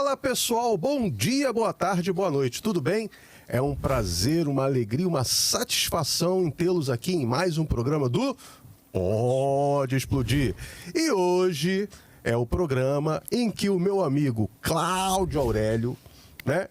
Fala pessoal, bom dia, boa tarde, boa noite, tudo bem? É um prazer, uma alegria, uma satisfação em tê-los aqui em mais um programa do Pode Explodir. E hoje é o programa em que o meu amigo Cláudio Aurélio, né,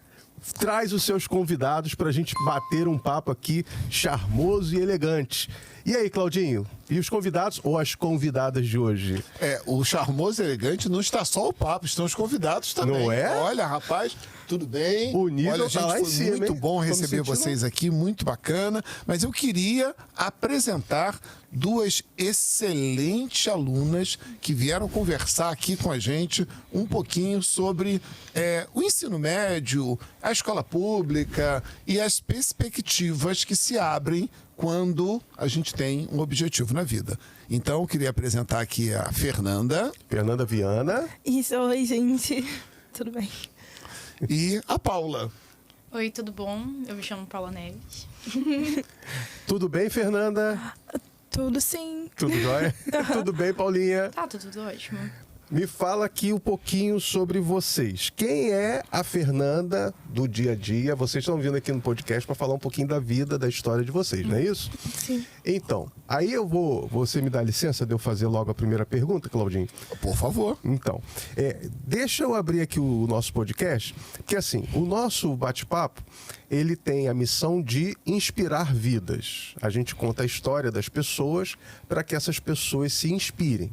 traz os seus convidados para a gente bater um papo aqui charmoso e elegante. E aí, Claudinho? E os convidados ou as convidadas de hoje? O charmoso e elegante não está só o papo, estão os convidados também. Não é? Olha, rapaz, tudo bem? O nível Olha, tá gente, lá em foi cima, muito hein? bom Tô me receber sentindo- vocês aqui, muito bacana. Mas eu queria apresentar duas excelentes alunas que vieram conversar aqui com a gente um pouquinho sobre o ensino médio, a escola pública e as perspectivas que se abrem quando a gente tem um objetivo na vida. Então, eu queria apresentar aqui a Fernanda Fernanda Viana. Isso, oi, gente. Tudo bem? e a Paula. Oi, tudo bom? Eu me chamo Paula Neves. Tudo bem, Fernanda? Tudo sim. Tudo jóia? Tudo bem, Paulinha? Tá, tudo ótimo. Me fala aqui um pouquinho sobre vocês. Quem é a Fernanda do dia a dia? Vocês estão vindo aqui no podcast para falar um pouquinho da vida, da história de vocês, não é isso? Sim. Então, aí você me dá licença de eu fazer logo a primeira pergunta, Claudinho? Por favor. Então, deixa eu abrir aqui o nosso podcast, porque assim, o nosso bate-papo, ele tem a missão de inspirar vidas. A gente conta a história das pessoas para que essas pessoas se inspirem.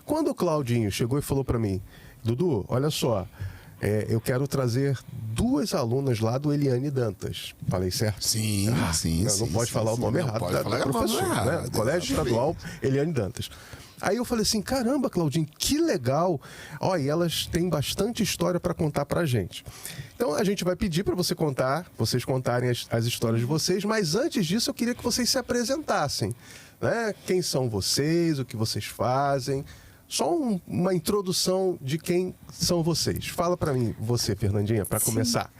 Quando o Claudinho chegou e falou para mim, Dudu, olha só, eu quero trazer duas alunas lá do Eliane Dantas. Falei certo? Sim, sim, Não, sim. não pode falar o nome não errado pode da falar o nome professora, né? errado, Colégio Estadual Eliane Dantas. Aí eu falei assim, caramba, Claudinho, que legal. Ó, e elas têm bastante história para contar pra gente. Então a gente vai pedir para vocês contarem as histórias de vocês, mas antes disso eu queria que vocês se apresentassem, né? Quem são vocês, o que vocês fazem. Só uma introdução de quem são vocês. Fala para mim, você, Fernandinha, para começar.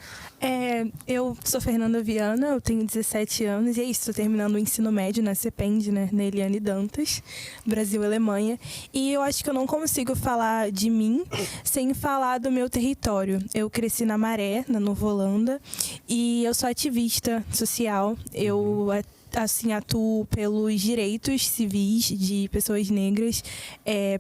Eu sou Fernanda Viana, eu tenho 17 anos e é isso, estou terminando o ensino médio na CEPEND, né, na Eliane Dantas, Brasil e Alemanha. E eu acho que eu não consigo falar de mim sem falar do meu território. Eu cresci na Maré, na Nova Holanda, e eu sou ativista social. Eu atuo pelos direitos civis de pessoas negras,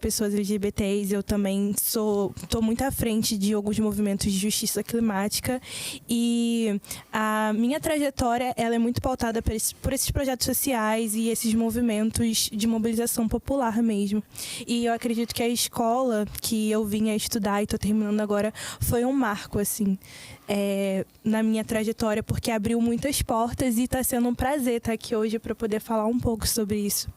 pessoas LGBTs. Eu também estou muito à frente de alguns movimentos de justiça climática e a minha trajetória ela é muito pautada por esses projetos sociais e esses movimentos de mobilização popular mesmo. E eu acredito que a escola que eu vinha estudar e estou terminando agora foi um marco, assim, na minha trajetória, porque abriu muitas portas e está sendo um prazer estar aqui hoje para poder falar um pouco sobre isso.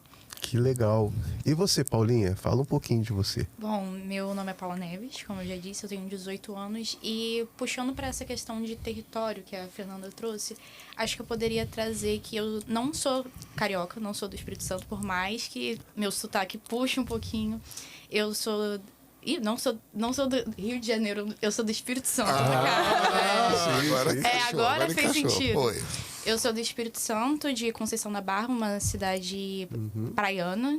Que legal. E você, Paulinha? Fala um pouquinho de você. Bom, meu nome é Paula Neves, como eu já disse, eu tenho 18 anos e puxando para essa questão de território que a Fernanda trouxe, acho que eu poderia trazer que eu não sou carioca, não sou do Espírito Santo, por mais que meu sotaque puxe um pouquinho. Eu sou... não sou do Rio de Janeiro, eu sou do Espírito Santo. Agora fez sentido. Foi. Eu sou do Espírito Santo, de Conceição da Barra, uma cidade praiana,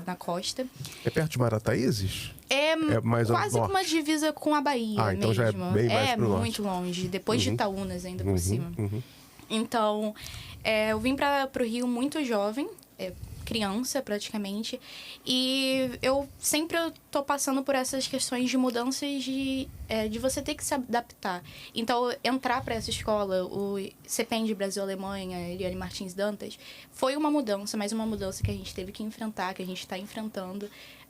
na costa. É perto de Marataízes? É mais ao quase que norte? uma divisa com a Bahia mesmo. Então já é bem mais pro norte. Muito longe, depois de Itaúnas ainda por cima. Uhum. Então, eu vim para o Rio muito jovem, criança praticamente, e eu sempre tô passando por essas questões de mudanças de você ter que se adaptar. Então, entrar para essa escola, o CEPEND Brasil Alemanha, Eliane Martins Dantas, foi uma mudança, mas uma mudança que a gente teve que enfrentar, que a gente está enfrentando.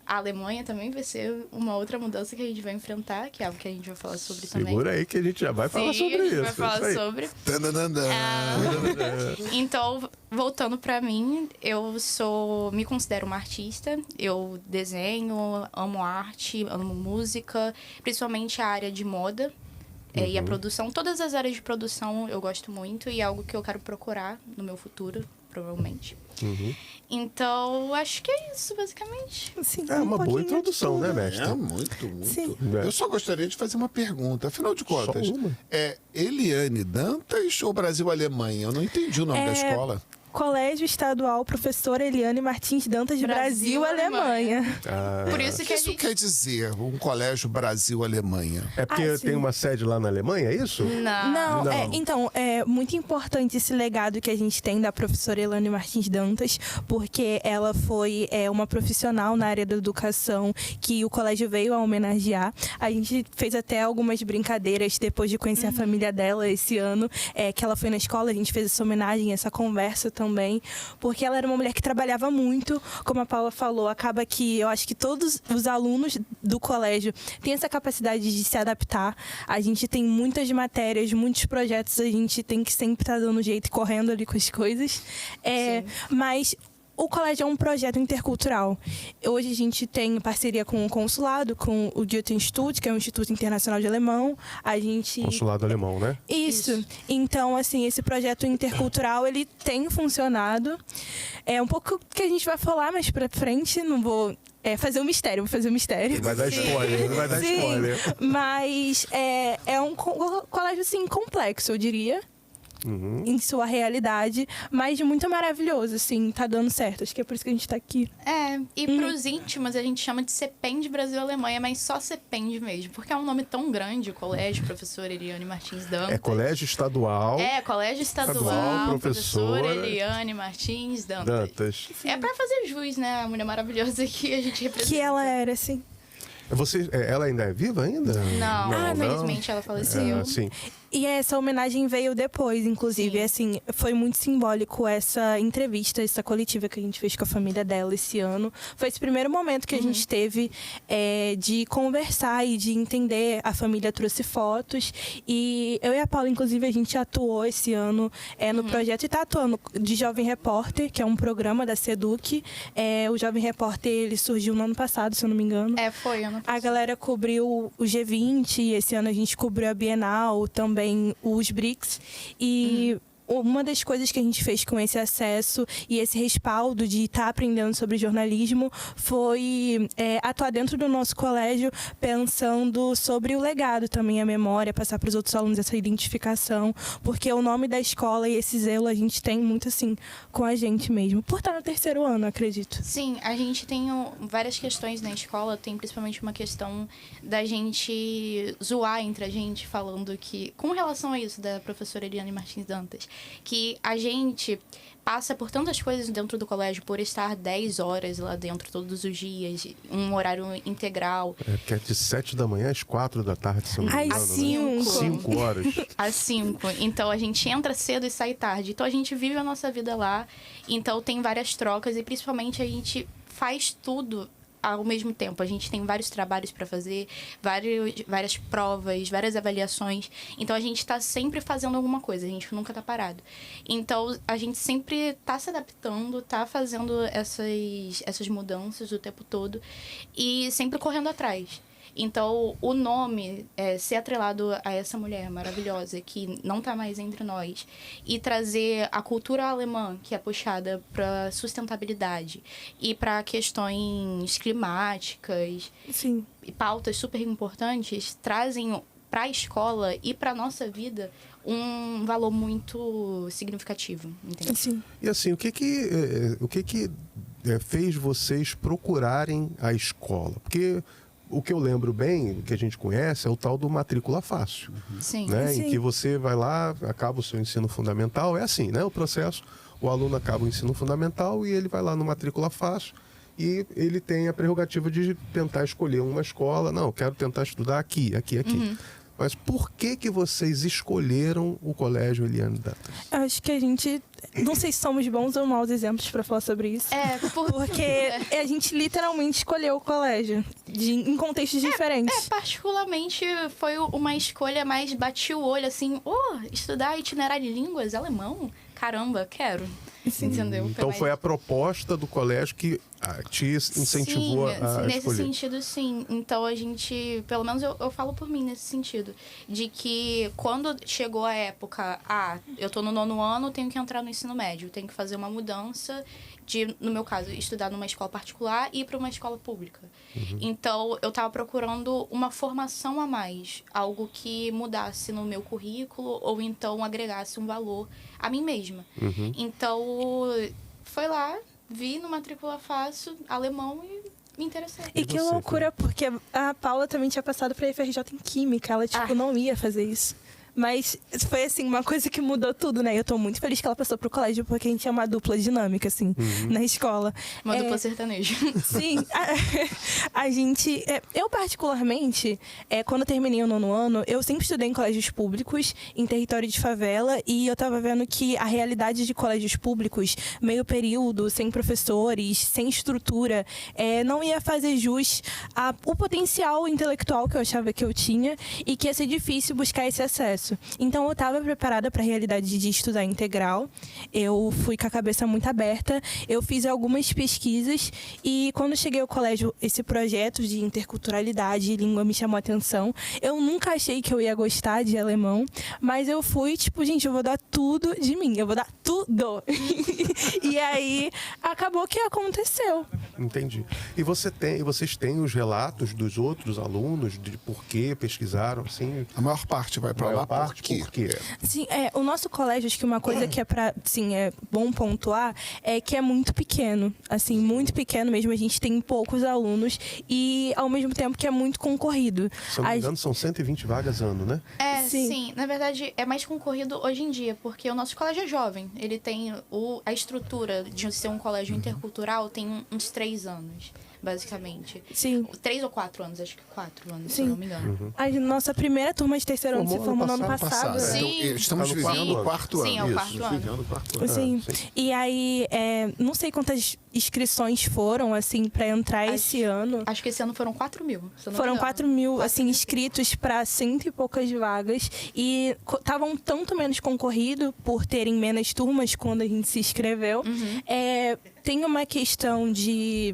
A Alemanha também vai ser uma outra mudança que a gente vai enfrentar, que é algo que a gente vai falar sobre também. Segura aí que a gente já vai falar sobre a gente isso. vai falar sobre. Então, voltando pra mim, me considero uma artista. Eu desenho, amo arte, amo música, principalmente a área de moda e a produção. Todas as áreas de produção eu gosto muito e é algo que eu quero procurar no meu futuro, provavelmente. Então, acho que é isso, basicamente. Sim, Uma boa pouquinho de introdução, né, tudo. mestre? Muito. Sim. Eu só gostaria de fazer uma pergunta. Afinal de contas, uma? é Eliane Dantas ou Brasil Alemanha? Eu não entendi o nome da escola. Colégio Estadual Professora Eliane Martins Dantas, Brasil, Alemanha. Por isso O que que a isso gente... quer dizer, um colégio Brasil-Alemanha? É porque sim. tem uma sede lá na Alemanha, é isso? Não, Não. então, é muito importante esse legado que a gente tem da professora Eliane Martins Dantas, porque ela foi uma profissional na área da educação que o colégio veio a homenagear. A gente fez até algumas brincadeiras depois de conhecer a família dela esse ano, que ela foi na escola, a gente fez essa homenagem, essa conversa também, porque ela era uma mulher que trabalhava muito, como a Paula falou, acaba que eu acho que todos os alunos do colégio têm essa capacidade de se adaptar. A gente tem muitas matérias, muitos projetos, a gente tem que sempre estar dando jeito e correndo ali com as coisas. Mas o colégio é um projeto intercultural. Hoje a gente tem parceria com o consulado, com o Goethe-Institut, que é o Instituto Internacional de Alemão. A gente... Consulado alemão, né? Isso. Então, assim, esse projeto intercultural, ele tem funcionado. É um pouco que a gente vai falar mais pra frente, não vou... fazer um mistério, vou fazer um mistério. Vai dar spoiler, não vai dar Sim, spoiler. mas é um colégio, assim, complexo, eu diria. Em sua realidade, mas muito maravilhoso, assim, tá dando certo. Acho que é por isso que a gente tá aqui. E pros íntimos a gente chama de CEPEND Brasil-Alemanha, mas só CEPEND mesmo, porque é um nome tão grande, o colégio, professora Eliane Martins Dantas. É colégio estadual. Colégio Estadual, professora Eliane Martins Dantas. É pra fazer jus, né, a mulher maravilhosa que a gente representa. Que ela era, assim. Ela ainda é viva ainda? Não, infelizmente ela faleceu. Sim. E essa homenagem veio depois, inclusive. Assim, foi muito simbólico essa entrevista, essa coletiva que a gente fez com a família dela esse ano. Foi esse primeiro momento que a gente teve de conversar e de entender. A família trouxe fotos. E eu e a Paula, inclusive, a gente atuou esse ano no projeto e está atuando de Jovem Repórter, que é um programa da SEDUC. O Jovem Repórter, ele surgiu no ano passado, se eu não me engano. Foi ano passado. A galera cobriu o G20, esse ano a gente cobriu a Bienal, também os BRICS. E uma das coisas que a gente fez com esse acesso e esse respaldo de estar aprendendo sobre jornalismo foi atuar dentro do nosso colégio pensando sobre o legado também, a memória, passar para os outros alunos essa identificação, porque o nome da escola e esse zelo a gente tem muito assim com a gente mesmo, por estar no terceiro ano, acredito. Sim, a gente tem várias questões na escola, tem principalmente uma questão da gente zoar entre a gente, falando que, com relação a isso da professora Eliane Martins Dantas, que a gente passa por tantas coisas dentro do colégio, por estar 10 horas lá dentro todos os dias, um horário integral. Que é de 7 da manhã às 4 da tarde, se eu não me engano. Às 5. 5 horas. Às 5. Então, a gente entra cedo e sai tarde. Então, a gente vive a nossa vida lá. Então, tem várias trocas e, principalmente, a gente faz tudo ao mesmo tempo. A gente tem vários trabalhos para fazer, várias provas, várias avaliações. Então, a gente está sempre fazendo alguma coisa. A gente nunca está parado. Então, a gente sempre está se adaptando, está fazendo essas mudanças o tempo todo e sempre correndo atrás. Então, o nome, ser atrelado a essa mulher maravilhosa que não está mais entre nós e trazer a cultura alemã, que é puxada para sustentabilidade e para questões climáticas, Sim. e pautas super importantes, trazem para a escola e para a nossa vida um valor muito significativo, entende? Sim. E assim, o que fez vocês procurarem a escola? Porque o que eu lembro bem, o que a gente conhece, é o tal do matrícula fácil. Sim. Né? Sim. Em que você vai lá, acaba o seu ensino fundamental, é assim, né? O processo, o aluno acaba o ensino fundamental e ele vai lá no matrícula fácil e ele tem a prerrogativa de tentar escolher uma escola. Não, quero tentar estudar aqui. Mas por que vocês escolheram o Colégio Eliane Dantas? Acho que a gente... Não sei se somos bons ou maus exemplos para falar sobre isso. Porque a gente literalmente escolheu o colégio em contextos diferentes. Particularmente foi uma escolha mais bati o olho, assim, estudar itinerário de línguas, alemão? Caramba, quero. Entendeu? Então foi a proposta do colégio que te incentivou a nesse escolher. sentido, sim. Então a gente, pelo menos eu falo por mim nesse sentido, de que quando chegou a época, eu tô no 9º ano, tenho que entrar no ensino médio, tenho que fazer uma mudança de, no meu caso, estudar numa escola particular e ir para uma escola pública. Então, eu estava procurando uma formação a mais, algo que mudasse no meu currículo ou então agregasse um valor a mim mesma. Então, eu fui lá, vi no Matrícula Fácil alemão e me interessei. E que você, loucura, porque a Paula também tinha passado pra FRJ em Química. Ela, não ia fazer isso. Mas foi, assim, uma coisa que mudou tudo, né? Eu tô muito feliz que ela passou pro colégio, porque a gente é uma dupla dinâmica, assim, na escola. Uma dupla sertaneja. Sim, a gente... Eu, particularmente, quando eu terminei o 9º ano, eu sempre estudei em colégios públicos, em território de favela, e eu tava vendo que a realidade de colégios públicos, meio período, sem professores, sem estrutura, não ia fazer jus ao potencial intelectual que eu achava que eu tinha, e que ia ser difícil buscar esse acesso. Então, eu estava preparada para a realidade de estudar integral. Eu fui com a cabeça muito aberta. Eu fiz algumas pesquisas e, quando cheguei ao colégio, esse projeto de interculturalidade e língua me chamou a atenção. Eu nunca achei que eu ia gostar de alemão, mas eu fui, gente, eu vou dar tudo de mim. Eu vou dar tudo. E aí, acabou que aconteceu. Entendi. E vocês têm os relatos dos outros alunos de por que pesquisaram, assim? A maior parte vai para lá Por quê? Sim, o nosso colégio, acho que uma coisa que é bom pontuar é que é muito pequeno, assim, muito pequeno mesmo. A gente tem poucos alunos e, ao mesmo tempo, que é muito concorrido. Se eu não me engano, são 120 vagas ano, né? Sim. Na verdade, é mais concorrido hoje em dia, porque o nosso colégio é jovem. Ele tem a estrutura de ser um colégio intercultural tem uns 3 anos, basicamente. Sim. 3 ou 4 anos, acho que 4 anos, se Sim. eu não me engano. A nossa primeira turma de terceiro ano se formou no ano passado. Sim. Então, estamos Tá no vivendo quarto o quarto ano. Sim, é o Isso. quarto ano. Vivendo o quarto ano. Sim. E aí, não sei quantas inscrições foram, assim, para entrar esse ano. Acho que esse ano foram 4 mil. Se eu não Foram me engano. 4 mil, assim, inscritos para 100 e poucas vagas. E estavam tanto menos concorrido por terem menos turmas quando a gente se inscreveu. Tem uma questão de...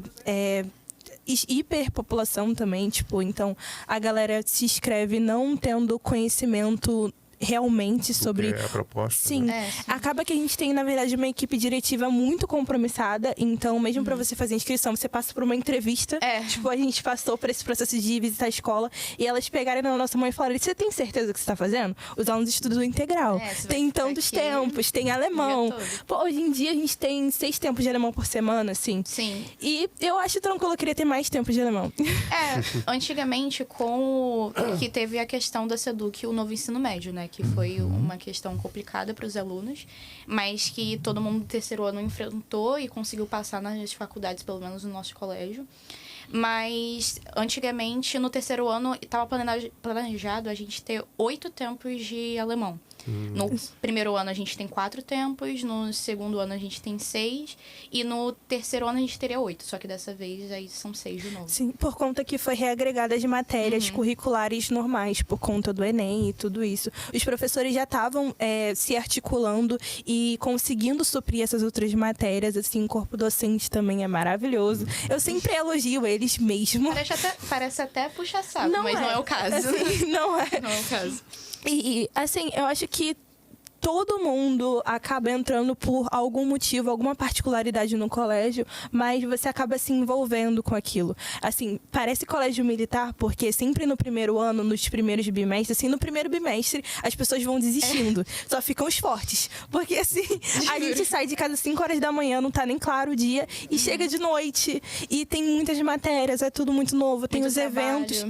hiperpopulação também, então a galera se inscreve não tendo conhecimento realmente sobre... É a proposta. Sim. Né? Sim. Acaba que a gente tem, na verdade, uma equipe diretiva muito compromissada. Então, mesmo para você fazer a inscrição, você passa por uma entrevista. A gente passou por esse processo de visitar a escola. E elas pegaram na nossa mão e falaram: você tem certeza que você está fazendo? Os alunos estudam integral. Você vai Tem ficar tantos aqui tempos, tem alemão. o dia todo. Pô, hoje em dia, a gente tem 6 tempos de alemão por semana, assim. Sim. E eu acho tranquilo, eu queria ter mais tempo de alemão. Antigamente, que teve a questão da SEDUC, o novo ensino médio, né? Que foi uma questão complicada para os alunos, mas que todo mundo do terceiro ano enfrentou e conseguiu passar nas faculdades, pelo menos no nosso colégio. Mas, antigamente, no terceiro ano, estava planejado a gente ter 8 tempos de alemão. No primeiro ano a gente tem 4 tempos, no segundo ano a gente tem 6 e no terceiro ano a gente teria 8, só que dessa vez aí são 6 de novo. Sim, por conta que foi reagregada as matérias curriculares normais, por conta do Enem e tudo isso. Os professores já estavam se articulando e conseguindo suprir essas outras matérias, assim, o corpo docente também é maravilhoso. Eu sempre elogio eles mesmo. Parece até puxa-saco, mas é. não é o caso. Assim, não é. Não é o caso. E, assim, eu acho que todo mundo acaba entrando por algum motivo, alguma particularidade no colégio, mas você acaba se envolvendo com aquilo. Assim, parece colégio militar, porque sempre no primeiro ano, nos primeiros bimestres, assim, no primeiro bimestre, as pessoas vão desistindo. Só ficam os fortes. Porque, assim, a gente sai de casa às 5 horas da manhã, não tá nem claro o dia, e chega de noite. E tem muitas matérias, é tudo muito novo. Tem Muito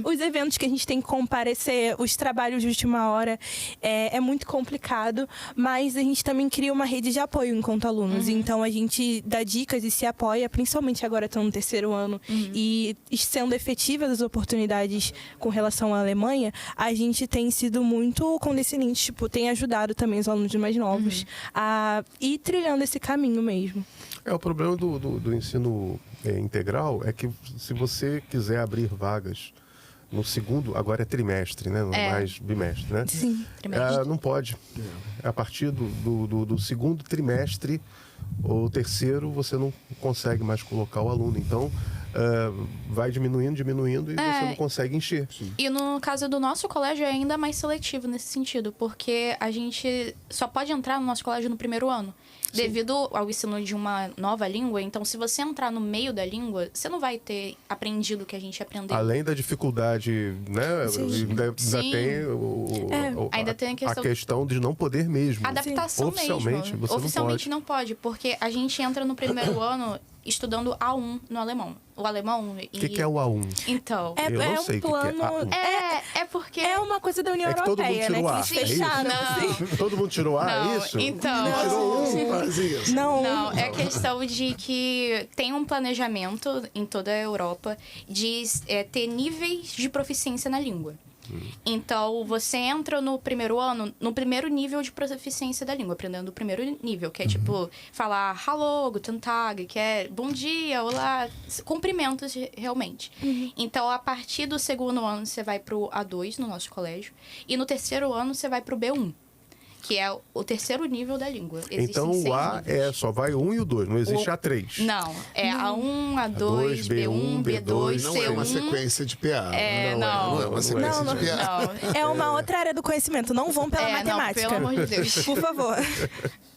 os eventos que a gente tem que comparecer, os trabalhos de última hora. É muito complicado. Mas a gente também cria uma rede de apoio enquanto alunos. Então, a gente dá dicas e se apoia, principalmente agora estão no terceiro ano. E sendo efetivas as oportunidades com relação à Alemanha, a gente tem sido muito condescendente, tem ajudado também os alunos mais novos a ir trilhando esse caminho mesmo. O problema do ensino integral é que, se você quiser abrir vagas no segundo, agora é trimestre, né? Não é mais bimestre, né? Sim. Não pode. A partir do segundo trimestre ou terceiro, você não consegue mais colocar o aluno. Então, vai diminuindo e você não consegue encher. E no caso do nosso colégio é ainda mais seletivo nesse sentido, porque a gente só pode entrar no nosso colégio no primeiro ano. Devido ao ensino de uma nova língua, então se você entrar no meio da língua, você não vai ter aprendido o que a gente aprendeu. Além da dificuldade, né? Ainda Sim. tem Ainda tem a questão de não poder mesmo. Adaptação Oficialmente, mesmo. você Oficialmente não pode, porque a gente entra no primeiro ano estudando A1 no alemão. O alemão... O que é o A1? Então... Eu não sei um o que plano... é É porque... É uma coisa da União É que todo mundo Europeia, né? tirou Que A, eles é isso? fecharam, Não. assim. Todo mundo tirou A, Não, é isso? então... Tirou Faz isso. Não, é questão de que tem um planejamento em toda a Europa de ter níveis de proficiência na língua. Então, você entra no primeiro ano, no primeiro nível de proficiência da língua, aprendendo o primeiro nível, que é tipo, falar hallo, guten tag, que é bom dia, olá, cumprimentos realmente. Então, a partir do segundo ano, você vai pro A2 no nosso colégio, e no terceiro ano, você vai pro B1. Que é o terceiro nível da língua. Existem Então 6 o A níveis. só vai o 1 e o 2, não existe A3. Não, é A1, A2, B1, B2, Não é uma C1. sequência de PA. Não. Não é uma sequência Não, de PA. Não, É uma outra área do conhecimento. Não vão pela matemática. Não, pelo amor de Deus. Por favor.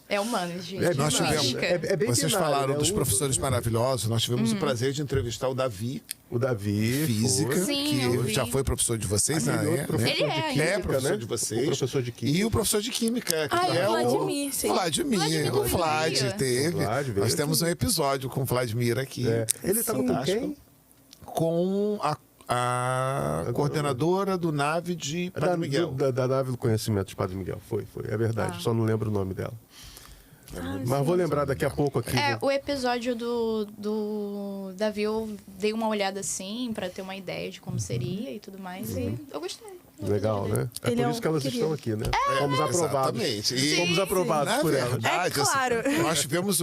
É humanos, gente. É, Nós tivemos- Física. bem Vocês binário, falaram né? dos Um- professores maravilhosos. Nós tivemos o prazer de entrevistar o Davi, O Davi. física, foi. Sim, eu que vi. já foi professor de vocês, Aquele né? outro professor Ele é, de ainda. química, É professor né? de vocês. O professor de química. E o professor de química, que Ah, é o Vladimir, sim. Vladimir. O Vlad Vladimir. teve. O Vlad veio Nós temos aqui. um episódio com o Vladimir aqui. É. Ele estava com Fantástico. quem? Com a coordenadora do nave de Padre Miguel. Da nave do conhecimento de Padre Miguel. Foi. É verdade. Só não lembro o nome dela. Mas vou lembrar daqui a pouco aqui. O episódio do Davi, eu dei uma olhada assim, pra ter uma ideia de como seria e tudo mais, e eu gostei. Legal, né? É Ele por é isso que elas querido. estão aqui, né? Fomos aprovados. Exatamente. E- Fomos aprovados Na por elas. verdade, É claro. assim, nós tivemos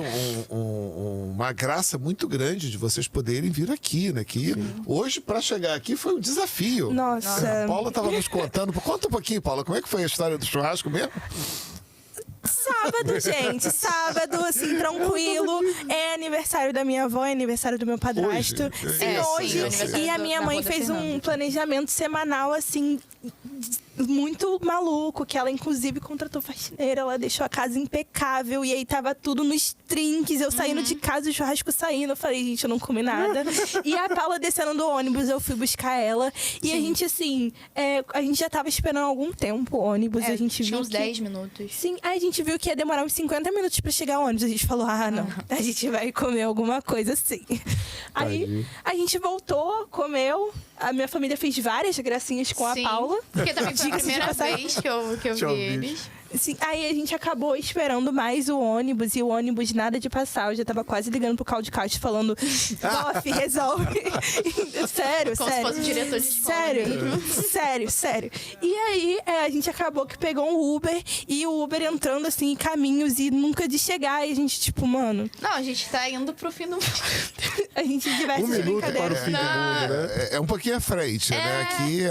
uma graça muito grande de vocês poderem vir aqui, né? Que hoje, para chegar aqui, foi um desafio. Nossa. A Paula estava nos contando. Conta um pouquinho, Paula, como é que foi a história do churrasco mesmo? Sábado, gente. Sábado, assim, tranquilo. É aniversário da minha avó, é aniversário do meu padrasto. Hoje? Sim, É, sim, hoje. é aniversário E a da minha avó mãe da fez um Fernanda. planejamento semanal, assim, muito maluco, que ela inclusive contratou faxineira, ela deixou a casa impecável e aí tava tudo nos trinques, eu saindo de casa, o churrasco saindo, eu falei, gente, eu não comi nada. E a Paula descendo do ônibus, eu fui buscar ela e a gente, assim, a gente já tava esperando há algum tempo o ônibus, a gente tinha viu uns que... 10 minutos. Sim, aí a gente viu que ia demorar uns 50 minutos pra chegar ao ônibus. A gente falou, não, a gente vai comer alguma coisa assim. Aí Tadinho. a gente voltou, comeu. A minha família fez várias gracinhas com Sim, a Paula. Porque também foi a Diga-se de primeira passagem. vez que eu Tinha vi ouvido. eles. Sim, aí a gente acabou esperando mais o ônibus e o ônibus nada de passar. Eu já tava quase ligando pro Caldecast falando, Bof, resolve. Sério, Como se sério. fosse diretor de escola Sério. E aí a gente acabou que pegou um Uber e o Uber entrando assim em caminhos e nunca de chegar. E a gente, tipo, mano, Não, a gente tá indo pro fim do mundo. a gente diversas 1 minuto para o brincadeiras. fim do mundo, né? É um pouquinho à frente, né?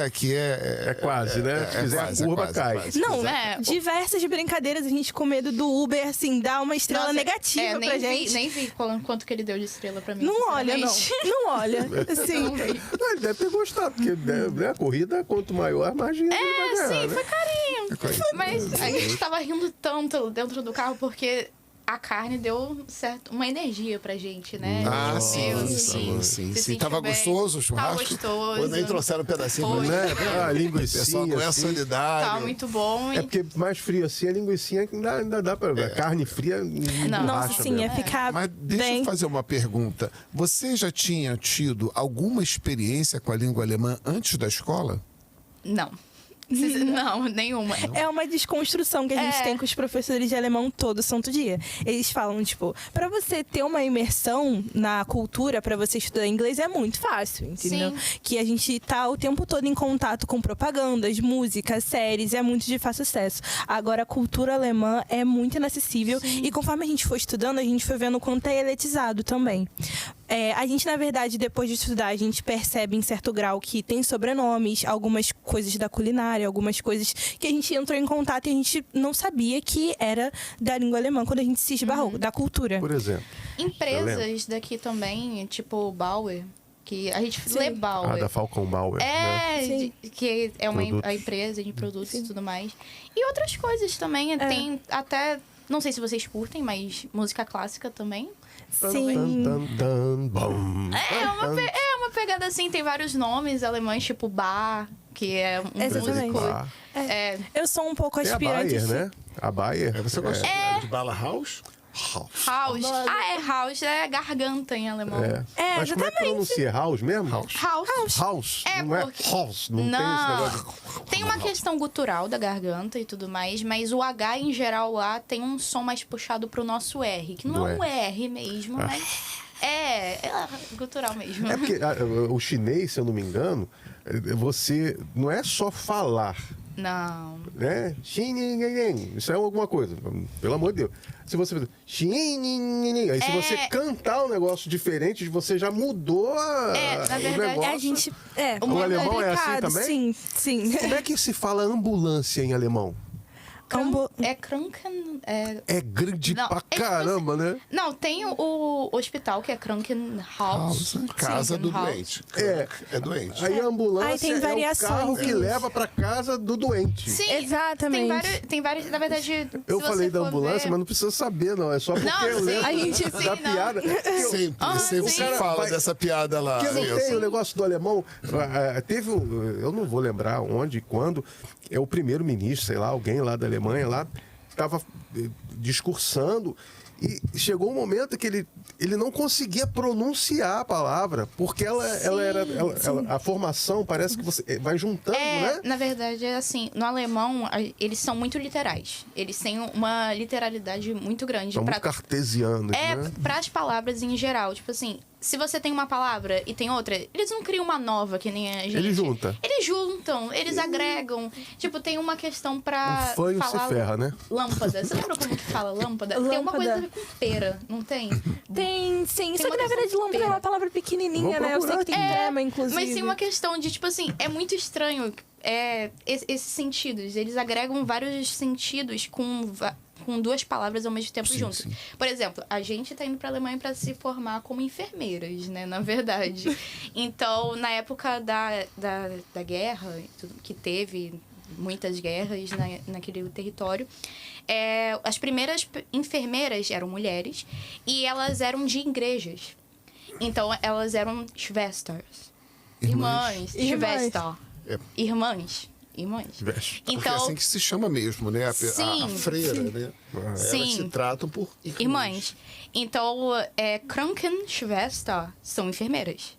Aqui é. É quase, né? Se fizer a curva, cai. quase. Não, É, diversas brincadeiras, a gente com medo do Uber, assim, dar uma estrela Nossa, negativa nem pra vi, gente. Nem vi quanto que ele deu de estrela pra mim. Não olha, não. sinceramente. Não olha. Assim, Não vi. Não, ele deve ter gostado, porque né, a corrida, quanto maior, mais dinheiro ele vai ganhar, Sim, né? foi carinho. Mas a gente tava rindo tanto dentro do carro porque a carne deu uma energia pra gente, né? Ah, Tipo, meu, sim. se sentiu Tava bem. gostoso o churrasco? Tava gostoso. Ou nem trouxeram um pedacinho pra Foi. gente? Né? A O linguiça. pessoal não é solidário. Tava muito bom. É porque mais frio assim, a linguiça ainda dá pra... A carne fria Não. nossa, borracha sim, mesmo. ia ficar Mas deixa bem. eu fazer uma pergunta. Você já tinha tido alguma experiência com a língua alemã antes da escola? Não. Não, nenhuma. É uma desconstrução que a gente tem com os professores de alemão todo santo dia. Eles falam, tipo, pra você ter uma imersão na cultura, pra você estudar inglês, é muito fácil, entendeu? Sim. Que a gente tá o tempo todo em contato com propagandas, músicas, séries, é muito de fácil acesso. Agora, a cultura alemã é muito inacessível e conforme a gente foi estudando, a gente foi vendo o quanto é eletizado também. A gente, na verdade, depois de estudar, a gente percebe em certo grau que tem sobrenomes, algumas coisas da culinária, algumas coisas que a gente entrou em contato e a gente não sabia que era da língua alemã quando a gente se esbarrou, da cultura. Por exemplo. Empresas daqui também, tipo Bauer, que a gente Sim. Lebauer. da Falcon Bauer, né? Sim. Que é uma Produtos. a empresa de produtos e tudo mais. E outras coisas também. Tem até, não sei se vocês curtem, mas música clássica também. Sim. Bom. É uma pegada assim, tem vários nomes alemães, tipo Bach, que é um Exatamente. músico. Bach. Eu sou um pouco Tem a aspirante. Bayer, né? A Bayer. Você gosta de Bala House? House. House. House é garganta em alemão. Mas como é que pronuncia? House mesmo? House. House. É, não porque- é House. Não, tem esse negócio de... Tem uma questão gutural da garganta e tudo mais, mas o H em geral lá tem um som mais puxado pro nosso R, que não Do é um R mesmo, mas é gutural mesmo. É porque o chinês, se eu não me engano, você não é só falar, Não. né? Isso é alguma coisa, pelo amor de Deus. Se você aí se você cantar um negócio diferente, você já mudou na o verdade, negócio. A gente. O alemão é assim complicado, também? Sim. Como é que se fala ambulância em alemão? É Kranken... É grande Não, pra é tipo caramba, né? Não, tem o hospital, que é Krankenhaus. Casa do Krankenhaus. doente. É. É doente. Aí a ambulância Aí tem é o variações, carro que isso. leva pra casa do doente. Sim, Exatamente. Tem vários, na verdade... Eu se falei você da for ambulância, ver- mas não precisa saber, não. É só porque Não, eu sim. lembro A gente- da sim, não. piada. Sempre sim. se O cara fala dessa piada lá. Porque não tem Wilson. o negócio do alemão. Teve eu não vou lembrar onde e quando, é o primeiro-ministro, sei lá, alguém lá da Alemanha lá, estava discursando e chegou um momento que ele não conseguia pronunciar a palavra, porque a formação parece que você vai juntando, né? Na verdade, é assim, no alemão, eles são muito literais. Eles têm uma literalidade muito grande. São muito cartesianos, né? Para as palavras em geral. Tipo assim, se você tem uma palavra e tem outra, eles não criam uma nova, que nem a gente. Ele junta. Eles juntam, eles agregam. Tipo, tem uma questão pra Um fanho se falar ferra, né? lâmpada. Você lembra como que fala lâmpada? Tem uma coisa a ver com pera, não tem? Tem, sim. Só uma que na verdade, questão de lâmpada é pena. uma palavra pequenininha, Vou né? Eu sei que tem procurar trema, inclusive. Mas tem uma questão de, tipo assim, é muito estranho esses sentidos. Eles agregam vários sentidos com duas palavras ao mesmo tempo juntos. sim. Por exemplo, a gente tá indo pra Alemanha pra se formar como enfermeiras, né? Na verdade. Então, na época da guerra, que teve muitas guerras naquele território, as primeiras enfermeiras eram mulheres e elas eram de igrejas. Então, elas eram Schwesters. Irmãs. Schwester. É. Irmãs. Veste. Porque é Então, assim que se chama mesmo, né? A Sim, freira, né? Elas Sim. se tratam por irmãs. Então, Krankenschwester são enfermeiras.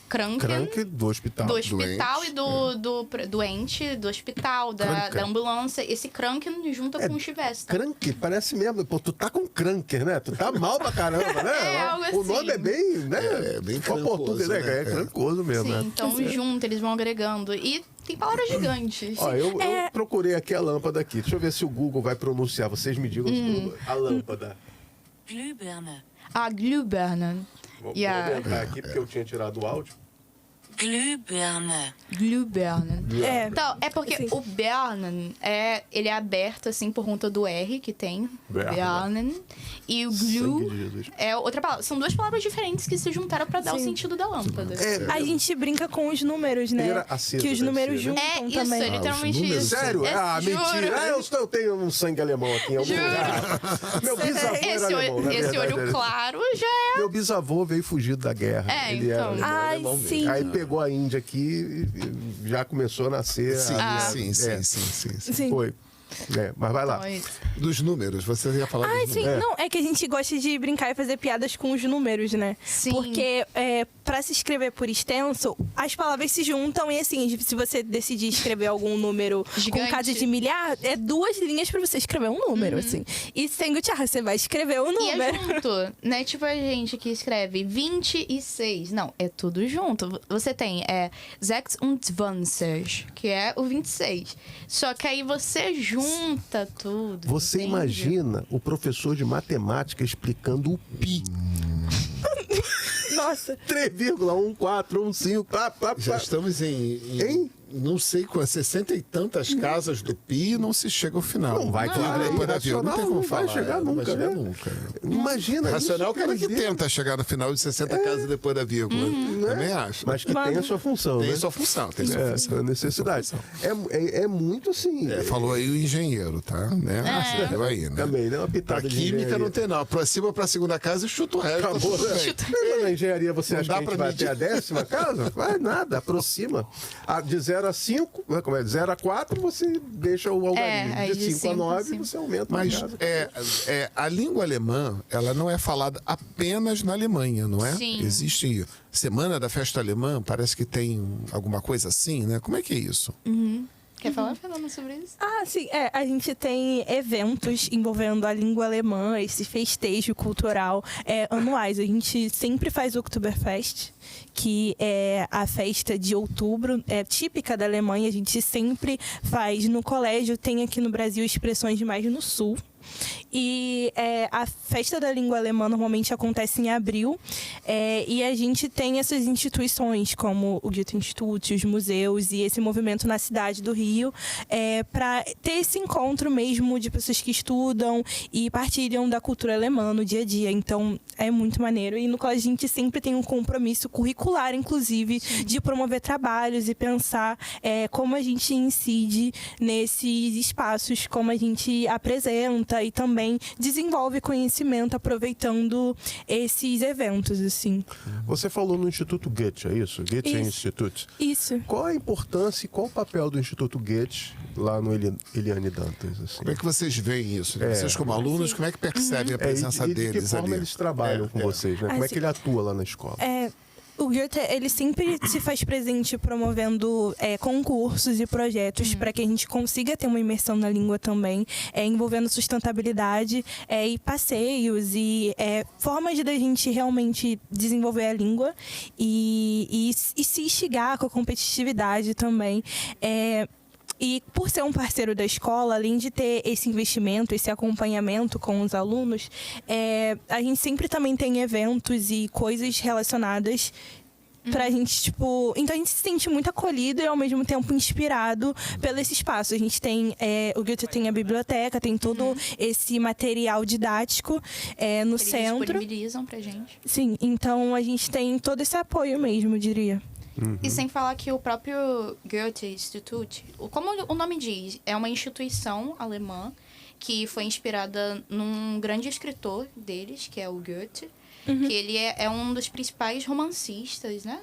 Crank do hospital. Do hospital doente, e do doente, do hospital, da ambulância. Esse Kranken junta com o Schwester. Crank, parece mesmo. Pô, tu tá com cranker, né? Tu tá mal pra caramba, né? É, algo O nome assim. é bem, né? É bem Só português, crancoso, né? né? É crancoso mesmo, Sim, né? então junta, eles vão agregando. E tem palavras gigantes. Ó, eu procurei aqui a lâmpada aqui. Deixa eu ver se o Google vai pronunciar. Vocês me digam a lâmpada. Glühbirne. A Glühbirne. Vou Yeah. aqui porque eu tinha tirado o áudio. Glühbirne. Glühbirne. Então, é porque Sim. o Birnen ele é aberto, assim, por conta do R que tem. Birnen. E o Sangue glue de Jesus. é outra palavra. São duas palavras diferentes que se juntaram pra dar o Sim. sentido da lâmpada. A gente brinca com os números, né? Era acesa, Que os deve números ser, né? juntam Isso, também. é literalmente números isso. Sério? Juro. Mentira. Eu tenho um sangue alemão aqui em algum Juro. lugar. Meu bisavô era Esse, alemão, na esse verdade, olho era. claro já é. Meu bisavô veio fugido da guerra. Ele era então. alemão. Ai, alemão mesmo. sim. Aí pegou a Índia aqui e já começou a nascer. Sim, sim. Sim. Foi. Mas vai lá. Então, é isso. Dos números, você ia falar dos Sim, números. não, é que a gente gosta de brincar e fazer piadas com os números, né? Sim. Porque pra se escrever por extenso, as palavras se juntam e assim, se você decidir escrever algum número Gigante. com casa de milhar, é 2 linhas pra você escrever um número, assim. E sem o tchar, você vai escrever o E é número. junto, né? Tipo a gente que escreve 26. Não, é tudo junto. Você tem 26, que é o 26. Só que aí você junta tudo. Você entende? imagina o professor de matemática explicando o pi. Nossa. 3,1415. Já estamos Hein? não sei, com 60 e tantas casas do PI, não se chega ao final. Não vai Claro, chegar, depois da vida, não tem como não vai falar. chegar não vai nunca, chegar né? nunca. Imagina Racional é o isso, cara que quer dizer, tenta chegar no final de 60 casas depois da vírgula. Também acho. mas que tem a sua função, Tem né? sua função, tem sua função. A necessidade. É muito assim. Falou aí o engenheiro, tá? Né? Você deu aí, né? Também, né? Uma A pitada de química engenharia. não tem, não. Aproxima pra segunda casa e chuta o resto. Acabou, tá tudo né? bem. Mas na engenharia você Não acha dá que a gente pra vai até medir. a 10ª casa? Vai nada, aproxima. De 0 a 5, como é? De 0 a 4, você deixa o algarismo. aí De 5 a 9, sim. você aumenta a Mas casa. a língua alemã, ela não é falada apenas na Alemanha, não é? Sim. Existe Semana da Festa Alemã, parece que tem alguma coisa assim, né? Como é que é isso? Quer falar, Fernanda, sobre isso? Ah, sim. A gente tem eventos envolvendo a língua alemã, esse festejo cultural anuais. A gente sempre faz o Oktoberfest, que é a festa de outubro, típica da Alemanha. A gente sempre faz no colégio, tem aqui no Brasil expressões mais no sul. E a festa da língua alemã normalmente acontece em abril, e a gente tem essas instituições como o Goethe-Institut, os museus e esse movimento na cidade do Rio, para ter esse encontro mesmo de pessoas que estudam e partilham da cultura alemã no dia a dia. Então é muito maneiro, e no colégio a gente sempre tem um compromisso curricular, inclusive, de promover trabalhos e pensar como a gente incide nesses espaços, como a gente apresenta e também desenvolve conhecimento aproveitando esses eventos, assim. Você falou no Instituto Goethe, é isso? Goethe Isso. Institute. Isso. Qual a importância e qual o papel do Instituto Goethe lá no Eliane Dantas? Assim? Como é que vocês veem isso? Vocês como alunos, como é que percebem a presença e de que deles forma ali? eles trabalham com vocês, né? Como é Assim, que ele atua lá na escola? O Goethe, ele sempre se faz presente promovendo concursos e projetos para que a gente consiga ter uma imersão na língua também, envolvendo sustentabilidade e passeios e formas da gente realmente desenvolver a língua e se instigar com a competitividade também. E por ser um parceiro da escola, além de ter esse investimento, esse acompanhamento com os alunos, a gente sempre também tem eventos e coisas relacionadas pra gente, tipo... Então a gente se sente muito acolhido e ao mesmo tempo inspirado pelo esse espaço. A gente tem... o Goethe tem a biblioteca, tem todo esse material didático no Eles centro. disponibilizam pra gente. Sim, então a gente tem todo esse apoio mesmo, eu diria. E sem falar que o próprio Goethe Institut, como o nome diz, é uma instituição alemã que foi inspirada num grande escritor deles, que é o Goethe, que ele é um dos principais romancistas, né?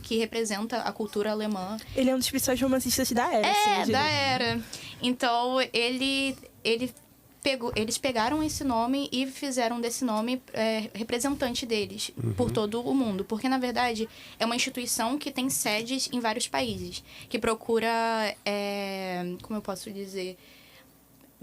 Que representa a cultura alemã. Ele é um dos principais romancistas da era. assim, eu diria. Da era. Então, eles pegaram esse nome e fizeram desse nome representante deles por todo o mundo. Porque, na verdade, é uma instituição que tem sedes em vários países. Que procura, como eu posso dizer...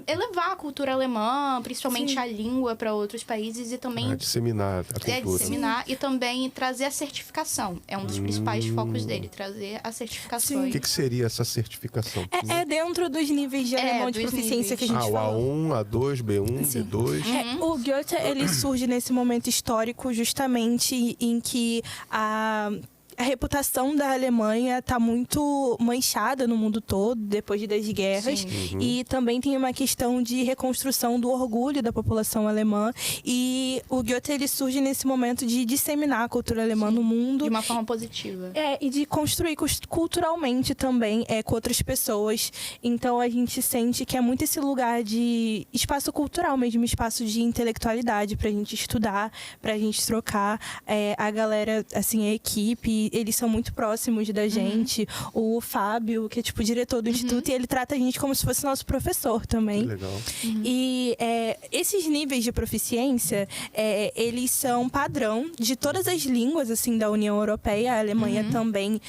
elevar a cultura alemã, principalmente a língua, para outros países e também... disseminar a cultura. disseminar e também trazer a certificação. É um dos principais focos dele, trazer a certificação. O que seria essa certificação? É dentro dos níveis de alemão de dos proficiência níveis. que a gente O falou. A1, A2, B1, B2. O Goethe, ele surge nesse momento histórico justamente em que a reputação da Alemanha está muito manchada no mundo todo, depois das guerras. E também tem uma questão de reconstrução do orgulho da população alemã. E o Goethe, ele surge nesse momento de disseminar a cultura alemã no mundo. De uma forma positiva. E de construir culturalmente também com outras pessoas. Então a gente sente que é muito esse lugar de espaço cultural mesmo, espaço de intelectualidade pra gente estudar, pra gente trocar. A galera, assim, a equipe, eles são muito próximos da gente. O Fábio, que é tipo o diretor do instituto, e ele trata a gente como se fosse nosso professor também. Que legal. E esses níveis de proficiência, eles são padrão de todas as línguas assim da União Europeia. A Alemanha também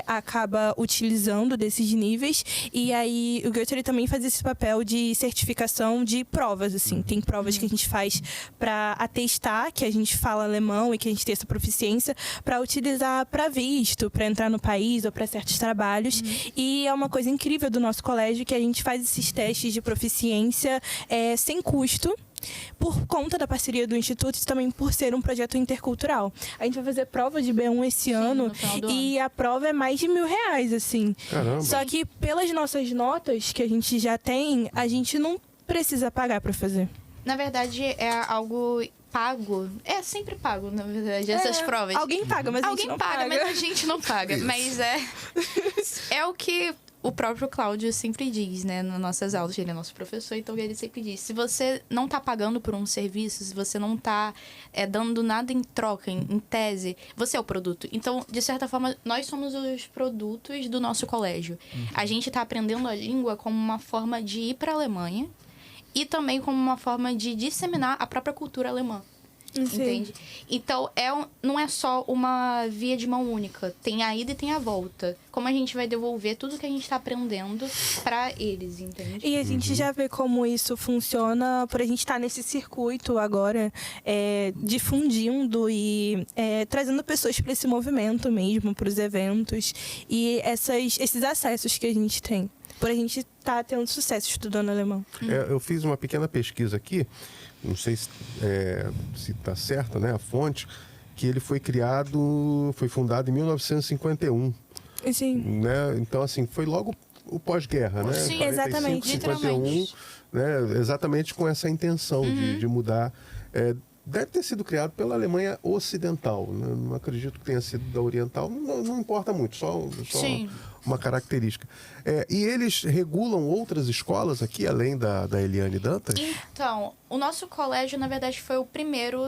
acaba utilizando desses níveis. E aí o Goethe, ele também faz esse papel de certificação de provas. Assim. Tem provas que a gente faz para atestar que a gente fala alemão e que a gente tem essa proficiência, para utilizar para visto, para entrar no país ou para certos trabalhos. E é uma coisa incrível do nosso colégio que a gente faz esses testes de proficiência sem custo. por conta da parceria do Instituto e também por ser um projeto intercultural. A gente vai fazer prova de B1 esse ano no final do e a prova é mais de R$1.000, assim. Caramba. Só que pelas nossas notas que a gente já tem, a gente não precisa pagar para fazer. Na verdade, é algo pago. É sempre pago, na verdade, essas provas. Alguém paga, mas a gente Alguém não paga, paga. mas a gente não paga. Mas é o que o próprio Cláudio sempre diz, né? Nas nossas aulas, ele é nosso professor, então ele sempre diz: se você não tá pagando por um serviço, se você não tá dando nada em troca, em tese, você é o produto. Então, de certa forma, nós somos os produtos do nosso colégio. A gente tá aprendendo a língua como uma forma de ir para a Alemanha e também como uma forma de disseminar a própria cultura alemã. Entende? Então, não é só uma via de mão única. Tem a ida e tem a volta. Como a gente vai devolver tudo que a gente está aprendendo para eles, entende? E a gente já vê como isso funciona por a gente estar nesse circuito agora, difundindo e trazendo pessoas para esse movimento mesmo, para os eventos. E esses acessos que a gente tem. Por a gente estar tendo sucesso estudando alemão. Eu fiz uma pequena pesquisa aqui, não sei se está certa, né, a fonte, que ele foi fundado em 1951. Sim. Né? Então, assim, foi logo o pós-guerra, né? Sim, 45, exatamente. 51, Literalmente. né? Exatamente com essa intenção de mudar. Deve ter sido criado pela Alemanha Ocidental, né? Não acredito que tenha sido da Oriental, não importa muito, só Sim. uma característica. E eles regulam outras escolas aqui, além da Eliane Dantas? Então, o nosso colégio, na verdade, foi o primeiro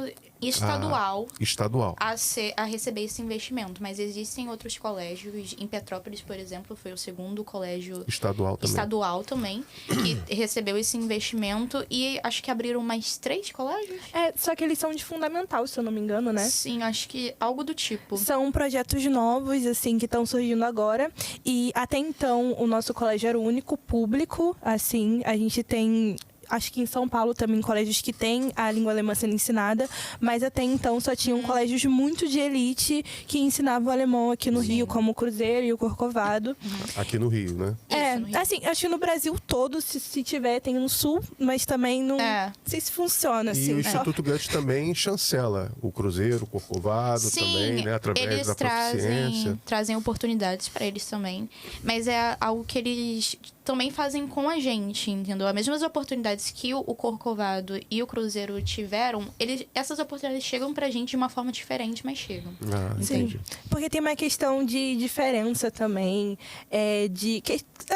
estadual Estadual. a receber esse investimento. Mas existem outros colégios. Em Petrópolis, por exemplo, foi o segundo colégio Estadual também. que recebeu esse investimento. E acho que abriram mais 3 colégios. Só que eles são de fundamental, se eu não me engano, né? Sim, acho que algo do tipo. São projetos novos, assim, que estão surgindo agora. E até então, o nosso colégio era o único público, assim. A gente tem... Acho que em São Paulo também colégios que têm a língua alemã sendo ensinada, mas até então só tinham colégios muito de elite que ensinavam alemão aqui no Rio, como o Cruzeiro e o Corcovado. Aqui no Rio, né? Isso, no Rio. Assim, acho que no Brasil todo, se tiver, tem no Sul, mas também não sei se funciona, assim. E o Instituto Goethe também chancela o Cruzeiro, o Corcovado também, né? Através eles da proficiência. trazem oportunidades para eles também. Mas é algo que eles também fazem com a gente, entendeu? As mesmas oportunidades que o Corcovado e o Cruzeiro tiveram, essas oportunidades chegam pra gente de uma forma diferente, mas chegam. Entendi. Porque tem uma questão de diferença também,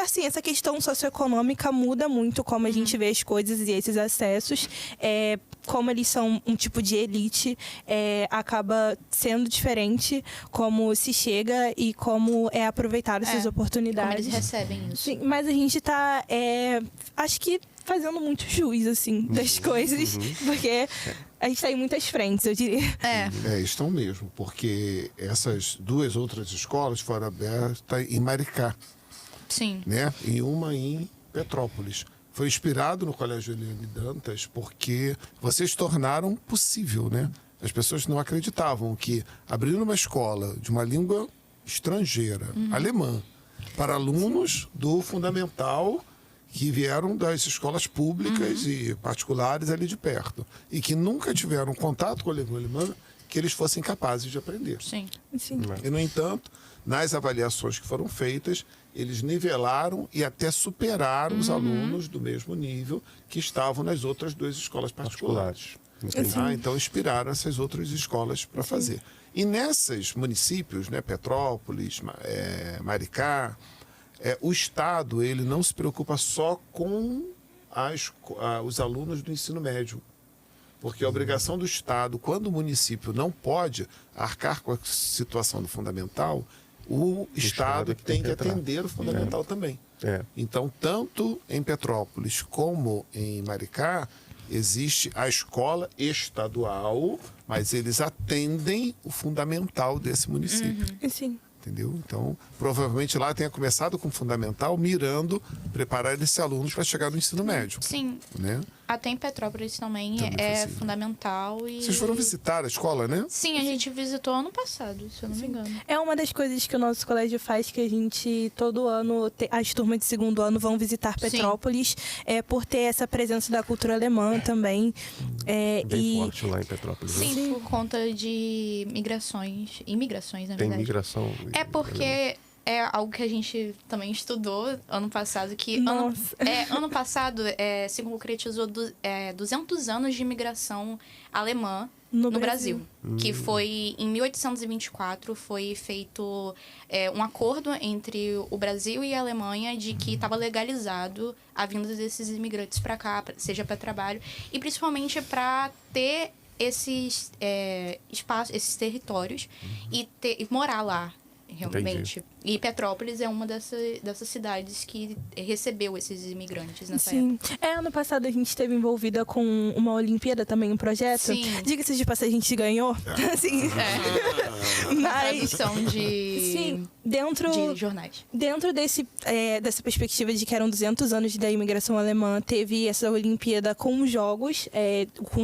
assim, essa questão socioeconômica muda muito como a gente vê as coisas e esses acessos. Como eles são um tipo de elite, acaba sendo diferente como se chega e como é aproveitado essas Como oportunidades. eles recebem isso. Sim, mas a gente tá, acho que fazendo muito juiz, assim, das coisas, porque a gente tá em muitas frentes, eu diria. Estão mesmo, porque essas 2 outras escolas foram abertas em Maricá, Sim. né? E uma em Petrópolis. Foi inspirado no Colégio Eliane Dantas porque vocês tornaram possível, né? As pessoas não acreditavam que abrindo uma escola de uma língua estrangeira, alemã, para alunos do fundamental que vieram das escolas públicas e particulares ali de perto e que nunca tiveram contato com a língua alemã, que eles fossem capazes de aprender. Sim. Sim. E, no entanto, nas avaliações que foram feitas, eles nivelaram e até superaram os alunos do mesmo nível que estavam nas outras 2 escolas particulares. Entendi. Então, inspiraram essas outras escolas para fazer. E nesses municípios, né, Petrópolis, Maricá, o Estado ele não se preocupa só com os alunos do ensino médio. Porque a obrigação do Estado, quando o município não pode arcar com a situação do fundamental, o Estado tem que atender o fundamental também. Então, tanto em Petrópolis como em Maricá, existe a escola estadual, mas eles atendem o fundamental desse município. Sim. Entendeu? Então, provavelmente lá tenha começado com o fundamental, mirando preparar esses alunos para chegar no ensino médio. Sim. Né? Até em Petrópolis também Também é fascina. fundamental. E... Vocês foram visitar a escola, né? Sim, a gente visitou ano passado, se eu não me engano. É uma das coisas que o nosso colégio faz, que a gente, todo ano, as turmas de segundo ano vão visitar Sim. Petrópolis, por ter essa presença da cultura alemã também. Bem forte lá em Petrópolis. né? Sim, por conta de imigrações, na Tem verdade. migração. É porque é algo que a gente também estudou ano passado, que Nossa. ano passado se concretizou 200 anos de imigração alemã no Brasil. Que foi, em 1824, foi feito um acordo entre o Brasil e a Alemanha de que estava legalizado a vinda desses imigrantes para cá, seja para trabalho, e principalmente para ter esses espaços, esses territórios e morar lá, realmente. Entendi. E Petrópolis é uma dessas cidades que recebeu esses imigrantes nessa Sim. época. Ano passado a gente esteve envolvida com uma Olimpíada também, um projeto. Sim. Diga-se de passagem, a gente ganhou. Sim. Mas, Tradução sim, dentro... de jornais. Dentro dessa perspectiva de que eram 200 anos da imigração alemã, teve essa Olimpíada com jogos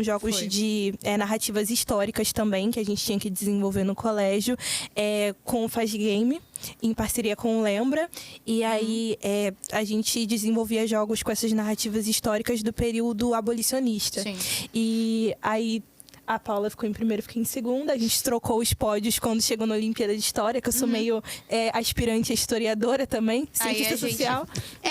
Foi. de narrativas históricas também, que a gente tinha que desenvolver no colégio, com o Faz Game, em parceria com o Lembra. E aí a gente desenvolvia jogos com essas narrativas históricas do período abolicionista. Sim. E aí a Paula ficou em primeiro, fiquei em segunda. A gente trocou os pódios quando chegou na Olimpíada de História, que eu sou meio aspirante a historiadora também, cientista social.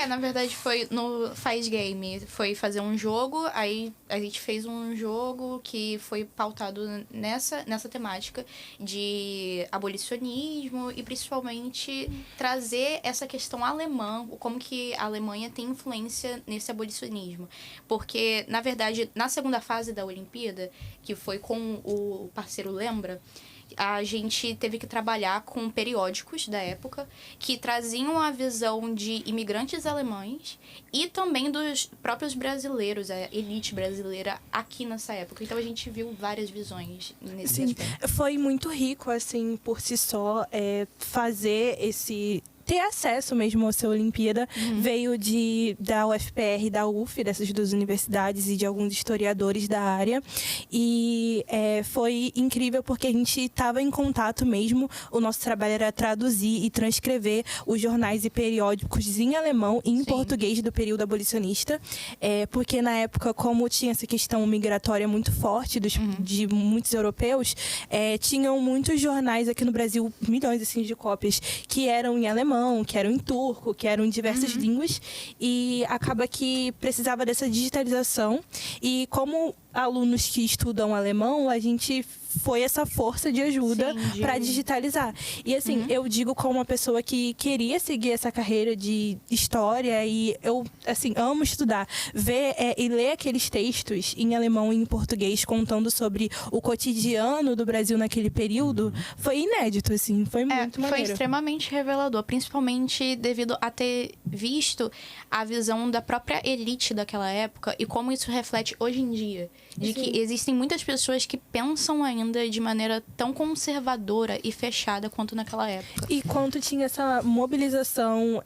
Na verdade foi no Faz Game, foi fazer um jogo, aí a gente fez um jogo que foi pautado nessa temática de abolicionismo e principalmente trazer essa questão alemã, como que a Alemanha tem influência nesse abolicionismo. Porque, na verdade, na segunda fase da Olimpíada, que foi com o parceiro Lembra, a gente teve que trabalhar com periódicos da época que traziam a visão de imigrantes alemães e também dos próprios brasileiros, a elite brasileira aqui nessa época. Então a gente viu várias visões nesse Sim, aspecto. foi muito rico, assim, por si só, fazer ter acesso mesmo ao seu Olimpíada. Veio da UFPR, da UF, dessas duas universidades e de alguns historiadores da área. E foi incrível porque a gente estava em contato mesmo. O nosso trabalho era traduzir e transcrever os jornais e periódicos em alemão e em português do período abolicionista. Porque na época, como tinha essa questão migratória muito forte de muitos europeus, tinham muitos jornais aqui no Brasil, milhões assim, de cópias, que eram em alemão, que eram em turco, que eram em diversas línguas, e acaba que precisava dessa digitalização. E como alunos que estudam alemão, a gente foi essa força de ajuda para digitalizar. E assim, eu digo como uma pessoa que queria seguir essa carreira de história, e eu assim amo estudar, ver e ler aqueles textos em alemão e em português contando sobre o cotidiano do Brasil naquele período, foi inédito, assim, foi muito Foi maneiro. extremamente revelador, principalmente devido a ter visto a visão da própria elite daquela época e como isso reflete hoje em dia. De que existem muitas pessoas que pensam ainda de maneira tão conservadora e fechada quanto naquela época. E quanto tinha essa mobilização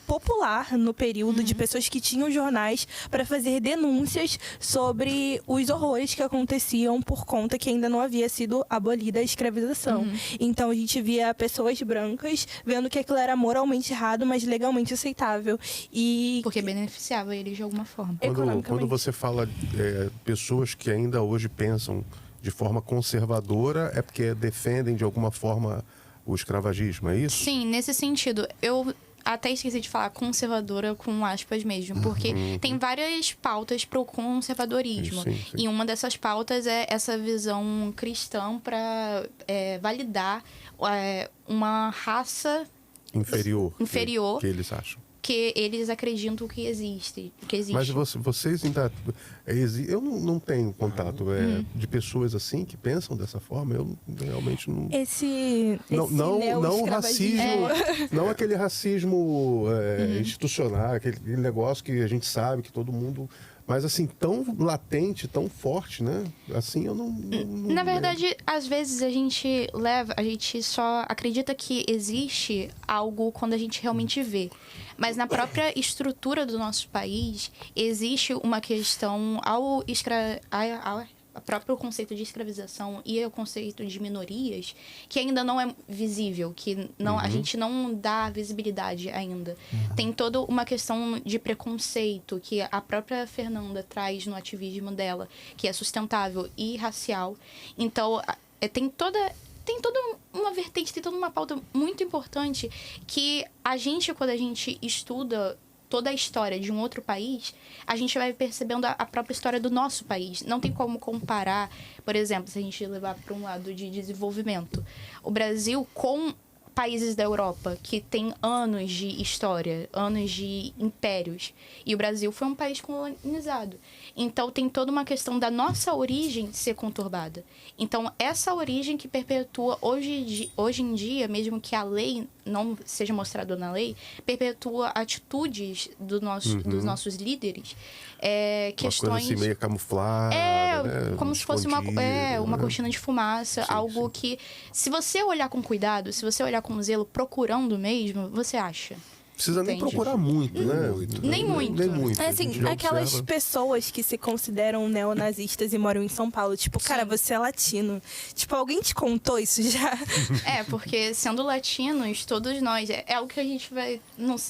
popular no período de pessoas que tinham jornais para fazer denúncias sobre os horrores que aconteciam por conta que ainda não havia sido abolida a escravização. Então a gente via pessoas brancas vendo que aquilo era moralmente errado, mas legalmente aceitável. E Porque beneficiava eles de alguma forma. Quando economicamente. você fala pessoas que ainda hoje pensam de forma conservadora, é porque defendem de alguma forma o escravagismo, é isso? Sim, nesse sentido. Eu até esqueci de falar conservadora com aspas mesmo, porque tem várias pautas pro conservadorismo. Sim. E uma dessas pautas é essa visão cristã para validar uma raça Inferior. Inferior. Que eles acham. que eles acreditam que existe. Mas vocês ainda... Eu não tenho contato de pessoas assim que pensam dessa forma. Eu realmente não... Não o racismo, não aquele racismo institucional, aquele negócio que a gente sabe que todo mundo... Mas assim, tão latente, tão forte, né? Assim, eu não Na verdade, às vezes a gente só acredita que existe algo quando a gente realmente vê. Mas na própria estrutura do nosso país, existe uma questão o próprio conceito de escravização e o conceito de minorias que ainda não é visível, que não, a gente não dá visibilidade ainda. Tem toda uma questão de preconceito que a própria Fernanda traz no ativismo dela, que é sustentável e racial. Então, tem toda uma vertente, tem toda uma pauta muito importante que a gente, quando a gente estuda toda a história de um outro país, a gente vai percebendo a própria história do nosso país. Não tem como comparar, por exemplo, se a gente levar para um lado de desenvolvimento, o Brasil com países da Europa que tem anos de história, anos de impérios. E o Brasil foi um país colonizado. Então, tem toda uma questão da nossa origem ser conturbada. Então, essa origem que perpetua hoje em dia, mesmo que a lei não seja mostrada na lei, perpetua atitudes dos nossos líderes, questões... Uma coisa assim meio camuflada, né? Como se fosse uma cortina de fumaça, algo que, se você olhar com cuidado, se você olhar com zelo, procurando mesmo, você acha. Precisa nem Entende? procurar muito, né? Nem muito. Nem muito. É A assim, gente já aquelas observa. pessoas que se consideram neonazistas e moram em São Paulo, tipo, cara, você é latino. Tipo, alguém te contou isso já? Porque sendo latinos, todos nós, é algo que a gente vai...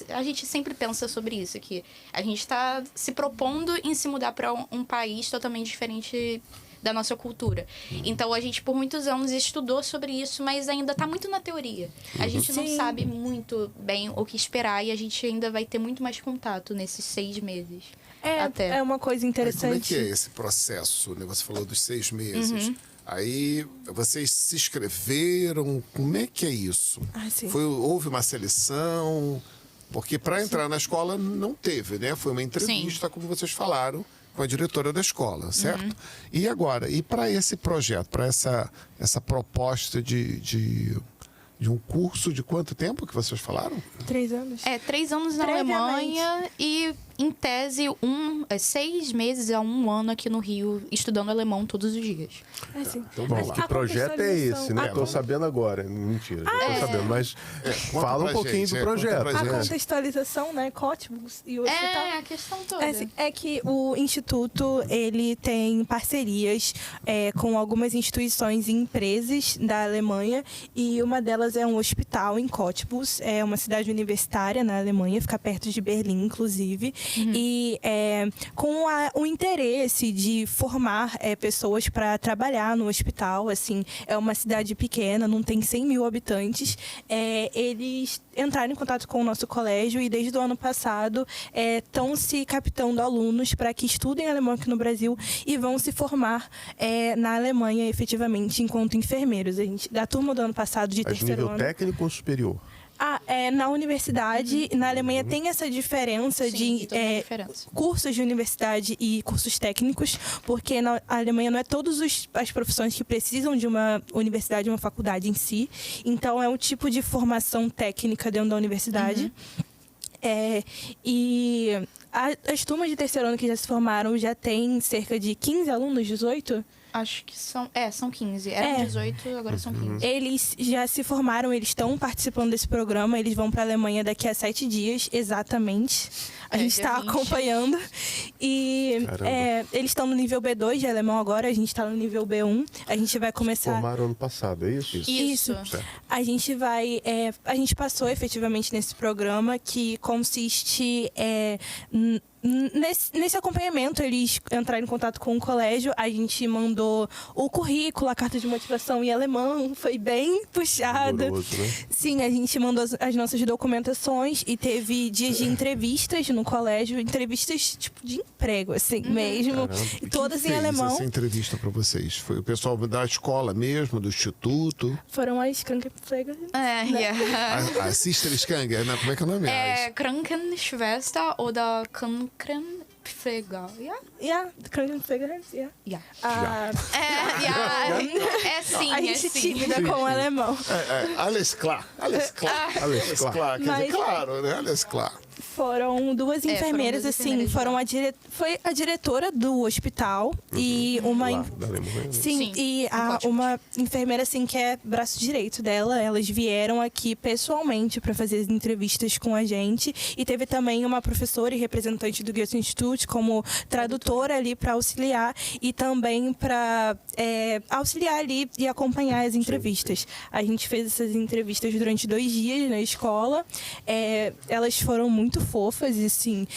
a gente sempre pensa sobre isso, que a gente está se propondo em se mudar para um país totalmente diferente da nossa cultura. Então, a gente, por muitos anos, estudou sobre isso, mas ainda está muito na teoria. A gente não Sim. sabe muito bem o que esperar e a gente ainda vai ter muito mais contato nesses 6 meses. Até. É uma coisa Aí, como é interessante. que é esse processo? Né? Você falou dos 6 meses. Aí vocês se inscreveram. Como é que é isso? Sim. Houve uma seleção? Porque para entrar na escola não teve, né? Foi uma entrevista, como vocês falaram, com a diretora da escola, certo? E agora, e para esse projeto, para essa proposta de um curso de quanto tempo que vocês falaram? 3 anos. 3 anos na Previamente. Alemanha e, em tese, 6 meses a 1 ano aqui no Rio, estudando alemão todos os dias. Assim. Então Bom, vamos lá. que projeto é esse, né? A Tô sabendo agora. Mentira, já tô sabendo. Mas fala um pra pouquinho gente, do projeto. conta pra A gente. contextualização, né, Cottbus e o hospital. A questão toda. É que o Instituto, ele tem parcerias com algumas instituições e empresas da Alemanha, e uma delas é um hospital em Cottbus, é uma cidade universitária na Alemanha, fica perto de Berlim, inclusive, e com o interesse de formar pessoas para trabalhar no hospital, assim, é uma cidade pequena, não tem 100 mil habitantes, eles entraram em contato com o nosso colégio e desde o ano passado estão se captando alunos para que estudem alemão aqui no Brasil e vão se formar na Alemanha efetivamente enquanto enfermeiros. A gente, da turma do ano passado de Mas terceiro nível ano. técnico ou superior? Na universidade, na Alemanha tem essa diferença Sim, de tem toda uma diferença. cursos de universidade e cursos técnicos, porque na Alemanha não é todas as profissões que precisam de uma universidade, uma faculdade em si. Então, é um tipo de formação técnica dentro da universidade. E as turmas de terceiro ano que já se formaram já tem cerca de 15 alunos, 18? Acho que são 15. Eram 18, agora são 15. Eles já se formaram, eles estão participando desse programa, eles vão para a Alemanha daqui a 7 dias, exatamente. A gente dia está 20. acompanhando. E Caramba. eles estão no nível B2 de alemão agora, a gente está no nível B1. A gente vai começar... Formaram ano passado, é isso? Isso. A gente vai... a gente passou efetivamente nesse programa que consiste... Nesse acompanhamento, eles entraram em contato com o colégio, a gente mandou o currículo, a carta de motivação em alemão, foi bem puxada. Rigoroso, né? Sim, a gente mandou as nossas documentações e teve dias de entrevistas no colégio, entrevistas tipo de emprego, assim mesmo, Caramba. e todas em Fez alemão. essa entrevista para vocês? Foi o pessoal da escola mesmo, do instituto? Foram as Krankenpfleger. A Sister Skanger, né? Como é que é o nome? Krankenschwester oder Krankenpfleger. Yeah, Krankenpfleger, yeah. Ja. Sim, A gente tímida com o alemão. Alles klar. Alles klar. Alles klar. Quer dizer, Mas- claro, né? Alles klar. Foram duas enfermeiras, duas assim, enfermeiras foram lá. foi a diretora do hospital e uma... Lá, da Alemanha, né? Sim, Sim, e no Código. uma enfermeira, assim, que é braço direito dela, elas vieram aqui pessoalmente para fazer as entrevistas com a gente. E teve também uma professora e representante do Goethe Institut como tradutora ali para auxiliar e também para auxiliar ali e acompanhar as entrevistas. A gente fez essas entrevistas durante 2 dias na escola. Elas foram muito fofas e, assim,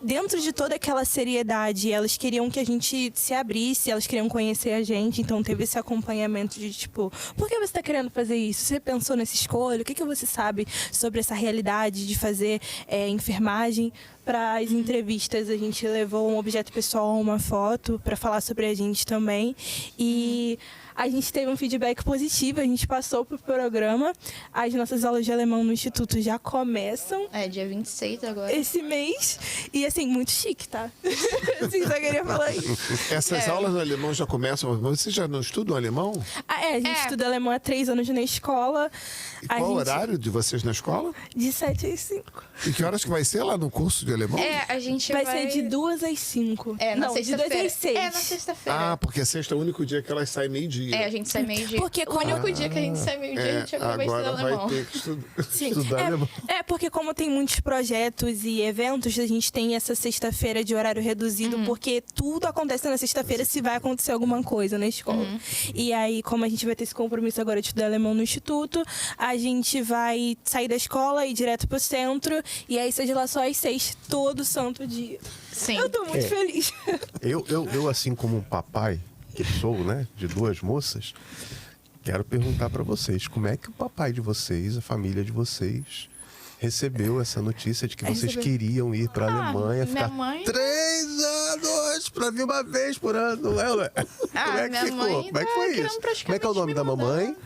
dentro de toda aquela seriedade, elas queriam que a gente se abrisse, elas queriam conhecer a gente, então teve esse acompanhamento de, tipo, por que você está querendo fazer isso? Você pensou nessa escolha? O que você sabe sobre essa realidade de fazer enfermagem? Para as entrevistas, a gente levou um objeto pessoal, uma foto, para falar sobre a gente também. E a gente teve um feedback positivo, a gente passou pro programa. As nossas aulas de alemão no Instituto já começam Dia 26 agora. esse mês. E, assim, muito chique, tá? Assim, só queria falar isso. Essas aulas de alemão já começam, mas vocês já não estudam alemão? A gente estuda alemão há 3 anos na escola. E qual o horário de vocês na escola? De 7 às 5. E que horas que vai ser lá no curso de alemão? A gente Vai ser de 2 às 5. na Não, de 2 sexta-feira. às 6. Na sexta-feira. Ah, porque sexta é o único dia que elas saem meio-dia. A gente sai meio-dia. Porque o único dia que a gente sai meio-dia, a gente vai estudar agora vai alemão. ter que estudar. Sim. Estudar alemão. Porque como tem muitos projetos e eventos, a gente tem essa sexta-feira de horário reduzido, porque tudo acontece na sexta-feira se vai acontecer alguma coisa na escola. E aí, como a gente vai ter esse compromisso agora de estudar alemão no Instituto, a gente vai sair da escola e ir direto pro centro, e aí seja lá só às 6, todo santo dia. Sim. Eu tô muito feliz. Eu, assim como um papai, que sou, né, de 2 moças, quero perguntar para vocês, como é que o papai de vocês, a família de vocês, recebeu essa notícia de que vocês queriam ir para a Alemanha, minha ficar mãe- 3 anos para vir uma vez por ano, não é? Ué? Como é que minha ficou? mãe Como é que tá foi querendo isso? Como é que é o nome praticamente da me mandar. mamãe?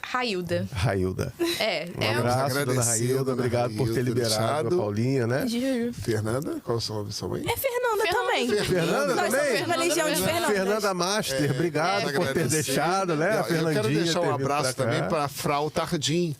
Railda. Railda. Um Abraço, dona agradecido, Railda. dona Obrigado por ter Railda, liberado deixado. a Paulinha, né? Juro. Fernanda, qual é o seu nome da sua mãe? É Fernanda também. Fernanda Nós também? somos uma legião de Fernandas. Fernanda Master, obrigado por ter agradecer. deixado, né? A Eu Fernandinha quero deixar ter um vindo abraço pra cá. também para a Frau Tardim.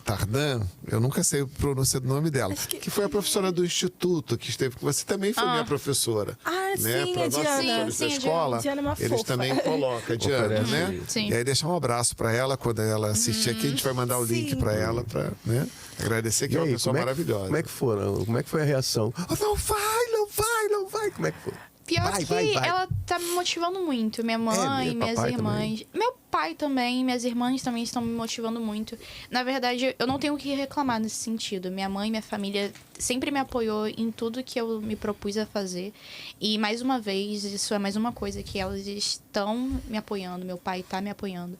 Tardan, eu nunca sei a pronúncia do nome dela, que foi a professora do instituto que esteve com você, também foi minha professora. Ah, né? sim, Para a nossos Diana. professores Sim, da a escola, Diana é uma eles fofa. também colocam a Diana, Oferece. né? Sim. E aí deixar um abraço para ela quando ela assistir aqui, a gente vai mandar o link Sim. para ela, para, né? Agradecer que E é uma aí, pessoa maravilhosa. Como é que foram? Como é que foi a reação? Oh, não vai, não vai, não vai. Como é que foi? Pior Vai, que vai, vai. ela tá me motivando muito. Minha mãe, mesmo? minhas Papai irmãs. Meu pai também, minhas irmãs também estão me motivando muito. Na verdade, eu não tenho o que reclamar nesse sentido. Minha mãe, minha família sempre me apoiou em tudo que eu me propus a fazer. E mais uma vez, isso é mais uma coisa que elas estão me apoiando, meu pai tá me apoiando.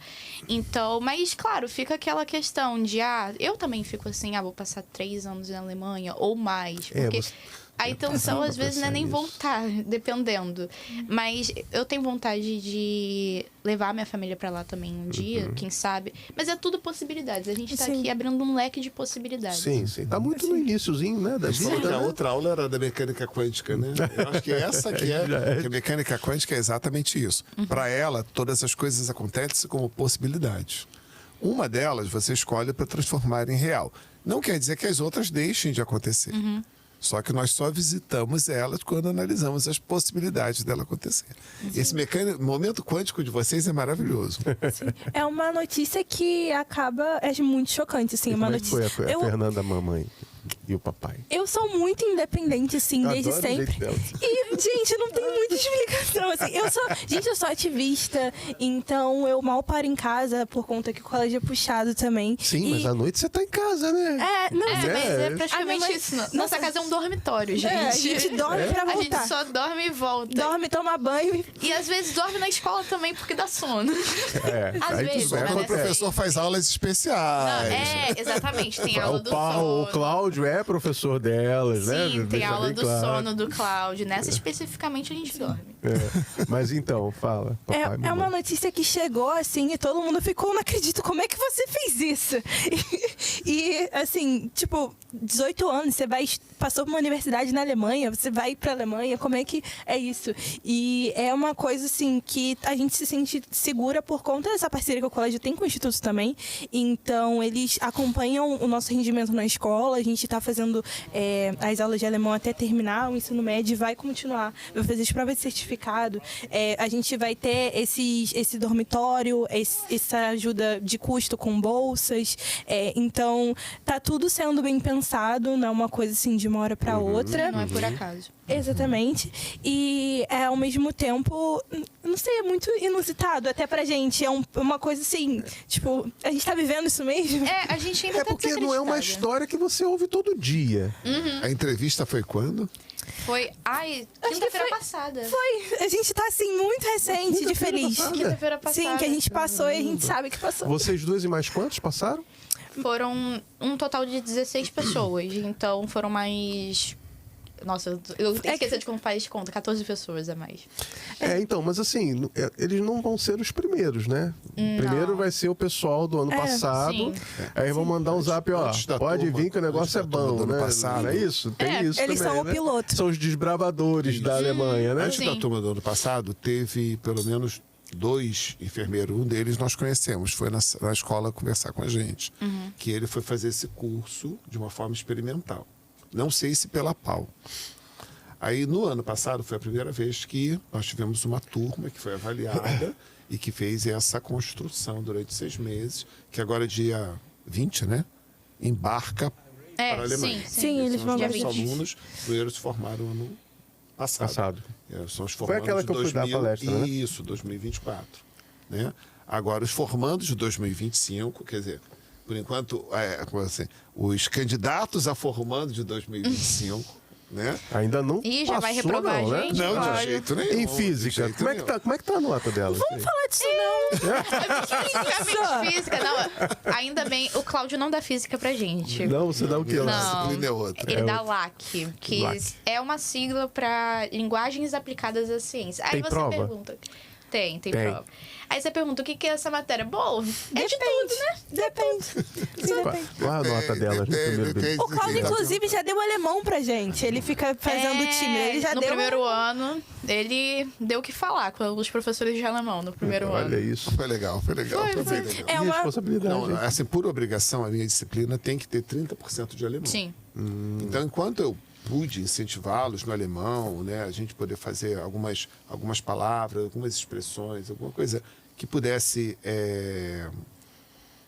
Então, mas claro, fica aquela questão de, eu também fico assim, vou passar 3 anos na Alemanha ou mais. Porque você- a intenção, às vezes, não é nem pensar voltar, dependendo. Mas eu tenho vontade de levar minha família pra lá também um dia, quem sabe. Mas é tudo possibilidades. A gente tá Sim. aqui abrindo um leque de possibilidades. Sim, sim. Tá muito no iniciozinho, né, da Falou que vida, a né? outra aula era da mecânica quântica, né? Eu acho que essa que que a mecânica quântica é exatamente isso. Para ela, todas as coisas acontecem como possibilidades. Uma delas você escolhe para transformar em real. Não quer dizer que as outras deixem de acontecer. Só que nós só visitamos elas quando analisamos as possibilidades dela acontecer. Esse momento quântico de vocês é maravilhoso. É uma notícia que acaba... É muito chocante, assim. E Uma como é que foi notícia... a Fernanda, a mamãe e o papai? Eu sou muito independente, assim, Eu desde adoro o sempre. jeito dela. E, gente, não tem muita explicação, assim. Eu sou ativista, então eu mal paro em casa por conta que o colégio é puxado também. Sim, mas à noite você tá em casa, né? Não, Mas é praticamente A minha mãe- isso. Nossa, Nossa casa é um dormitório, gente. a gente dorme pra A voltar. gente só dorme e volta. Dorme, toma banho E às vezes dorme na escola também porque dá sono. Às aí vezes, tudo bem. né? Quando o professor faz aulas especiais. Exatamente. Tem aula do sono. O Cláudio é professor delas, né? Sim, tem Deixa aula bem do claro. sono do Cláudio. Nessa especificamente a gente dorme. Mas então, fala. Papai, É mamãe. uma notícia que chegou assim e todo mundo ficou, não acredito, como é que você fez isso? E assim, tipo, 18 anos, você passou por uma universidade na Alemanha, você vai pra Alemanha, como é que é isso? E é uma coisa assim que a gente se sente segura por conta dessa parceria que o colégio tem com o Instituto também. Então, eles acompanham o nosso rendimento na escola, a gente tá fazendo as aulas de alemão até terminar o ensino médio, vai continuar, vai fazer as provas de certificado. A gente vai ter esse dormitório, essa ajuda de custo com bolsas. Então, tá tudo sendo bem pensado, não é uma coisa assim de uma hora para outra. Não é por acaso. Exatamente. E ao mesmo tempo, não sei, é muito inusitado até pra gente. É uma coisa assim, tipo, a gente tá vivendo isso mesmo? A gente ainda tá porque não é uma desacreditada. história que você ouve todo dia. A entrevista foi quando? Foi, quinta-feira foi- passada. A gente tá assim, muito recente de feliz. Quinta-feira passada. Sim, que a gente passou e a gente sabe que passou. Vocês duas e mais quantos passaram? Foram um total de 16 pessoas. Então foram mais. Nossa, eu esqueci de como faz conta, 14 pessoas a mais. Então, mas assim, eles não vão ser os primeiros, né? Primeiro vai ser o pessoal do ano passado. sim. Aí vão mandar um zap, ó. Antes da Pode turma, vir que o negócio é antes da turma bom, do ano né? passado. Não é isso? Tem isso Eles também, são o né? piloto. São os desbravadores da Alemanha, né? Antes da Sim. turma do ano passado, teve pelo menos 2 enfermeiros. Um deles nós conhecemos, foi na escola conversar com a gente. Que ele foi fazer esse curso de uma forma experimental. Não sei se pela PAU. Aí, no ano passado, foi a primeira vez que nós tivemos uma turma que foi avaliada e que fez essa construção durante 6 meses, que agora, dia 20, né? Embarca para a Alemanha. Sim, eles vão Os dia nossos 20. alunos, primeiros se formaram ano passado. São os Foi formandos aquela de que eu fui dar a palestra, né? Isso, 2024. Né? Agora, os formandos de 2025, quer dizer, por enquanto, como assim, os candidatos a formando de 2025, né? Ainda não Ih, já vai passou, reprovar não, a né? gente? Não, Olha. de jeito nenhum. Em de física, jeito como é que tá a nota dela? Vamos falar disso não. Especificamente física, não. Ainda bem, o Cláudio não dá física pra gente. Não, você dá o quê lá? Não. disciplina é outra. Ele dá LAC, que LAC. é uma sigla para linguagens aplicadas à ciência. Aí Tem você prova? pergunta. Tem Tem. prova. Aí você pergunta o que é essa matéria? Bom, é de tudo, né? Depende. Sim, depende. Qual a nota dela no primeiro beijo? O Cláudio, inclusive, já deu alemão pra gente. Ele fica fazendo time. Ele já no deu. primeiro ano, ele deu o que falar com os professores de alemão no primeiro ano. Olha isso. Foi legal, foi legal. Foi bem legal. É uma. Responsabilidade. Não, assim, por obrigação, a minha disciplina tem que ter 30% de alemão. Sim. Então, enquanto eu pude incentivá-los no alemão, né, a gente poder fazer algumas palavras, algumas expressões, alguma coisa que pudesse,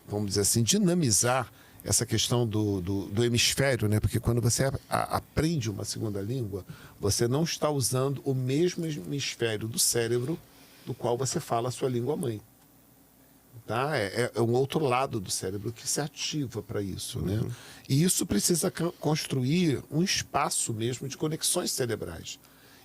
vamos dizer assim, dinamizar essa questão do hemisfério, né? Porque quando você aprende uma segunda língua, você não está usando o mesmo hemisfério do cérebro do qual você fala a sua língua mãe. Tá? É um outro lado do cérebro que se ativa para isso, né? E isso precisa construir um espaço mesmo de conexões cerebrais.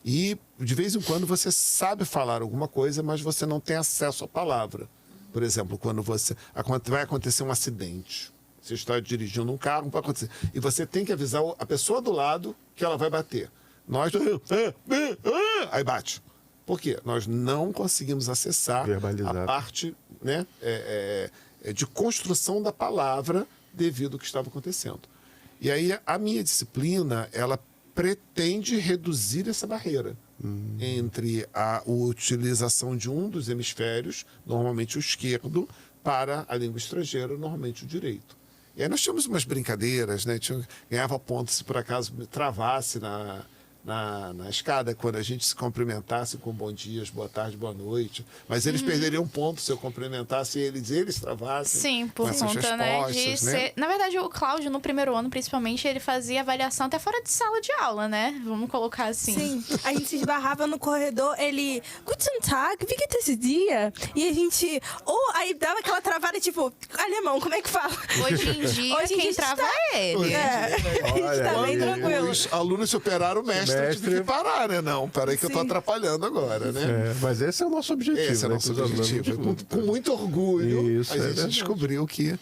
E, de vez em quando, você sabe falar alguma coisa, mas você não tem acesso à palavra. Por exemplo, quando vai acontecer um acidente. Você está dirigindo um carro, vai acontecer. E você tem que avisar a pessoa do lado que ela vai bater. Nós... Aí bate. Por quê? Nós não conseguimos acessar Verbalizar. a parte, né, de construção da palavra devido ao que estava acontecendo. E aí a minha disciplina, ela pretende reduzir essa barreira entre a utilização de um dos hemisférios, normalmente o esquerdo, para a língua estrangeira, normalmente o direito. E aí nós tínhamos umas brincadeiras, né? Ganhava ponto se por acaso me travasse na escada, quando a gente se cumprimentasse com bom dias, boa tarde, boa noite. Mas eles perderiam ponto se eu cumprimentasse eles travassem. Sim, por com essas conta, né, de respostas, né? ser... Na verdade, o Cláudio, no primeiro ano, principalmente, ele fazia avaliação até fora de sala de aula, né? Vamos colocar assim. Sim, a gente se esbarrava no corredor, ele, Guten Tag, wie geht esse dia? E a gente, aí dava aquela travada, tipo, alemão, como é que fala? Hoje em dia, Hoje em quem dia trava está- é ele. A gente tá bem aí. tranquilo. Os alunos superaram o mestre, Mestre. tive que parar, né? Não, peraí que eu tô Sim. atrapalhando agora, né? Mas esse é o nosso objetivo. Esse é o né? nosso Que os alunos objetivo. descubram. Com muito orgulho, Isso, a é gente verdade. descobriu que...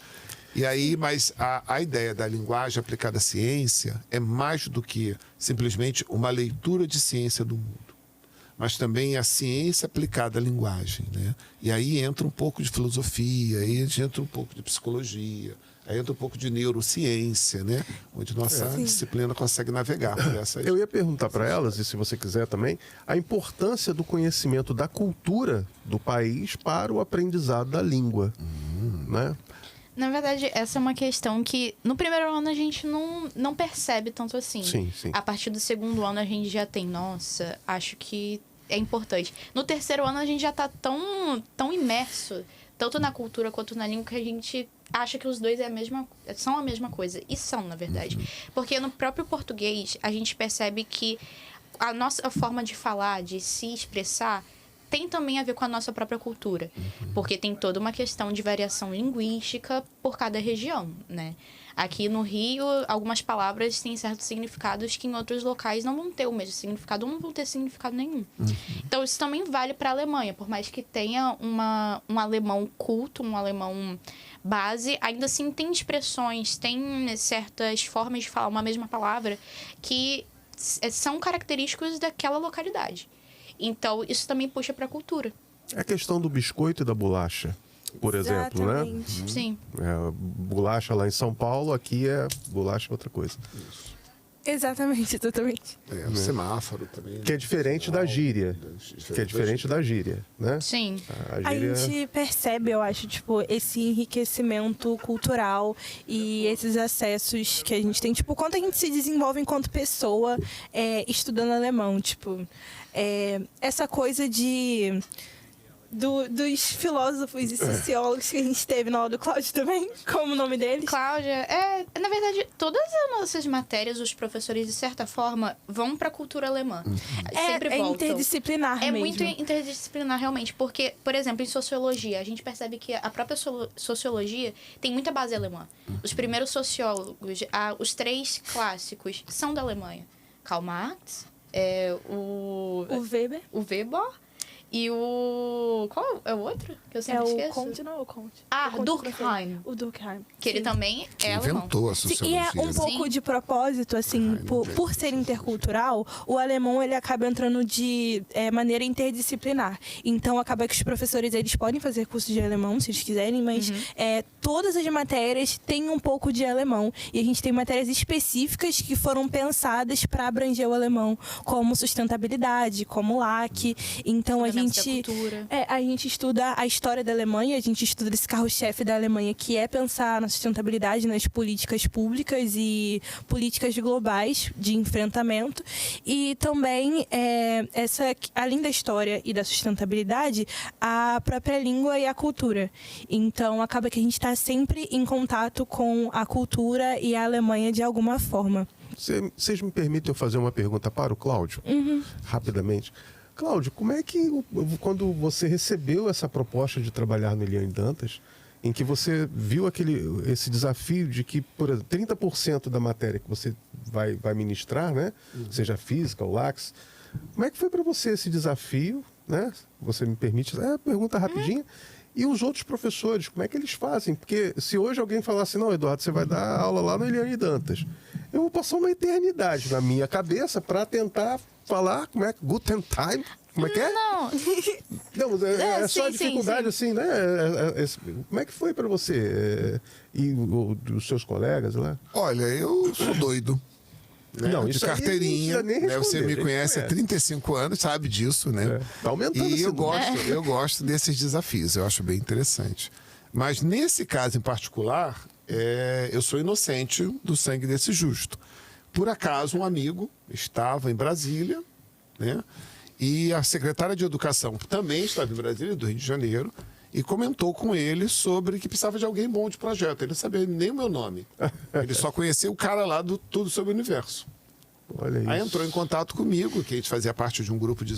E aí, mas a ideia da linguagem aplicada à ciência é mais do que simplesmente uma leitura de ciência do mundo, mas também a ciência aplicada à linguagem, né? E aí entra um pouco de filosofia, aí entra um pouco de psicologia, aí entra um pouco de neurociência, né? Onde nossa disciplina consegue navegar por essas... Eu ia perguntar para elas, e se você quiser também, a importância do conhecimento da cultura do país para o aprendizado da língua, né? Na verdade, essa é uma questão que no primeiro ano a gente não percebe tanto assim. Sim, sim. A partir do segundo ano a gente já tem, nossa, acho que é importante. No terceiro ano a gente já tá tão imerso, tanto na cultura quanto na língua, que a gente acha que os dois são a mesma coisa. E são, na verdade. Porque no próprio português a gente percebe que a nossa forma de falar, de se expressar, tem também a ver com a nossa própria cultura. Porque tem toda uma questão de variação linguística por cada região, né? Aqui no Rio, algumas palavras têm certos significados que em outros locais não vão ter o mesmo significado ou não vão ter significado nenhum. Então, isso também vale para a Alemanha. Por mais que tenha um alemão culto, um alemão base, ainda assim tem expressões, tem certas formas de falar uma mesma palavra que são característicos daquela localidade. Então, isso também puxa para a cultura. É a questão do biscoito e da bolacha, por exemplo, né? Exatamente. Sim. Bolacha lá em São Paulo, aqui é bolacha outra coisa. Exatamente, totalmente. O semáforo também. Que é diferente da gíria. Que é diferente da gíria, né? Sim. A gíria... A gente percebe, eu acho, tipo, esse enriquecimento cultural e esses acessos que a gente tem. Tipo, quanto a gente se desenvolve enquanto pessoa estudando alemão. Tipo, essa coisa dos filósofos e sociólogos que a gente teve na aula do Cláudio também, como o nome deles. Cláudia, na verdade, todas as nossas matérias, os professores, de certa forma, vão para a cultura alemã. Sempre É voltam. interdisciplinar É mesmo. muito interdisciplinar, realmente, porque, por exemplo, em sociologia, a gente percebe que a própria sociologia tem muita base alemã. Os primeiros sociólogos, os 3 clássicos, são da Alemanha. Karl Marx, O Weber o Weber e o... Qual é o outro? Que eu sempre o esqueço. Comte, não é o Comte. Ah, O Comte Durkheim. O Durkheim. Que ele Sim. também Que é alemão. inventou a Sim, sociologia. e é um né? pouco de propósito, assim, por ser intercultural, o alemão ele acaba entrando de maneira interdisciplinar. Então, acaba que os professores eles podem fazer curso de alemão, se eles quiserem, mas todas as matérias têm um pouco de alemão. E a gente tem matérias específicas que foram pensadas para abranger o alemão, como sustentabilidade, como LAC. Então, a Fundamentos da gente... cultura. a gente estuda a história da Alemanha, a gente estuda esse carro-chefe da Alemanha, que é pensar na sustentabilidade, nas políticas públicas e políticas globais de enfrentamento. E também, além da história e da sustentabilidade, a própria língua e a cultura. Então, acaba que a gente está sempre em contato com a cultura e a Alemanha de alguma forma. Vocês me permitem eu fazer uma pergunta para o Cláudio? Rapidamente. Cláudio, como é que, quando você recebeu essa proposta de trabalhar no Eliane Dantas, em que você viu esse desafio de que, por exemplo, 30% da matéria que você vai ministrar, né, seja física ou lax, como é que foi para você esse desafio, né? Você me permite, pergunta rapidinho. E os outros professores, como é que eles fazem? Porque se hoje alguém falar assim, não, Eduardo, você vai dar aula lá no Eliane Dantas, eu vou passar uma eternidade na minha cabeça para tentar falar, como é que Guten Time, como é que é? Não, Não, é só sim, a dificuldade, assim, né? Como é que foi para você? E os seus colegas lá? Olha, eu sou doido. Né? Não, de isso aí não carteirinha. precisa nem Né? Você responder, me a gente conhece há conhece. 35 anos, sabe disso, né? Tá aumentando E esse eu número. gosto, eu gosto desses desafios, eu acho bem interessante. Mas nesse caso em particular, eu sou inocente do sangue desse justo. Por acaso, um amigo estava em Brasília, né? E a secretária de Educação também estava em Brasília, do Rio de Janeiro, e comentou com ele sobre que precisava de alguém bom de projeto. Ele não sabia nem o meu nome. Ele só conhecia o cara lá do Tudo Sobre o Universo. Olha isso. Aí entrou em contato comigo, que a gente fazia parte de um grupo de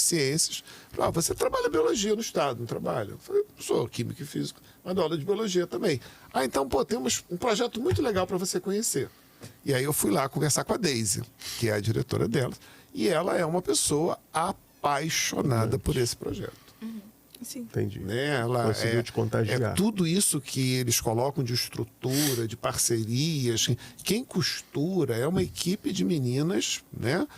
ciências. Falou, você trabalha biologia no Estado, não trabalha? Eu falei, sou químico e físico, mas dou aula de biologia também. Então, temos um projeto muito legal para você conhecer. E aí eu fui lá conversar com a Daisy, que é a diretora dela, e ela é uma pessoa apaixonada por esse projeto. Sim. Entendi. Né? Ela Conseguiu te contagiar. É tudo isso que eles colocam de estrutura, de parcerias. Quem costura é uma equipe de meninas, né?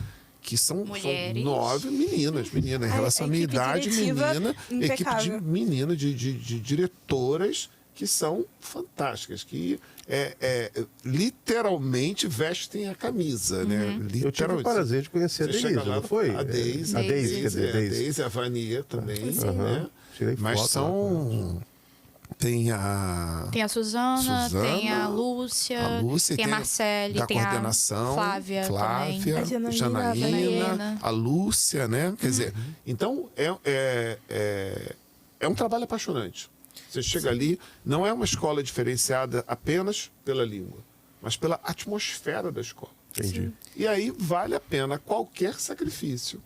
Que são Mulheres. 9 meninas. Em relação à minha equipe idade, diretiva equipe de impecável. meninas, de diretoras que são fantásticas, que literalmente vestem a camisa, né? Eu tive o Literalmente. prazer de conhecer a Você Deise, chega lá, não foi? A Deise, A Deise, quer dizer, a Deise. a Deise, a Vania também, Aham. né? Tirei Mas foto, são Tem a... Tem a Suzana, tem a Lúcia, tem a Marcele, da tem coordenação, a Flávia também. A Janaína, Janaína, a Lúcia, né? Quer dizer, então é um trabalho apaixonante. Você chega ali, não é uma escola diferenciada apenas pela língua, mas pela atmosfera da escola. Entendi. E aí vale a pena qualquer sacrifício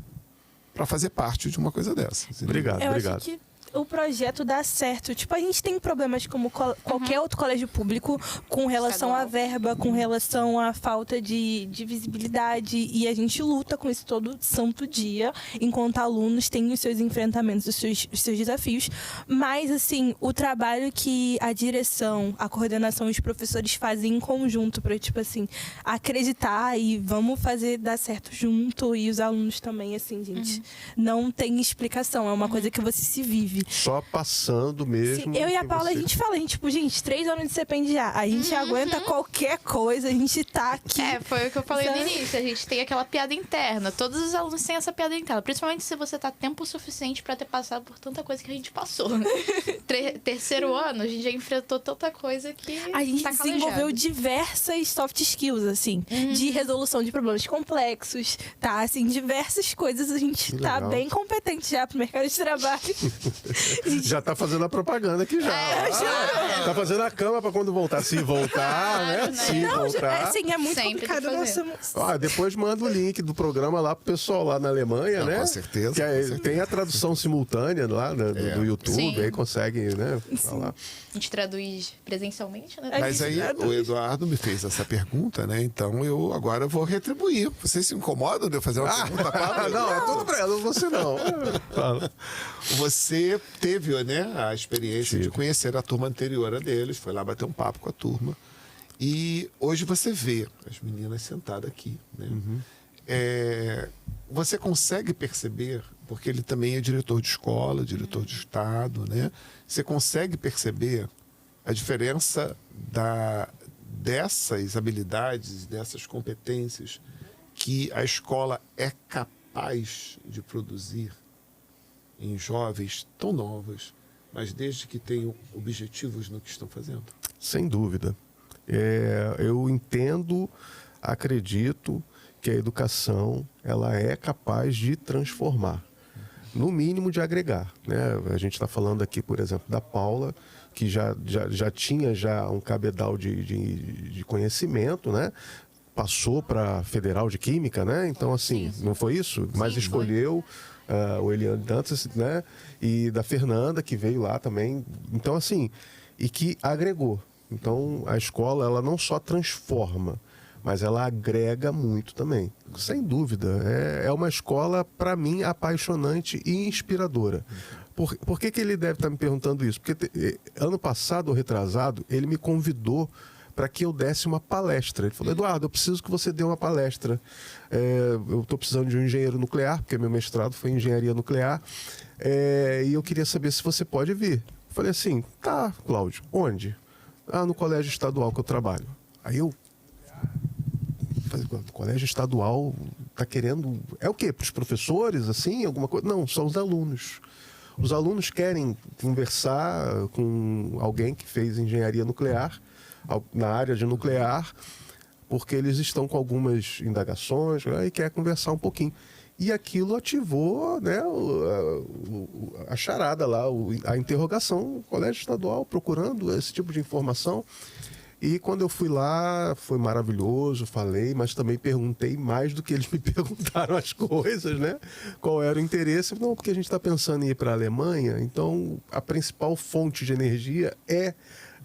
para fazer parte de uma coisa dessa. Entendeu? Obrigado, Eu obrigado. acho que o projeto dá certo. Tipo, a gente tem problemas como qualquer outro colégio público com relação à verba, com relação à falta de visibilidade. E a gente luta com isso todo santo dia, enquanto alunos têm os seus enfrentamentos, os seus desafios. Mas, assim, o trabalho que a direção, a coordenação e os professores fazem em conjunto para, tipo assim, acreditar e vamos fazer dar certo junto. E os alunos também, assim, gente, não tem explicação. É uma coisa que você se vive. Só passando mesmo. Sim, eu e a que Paula, você- a gente fala, tipo, gente, 3 anos de CPN já. A gente aguenta qualquer coisa, a gente tá aqui. Foi o que eu falei no Sabe? início. A gente tem aquela piada interna. Todos os alunos têm essa piada interna. Principalmente se você tá tempo suficiente pra ter passado por tanta coisa que a gente passou. Terceiro ano, a gente já enfrentou tanta coisa que A gente tá desenvolveu calejado. diversas soft skills, assim, de resolução de problemas complexos, tá? Assim, diversas coisas a gente Que tá legal. bem competente já pro mercado de trabalho. Já tá fazendo a propaganda aqui já. Tá fazendo a cama pra quando voltar. Se voltar, né? Claro, né? Se Não, voltar. assim, é muito Sempre complicado. tem que Nossa, Ah, depois manda o link do programa lá pro pessoal lá na Alemanha, Não, né? com certeza, Que aí com certeza. tem a tradução simultânea lá do YouTube, Sim. aí consegue, né? Falar. A gente traduz presencialmente, né? Mas aí o Eduardo me fez essa pergunta, né? Então eu agora vou retribuir. Vocês se incomodam de eu fazer uma pergunta para Não, é tudo pra ela, você não. Fala. Você teve, né, a experiência de Tive. conhecer a turma anterior a deles, foi lá bater um papo com a turma. E hoje você vê as meninas sentadas aqui, né? Você consegue perceber, porque ele também é diretor de escola, diretor de estado, né? Você consegue perceber a diferença dessas habilidades, dessas competências que a escola é capaz de produzir em jovens tão novos, mas desde que tenham objetivos no que estão fazendo? Sem dúvida. Eu entendo, acredito que a educação ela é capaz de transformar, no mínimo de agregar, né? A gente está falando aqui, por exemplo, da Paula, que já tinha já um cabedal de conhecimento, né? Passou para Federal de Química, né? Então, assim, não foi isso? Mas Sim, escolheu o Eliane Dantas, né? E da Fernanda, que veio lá também. Então, assim, e que agregou. Então, a escola, ela não só transforma, mas ela agrega muito também. Sem dúvida. É uma escola, para mim, apaixonante e inspiradora. Por que ele deve estar me perguntando isso? Porque ano passado, ou retrasado, ele me convidou para que eu desse uma palestra. Ele falou, Eduardo, eu preciso que você dê uma palestra. Eu estou precisando de um engenheiro nuclear, porque meu mestrado foi em engenharia nuclear, e eu queria saber se você pode vir. Eu falei assim, tá, Cláudio, onde? Ah, no colégio estadual que eu trabalho. Aí eu falei, colégio estadual tá querendo... É o quê? Para os professores, assim, alguma coisa? Não, são os alunos. Os alunos querem conversar com alguém que fez engenharia nuclear, na área de nuclear, porque eles estão com algumas indagações e quer conversar um pouquinho. E aquilo ativou, né, a charada lá, a interrogação, o colégio estadual procurando esse tipo de informação. E quando eu fui lá, foi maravilhoso, falei, mas também perguntei mais do que eles me perguntaram as coisas, né? Qual era o interesse? Não, porque a gente está pensando em ir para a Alemanha, então a principal fonte de energia é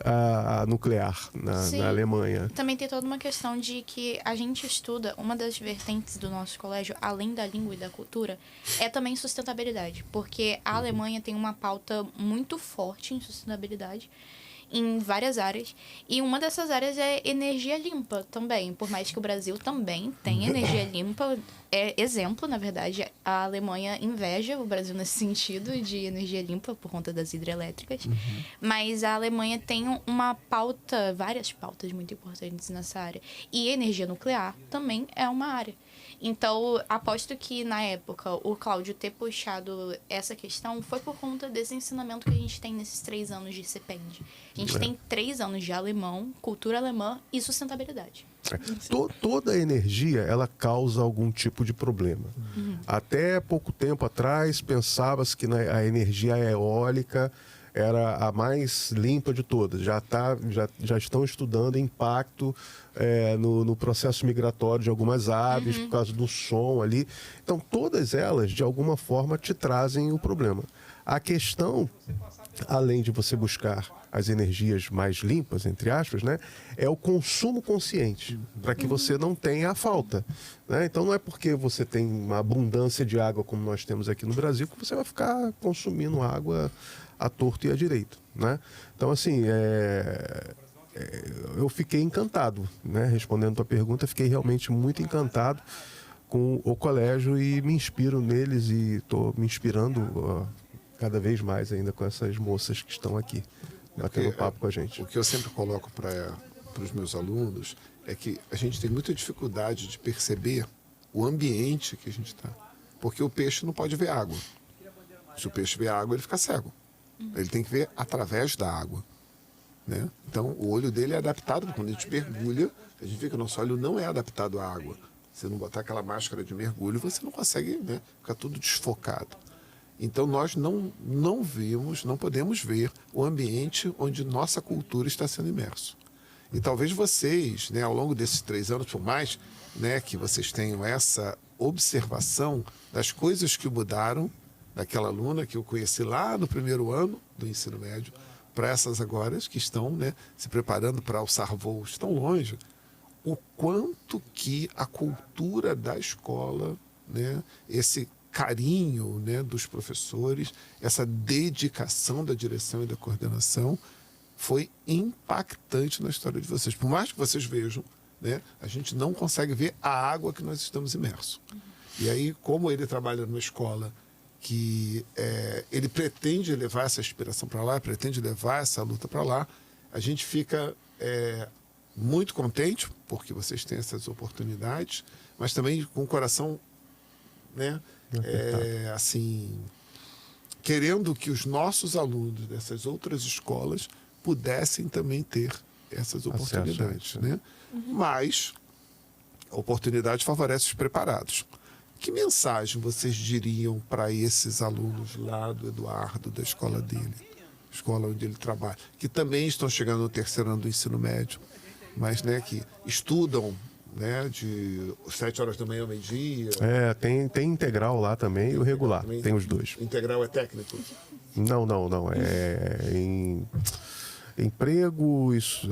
a nuclear na Alemanha. Também tem toda uma questão de que a gente estuda, uma das vertentes do nosso colégio, além da língua e da cultura, é também sustentabilidade. Porque a Alemanha tem uma pauta muito forte em sustentabilidade, em várias áreas. E uma dessas áreas é energia limpa também. Por mais que o Brasil também tenha energia limpa, é exemplo, na verdade. A Alemanha inveja o Brasil nesse sentido de energia limpa por conta das hidrelétricas. Mas a Alemanha tem tem várias pautas muito importantes nessa área. E energia nuclear também é uma área. Então, aposto que, na época, o Cláudio ter puxado essa questão foi por conta desse ensinamento que a gente tem nesses 3 anos de CEPEND. A gente tem 3 anos de alemão, cultura alemã e sustentabilidade. Toda energia, ela causa algum tipo de problema. Até pouco tempo atrás, pensava-se que a energia eólica era a mais limpa de todas. Já estão estudando impacto no processo migratório de algumas aves por causa do som ali. Então, todas elas, de alguma forma, te trazem o problema. A questão, além de você buscar as energias mais limpas, entre aspas, né, é o consumo consciente, para que você não tenha a falta. Né? Então, não é porque você tem uma abundância de água, como nós temos aqui no Brasil, que você vai ficar consumindo água à torto e à direito, né? Então, assim, eu fiquei encantado, né? Respondendo a tua pergunta, fiquei realmente muito encantado com o colégio e me inspiro neles e estou me inspirando cada vez mais ainda com essas moças que estão aqui, batendo papo com a gente. O que eu sempre coloco para os meus alunos é que a gente tem muita dificuldade de perceber o ambiente que a gente está. Porque o peixe não pode ver água. Se o peixe vê água, ele fica cego. Ele tem que ver através da água. Né? Então, o olho dele é adaptado. Quando a gente mergulha, a gente vê que o nosso olho não é adaptado à água. Se não botar aquela máscara de mergulho, você não consegue, né, ficar tudo desfocado. Então, nós não podemos ver o ambiente onde nossa cultura está sendo imerso. E talvez vocês, né, ao longo desses 3 anos, por mais, né, que vocês tenham essa observação das coisas que mudaram, daquela aluna que eu conheci lá no primeiro ano do ensino médio, para essas agora que estão, né, se preparando para alçar voos tão longe, o quanto que a cultura da escola, né, esse carinho, né, dos professores, essa dedicação da direção e da coordenação foi impactante na história de vocês. Por mais que vocês vejam, né, a gente não consegue ver a água que nós estamos imersos. E aí, como ele trabalha numa escola que ele pretende levar essa inspiração para lá, pretende levar essa luta para lá, a gente fica muito contente porque vocês têm essas oportunidades, mas também com o coração, né, assim, querendo que os nossos alunos dessas outras escolas pudessem também ter essas oportunidades, né? Mas a oportunidade favorece os preparados. Que mensagem vocês diriam para esses alunos lá do Eduardo, da escola dele, escola onde ele trabalha, que também estão chegando no 3º ano do ensino médio, mas, né, que estudam, né, de 7 horas da manhã ao meio-dia? Tem integral lá também e o regular, também tem os dois. Integral é técnico? Não, é em emprego, isso,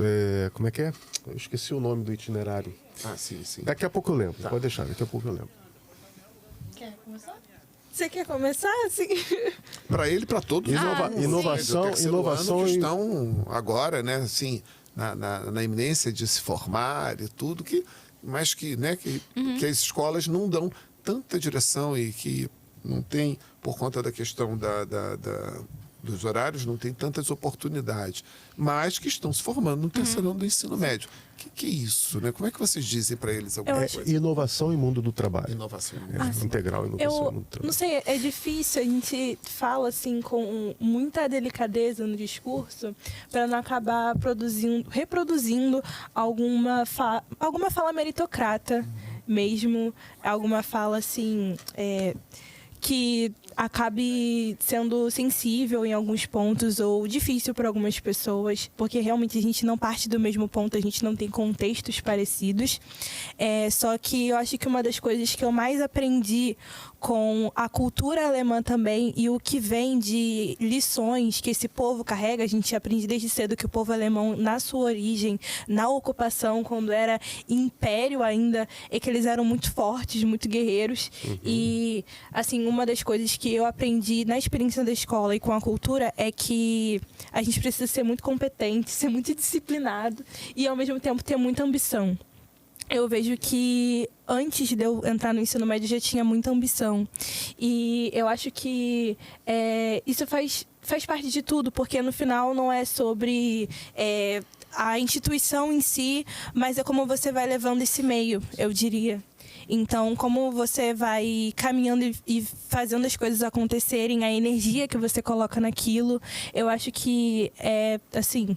como é que é? Eu esqueci o nome do itinerário. Ah, sim. Daqui a pouco eu lembro, pode deixar, daqui a pouco eu lembro. Quer começar? Você quer começar? Sim. Para ele, para todos. Inovação que estão agora, né, assim, na iminência de se formar e tudo, mas que as escolas não dão tanta direção e que não tem, por conta da questão dos horários, não tem tantas oportunidades, mas que estão se formando no 3º ano do ensino médio. Que é isso, né? Como é que vocês dizem para eles alguma coisa? Inovação e mundo do trabalho. Inovação. Integral, inovação e mundo do trabalho. Não sei, é difícil, a gente fala assim com muita delicadeza no discurso para não acabar reproduzindo alguma fala meritocrata mesmo, alguma fala assim que acabe sendo sensível em alguns pontos ou difícil para algumas pessoas, porque realmente a gente não parte do mesmo ponto, a gente não tem contextos parecidos. Só que eu acho que uma das coisas que eu mais aprendi com a cultura alemã também e o que vem de lições que esse povo carrega, a gente aprende desde cedo que o povo alemão, na sua origem, na ocupação, quando era império ainda, é que eles eram muito fortes, muito guerreiros. E, assim, uma das coisas que eu aprendi na experiência da escola e com a cultura é que a gente precisa ser muito competente, ser muito disciplinado e, ao mesmo tempo, ter muita ambição. eu vejo que antes de eu entrar no ensino médio já tinha muita ambição. E eu acho que isso faz parte de tudo, porque no final não é sobre a instituição em si, mas é como você vai levando esse meio, eu diria. Então, como você vai caminhando e fazendo as coisas acontecerem, a energia que você coloca naquilo, eu acho que é, assim,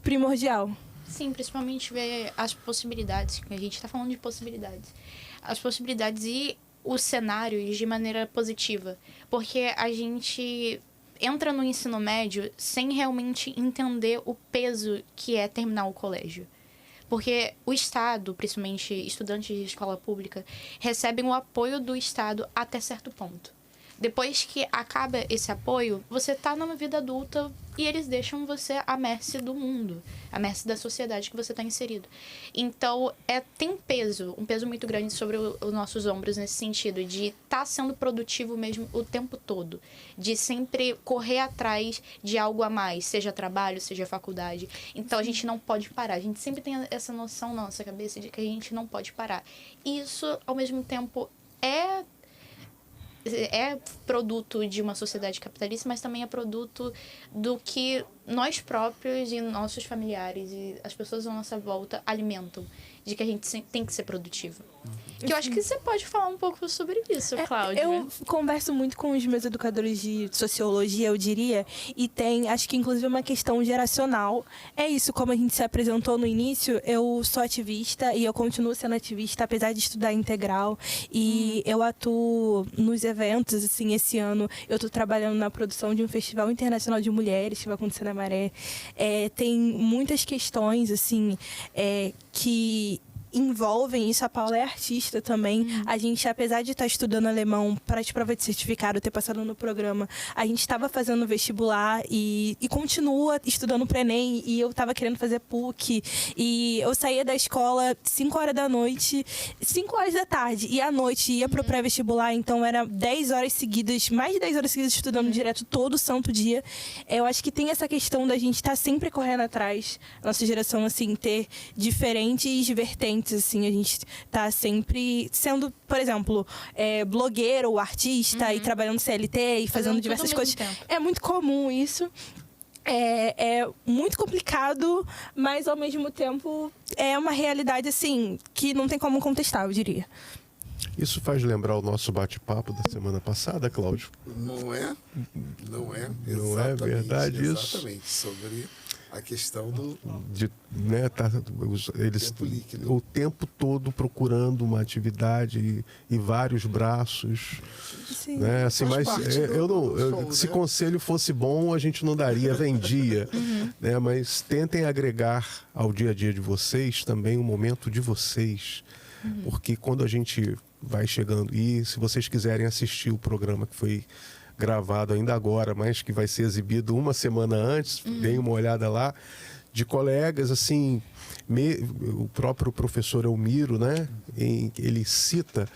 primordial. Sim, principalmente ver as possibilidades, que a gente está falando de possibilidades. As possibilidades e os cenários de maneira positiva. Porque a gente entra no ensino médio sem realmente entender o peso que é terminar o colégio. Porque o Estado, principalmente estudantes de escola pública, recebem o apoio do Estado até certo ponto. Depois que acaba esse apoio, você está numa vida adulta e eles deixam você à mercê do mundo, à mercê da sociedade que você está inserido. Então, tem um peso muito grande sobre os nossos ombros nesse sentido, de estar sendo produtivo mesmo o tempo todo, de sempre correr atrás de algo a mais, seja trabalho, seja faculdade. Então, a gente não pode parar. A gente sempre tem essa noção na nossa cabeça de que a gente não pode parar. E isso, ao mesmo tempo, é produto de uma sociedade capitalista, mas também é produto do que nós próprios e nossos familiares e as pessoas à nossa volta alimentam, de que a gente tem que ser produtivo. Que eu acho que você pode falar um pouco sobre isso, Cláudia. Eu converso muito com os meus educadores de sociologia, eu diria, e tem, acho que inclusive uma questão geracional. É isso, como a gente se apresentou no início, eu sou ativista e eu continuo sendo ativista, apesar de estudar integral. E eu atuo nos eventos, assim, esse ano eu estou trabalhando na produção de um festival internacional de mulheres que vai acontecer na Maré. Tem muitas questões, assim, que envolvem isso. A Paula é artista também. A gente, apesar de estar estudando alemão para as provas de certificado, ter passado no programa, a gente estava fazendo vestibular e continua estudando para Enem, e eu estava querendo fazer PUC, e eu saía da escola 5 horas da noite, 5 horas da tarde, e à noite ia pro pré-vestibular, então era 10 horas seguidas, mais de 10 horas seguidas estudando direto todo santo dia. Eu acho que tem essa questão da gente estar sempre correndo atrás, nossa geração, assim, ter diferentes vertentes, assim, a gente tá sempre sendo, por exemplo, blogueiro ou artista e trabalhando CLT e fazendo diversas coisas. É muito comum isso. É muito complicado, mas ao mesmo tempo é uma realidade, assim, que não tem como contestar, eu diria. Isso faz lembrar o nosso bate-papo da semana passada, Cláudio? Não é? Não é? Não é verdade isso? Exatamente, sobre a questão do eles tempo líquido. o tempo todo procurando uma atividade e vários braços. Sim. Né? Assim, Faz mas parte do show, se né? conselho fosse bom, a gente não daria, vendia. Né? Mas tentem agregar ao dia a dia de vocês também o momento de vocês. Porque quando a gente vai chegando, e se vocês quiserem assistir o programa que foi gravado ainda agora, mas que vai ser exibido uma semana antes, deem uma olhada lá, de colegas, assim, o próprio professor Elmiro, né, ele cita,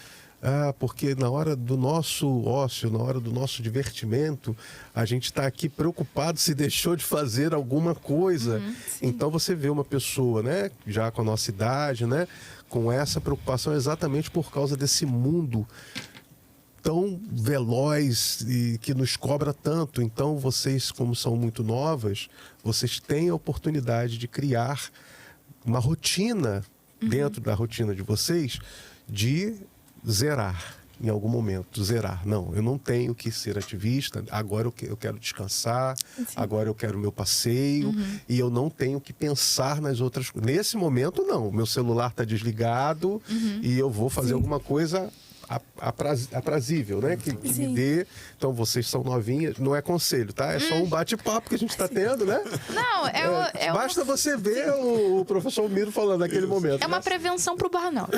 porque na hora do nosso ócio, na hora do nosso divertimento, a gente está aqui preocupado se deixou de fazer alguma coisa. Então você vê uma pessoa, né, já com a nossa idade, né, com essa preocupação exatamente por causa desse mundo tão veloz e que nos cobra tanto. Então, vocês, como são muito novas, vocês têm a oportunidade de criar uma rotina dentro da rotina de vocês de zerar em algum momento. Zerar. Não, eu não tenho que ser ativista, agora eu quero descansar, agora eu quero meu passeio, e eu não tenho que pensar nas outras coisas. Nesse momento, não. Meu celular está desligado e eu vou fazer alguma coisa aprazível, né? Que me dê. Então, vocês são novinhas, não é conselho, tá? É só um bate-papo que a gente está tendo, né? Não, basta você ver o professor Miro falando naquele momento. É uma prevenção pro burnout.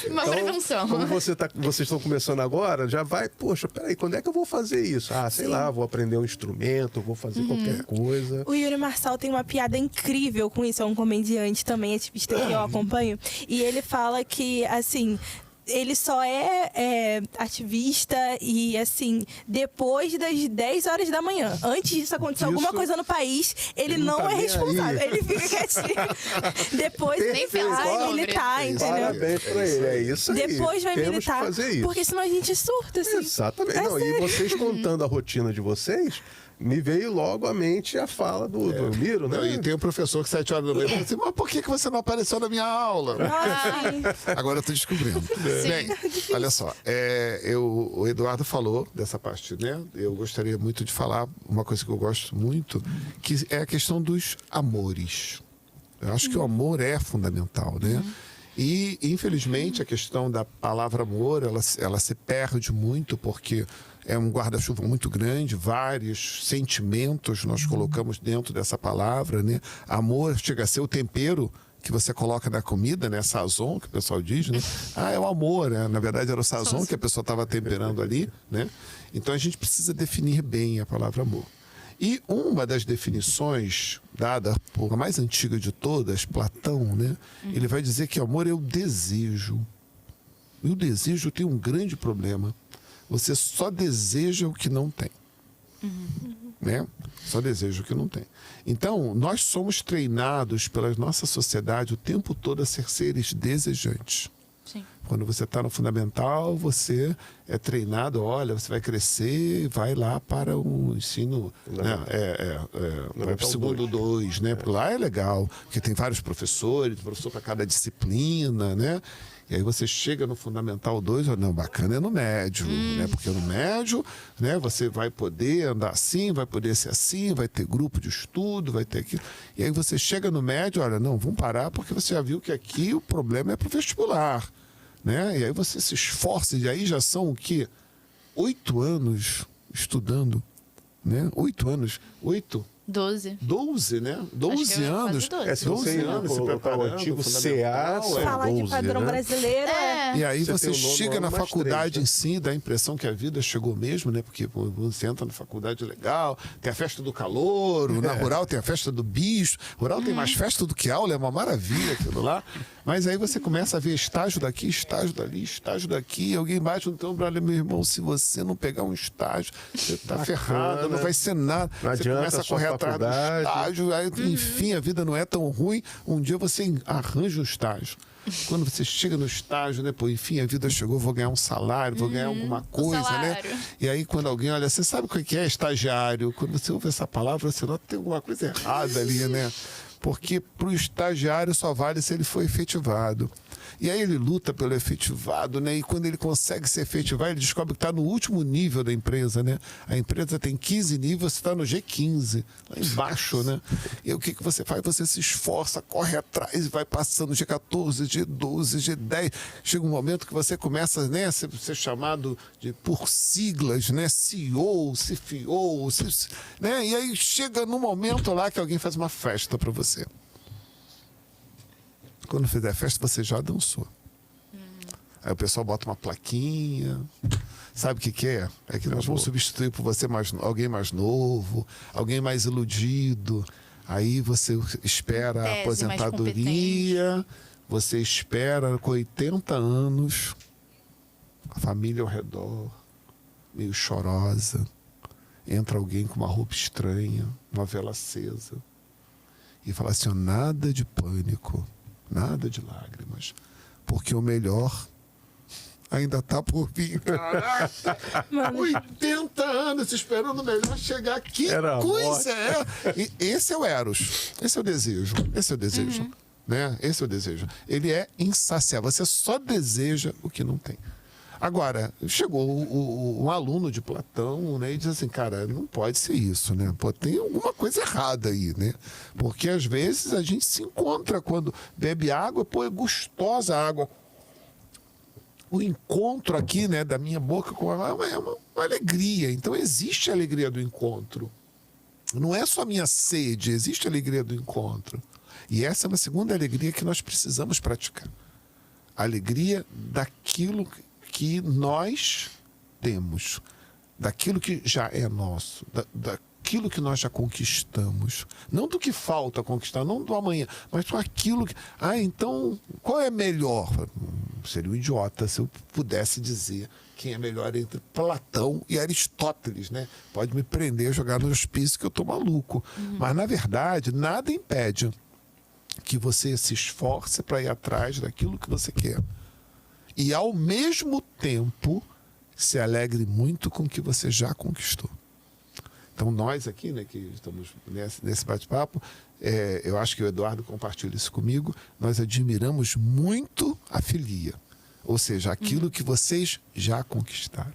Uma Então, prevenção. Como vocês estão começando agora, já vai, poxa, peraí, quando é que eu vou fazer isso? Sei lá, vou aprender um instrumento, vou fazer qualquer coisa. O Yuri Marçal tem uma piada incrível com isso, é um comediante também, ativista que eu acompanho, e ele fala que, assim, ele só é ativista e, assim, depois das 10 horas da manhã. Antes disso acontecer alguma coisa no país, ele não tá é nem responsável. aí. Ele fica quietinho. Depois Nem fala vai sobre. militar, entendeu? Parabéns pra ele, é isso aí. Depois vai Temos militar. que fazer isso. Porque senão a gente surta, assim. Exatamente. É Não, e sério. vocês contando a rotina de vocês, me veio logo à mente a fala do Miro, né? Não, e tem um professor que 7 horas da manhã fala assim, mas por que você não apareceu na minha aula? Ah, sim. Agora eu tô descobrindo. Bem, olha só, o Eduardo falou dessa parte, né? Eu gostaria muito de falar uma coisa que eu gosto muito, que é a questão dos amores. Eu acho que o amor é fundamental, né? E, infelizmente, a questão da palavra amor, ela se perde muito, porque é um guarda-chuva muito grande, vários sentimentos nós colocamos dentro dessa palavra, né? Amor chega a ser o tempero que você coloca na comida, né? Sazon, que o pessoal diz, né? Ah, é o amor, né? Na verdade era o sazon que a pessoa estava temperando ali, né? Então a gente precisa definir bem a palavra amor. E uma das definições dada por a mais antiga de todas, Platão, né? Ele vai dizer que amor é o desejo. E o desejo tem um grande problema. Você só deseja o que não tem. Né? Só deseja o que não tem. Então, nós somos treinados pela nossa sociedade o tempo todo a ser seres desejantes. Sim. Quando você está no fundamental, você é treinado, olha, você vai crescer e vai lá para o ensino, né? Vai para o segundo 2, né? Porque lá é legal, porque tem vários professores, professor para cada disciplina, né? E aí você chega no Fundamental 2, não, bacana é no médio, né? Porque no médio, né, você vai poder andar assim, vai poder ser assim, vai ter grupo de estudo, vai ter aquilo. E aí você chega no médio, olha, não, vamos parar porque você já viu que aqui o problema é pro vestibular, né? E aí você se esforça, e aí já são o quê? 8 anos estudando, né? 8 anos, 12. 12, né? Acho 12 que eu anos. quase 12. É, se você 12 anos se colocar o preparando, antigo fundamental, CA, Falar de 12, padrão né? brasileiro é. E aí Você você tem o nono chega ano na mais faculdade 3, né? em si, dá a impressão que a vida chegou mesmo, né? Porque pô, você entra na faculdade legal, tem a festa do calouro, na rural tem a festa do bicho, rural tem mais festa do que aula, é uma maravilha aquilo lá. Mas aí você começa a ver estágio daqui, estágio dali, estágio daqui, alguém bate no teu ombro, olha, meu irmão, se você não pegar um estágio, você tá ferrado, não vai ser nada. Não Você adianta começa a a sua correr atrás do faculdade. estágio, aí, enfim, a vida não é tão ruim, um dia você arranja um estágio. Quando você chega no estágio, né, pô, enfim, a vida chegou, vou ganhar um salário, vou ganhar alguma coisa, né? salário. E aí quando alguém olha, você sabe o que é estagiário? Quando você ouve essa palavra, você nota que tem alguma coisa errada ali, né? Porque para o estagiário só vale se ele for efetivado. E aí ele luta pelo efetivado, né? E quando ele consegue se efetivar, ele descobre que está no último nível da empresa, né? A empresa tem 15 níveis, você está no G15, lá embaixo, né? E aí, o que você faz? Você se esforça, corre atrás e vai passando G14, G12, G10. Chega um momento que você começa, né, a ser chamado por siglas, né? CEO, CFO, né? E aí chega no momento lá que alguém faz uma festa para você. Quando fizer festa, você já dançou. Aí o pessoal bota uma plaquinha. Sabe o que é? É que nós vamos substituir por você alguém mais novo, alguém mais iludido. Aí você espera a Tese, mais aposentadoria, você espera com 80 anos, a família ao redor, meio chorosa. Entra alguém com uma roupa estranha, uma vela acesa, e fala assim: nada de pânico. Nada de lágrimas, porque o melhor ainda está por vir. Caraca, 80 anos esperando o melhor chegar. Que Era a coisa é? E esse é o Eros, esse é o desejo, né? Esse é o desejo. Ele é insaciável, você só deseja o que não tem. Agora, chegou um aluno de Platão, né, e diz assim, cara, não pode ser isso, né? Pô, tem alguma coisa errada aí, né? Porque às vezes a gente se encontra quando bebe água, pô, é gostosa a água. O encontro aqui, né, da minha boca com ela é uma alegria. Então existe a alegria do encontro. Não é só a minha sede, existe a alegria do encontro. E essa é uma segunda alegria que nós precisamos praticar. A alegria daquilo que nós temos, daquilo que já é nosso, daquilo que nós já conquistamos. Não do que falta conquistar, não do amanhã, mas do aquilo que... Ah, então, qual é melhor? seria um idiota se eu pudesse dizer quem é melhor entre Platão e Aristóteles, né? Pode me prender, jogar no hospício que eu tô maluco. Mas, na verdade, nada impede que você se esforce para ir atrás daquilo que você quer. E, ao mesmo tempo, se alegre muito com o que você já conquistou. Então, nós aqui, né, que estamos nesse bate-papo, eu acho que o Eduardo compartilha isso comigo, nós admiramos muito a filia. Ou seja, aquilo que vocês já conquistaram.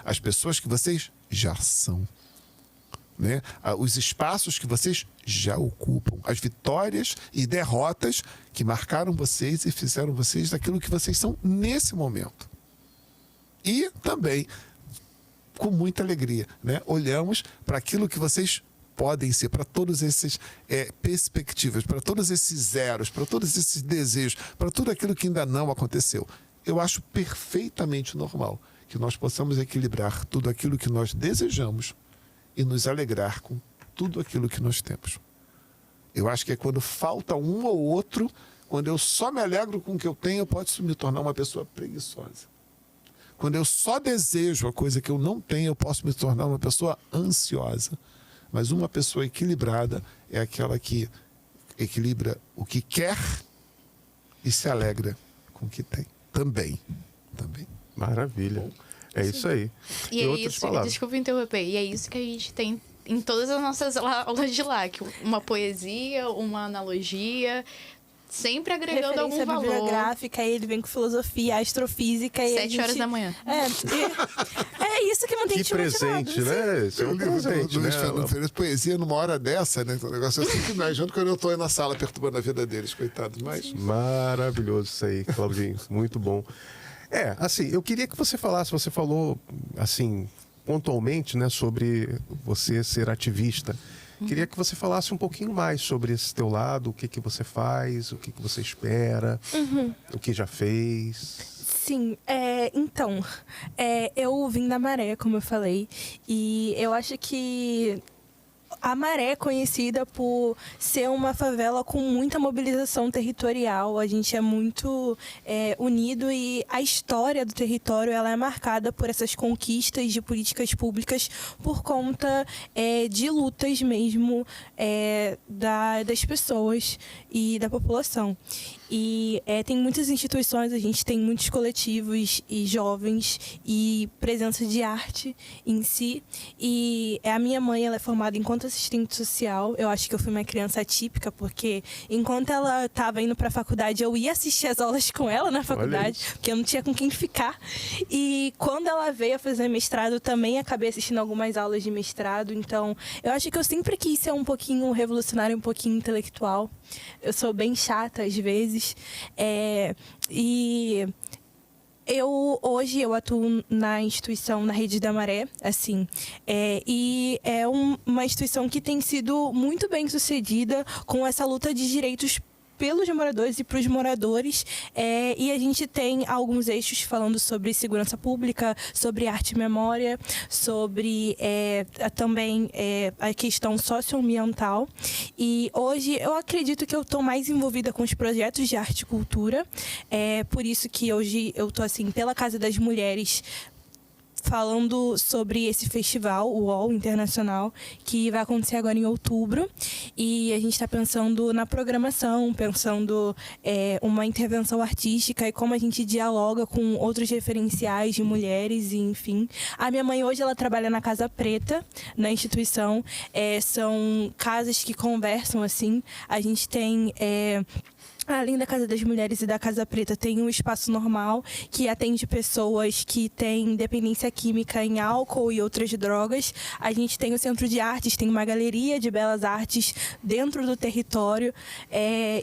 As pessoas que vocês já são. Né? Os espaços que vocês já ocupam. As vitórias e derrotas que marcaram vocês e fizeram vocês daquilo que vocês são nesse momento. E também, com muita alegria, né? Olhamos para aquilo que vocês podem ser, para todas essas perspectivas, para todos esses zeros, para todos esses desejos, para tudo aquilo que ainda não aconteceu. Eu acho perfeitamente normal que nós possamos equilibrar tudo aquilo que nós desejamos e nos alegrar com tudo aquilo que nós temos. Eu acho que é quando falta um ou outro, quando eu só me alegro com o que eu tenho, eu posso me tornar uma pessoa preguiçosa. Quando eu só desejo a coisa que eu não tenho, eu posso me tornar uma pessoa ansiosa. Mas uma pessoa equilibrada é aquela que equilibra o que quer e se alegra com o que tem. Também. Maravilha. É isso aí. E Em é outras isso, palavras. desculpa interromper, e é isso que a gente tem em todas as nossas aulas de lá, que uma poesia, uma analogia, sempre agregando algum Referência valor. bibliográfica, aí ele vem com filosofia, astrofísica. E 7 horas da manhã. É isso que mantém a Que gente motivado, presente, assim. né? Esse é O um livro presente, do Luiz né? Fernando Freitas, poesia numa hora dessa, né? Um negócio assim que mais junto quando eu estou aí na sala perturbando a vida deles, coitados. Mas Maravilhoso isso aí, Claudinho. Muito bom. Assim, eu queria que você falasse, você falou, assim, pontualmente, né, sobre você ser ativista. Queria que você falasse um pouquinho mais sobre esse teu lado, o que você faz, o que você espera, o que já fez. Sim, então, eu vim da Maré, como eu falei, e eu acho que a Maré é conhecida por ser uma favela com muita mobilização territorial. A gente é muito unido e a história do território ela é marcada por essas conquistas de políticas públicas por conta de lutas mesmo das pessoas e da população. E tem muitas instituições, a gente tem muitos coletivos e jovens e presença de arte em si. E a minha mãe ela é formada enquanto assistente social. Eu acho que eu fui uma criança atípica, porque enquanto ela estava indo para a faculdade, eu ia assistir as aulas com ela na faculdade, porque eu não tinha com quem ficar. E quando ela veio a fazer mestrado, eu também acabei assistindo algumas aulas de mestrado. Então, eu acho que eu sempre quis ser um pouquinho revolucionária, um pouquinho intelectual. Eu sou bem chata às vezes. E hoje eu atuo na instituição, na Rede da Maré, assim, e é uma instituição que tem sido muito bem sucedida com essa luta de direitos pelos moradores e para os moradores, e a gente tem alguns eixos falando sobre segurança pública, sobre arte e memória, sobre também a questão socioambiental. E hoje eu acredito que eu estou mais envolvida com os projetos de arte e cultura, por isso que hoje eu estou assim, pela Casa das Mulheres, falando sobre esse festival, o UOL Internacional, que vai acontecer agora em outubro. E a gente está pensando na programação, pensando uma intervenção artística e como a gente dialoga com outros referenciais de mulheres, e, enfim. A minha mãe hoje ela trabalha na Casa Preta, na instituição. São casas que conversam, assim. A gente tem... além da Casa das Mulheres e da Casa Preta, tem um espaço normal que atende pessoas que têm dependência química em álcool e outras drogas. A gente tem o Centro de Artes, tem uma galeria de belas artes dentro do território.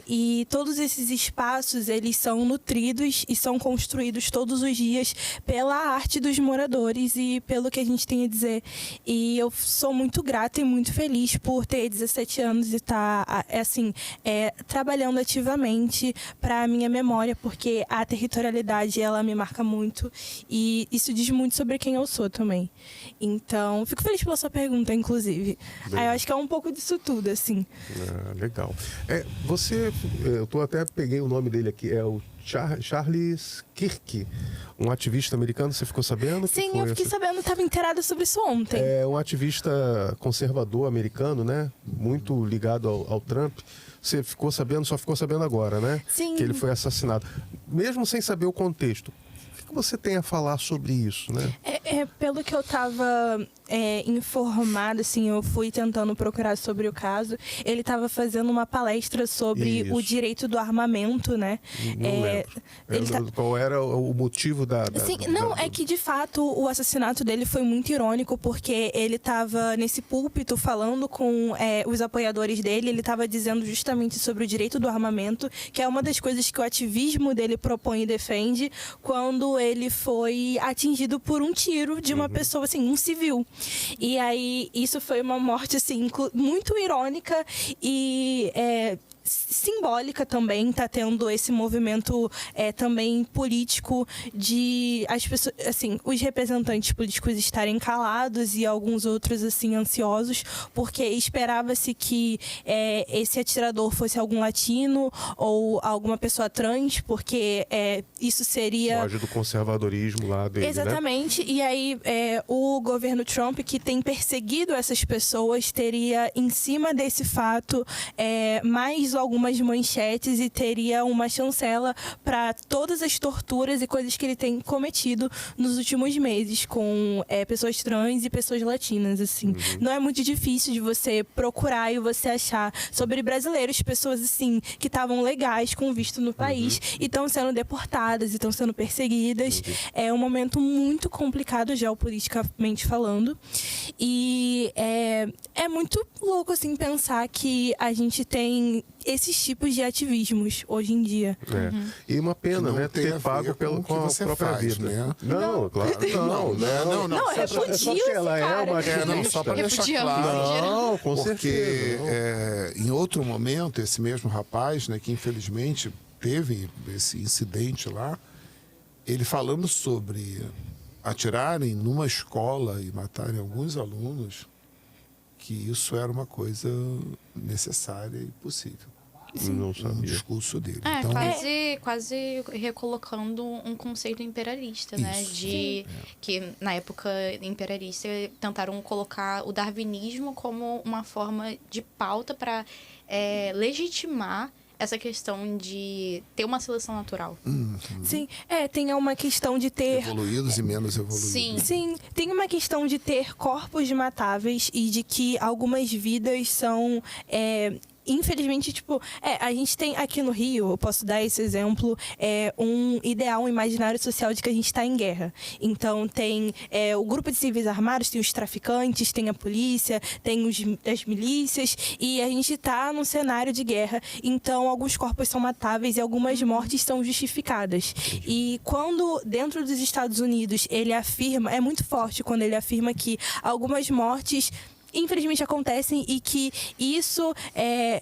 E todos esses espaços, eles são nutridos e são construídos todos os dias pela arte dos moradores e pelo que a gente tem a dizer. E eu sou muito grata e muito feliz por ter 17 anos e estar, trabalhando ativamente para a minha memória, porque a territorialidade ela me marca muito e isso diz muito sobre quem eu sou também. Então, fico feliz pela sua pergunta, inclusive. Aí eu acho que é um pouco disso tudo, assim. Legal. Eu até peguei o nome dele aqui, é o Charles Kirk, um ativista americano, você ficou sabendo? que Sim, foi eu fiquei essa- sabendo, estava inteirada sobre isso ontem. É um ativista conservador americano, né? Muito ligado ao Trump. Você ficou sabendo, só ficou sabendo agora, né? Sim. Que ele foi assassinado. Mesmo sem saber o contexto, o que você tem a falar sobre isso, né? Pelo que eu estava informada, assim, eu fui tentando procurar sobre o caso. Ele estava fazendo uma palestra sobre Isso. o direito do armamento, né? Não lembro. ele tá- Qual era o motivo da... Sim, não, é que de fato o assassinato dele foi muito irônico, porque ele estava nesse púlpito falando com os apoiadores dele, ele estava dizendo justamente sobre o direito do armamento, que é uma das coisas que o ativismo dele propõe e defende, quando ele foi atingido por um tiro de uma pessoa, assim, um civil. E aí, isso foi uma morte, assim, muito irônica e simbólica também. Tá tendo esse movimento também político de as pessoas, assim, os representantes políticos estarem calados e alguns outros, assim, ansiosos, porque esperava-se que esse atirador fosse algum latino ou alguma pessoa trans, porque isso seria... Foge do conservadorismo lá dele, né? Exatamente. E aí, o governo Trump, que tem perseguido essas pessoas, teria, em cima desse fato, mais algumas manchetes e teria uma chancela para todas as torturas e coisas que ele tem cometido nos últimos meses com pessoas trans e pessoas latinas, assim. Não é muito difícil de você procurar e você achar sobre brasileiros, pessoas, assim, que estavam legais com visto no país e estão sendo deportadas e estão sendo perseguidas. É um momento muito complicado geopoliticamente falando. E é muito louco, assim, pensar que a gente tem esses tipos de ativismos hoje em dia. E uma pena, Que não né? tem a Ter ver pago com o que com a você própria faz, vida. né? Não, claro, não. Não, É só repudio porque ela esse é cara. uma Não, só para deixar Repudiamos, claro. Não, com Porque certeza. em outro momento, esse mesmo rapaz, né, que infelizmente teve esse incidente lá, ele falando sobre atirarem numa escola e matarem alguns alunos, que isso era uma coisa necessária e possível. Não Um sabia. discurso dele. É, Então, quase recolocando um conceito imperialista, né? Isso. Que na época imperialista tentaram colocar o darwinismo como uma forma de pauta para legitimar essa questão de ter uma seleção natural. Sim, tem uma questão de ter... evoluídos e menos evoluídos. Sim. Sim, tem uma questão de ter corpos matáveis e de que algumas vidas são... infelizmente, tipo, a gente tem aqui no Rio, eu posso dar esse exemplo, um ideal, um imaginário social de que a gente está em guerra. Então, tem o grupo de civis armados, tem os traficantes, tem a polícia, tem as milícias, e a gente está num cenário de guerra. Então, alguns corpos são matáveis e algumas mortes são justificadas. E quando, dentro dos Estados Unidos, ele afirma, é muito forte quando ele afirma que algumas mortes infelizmente acontecem e que isso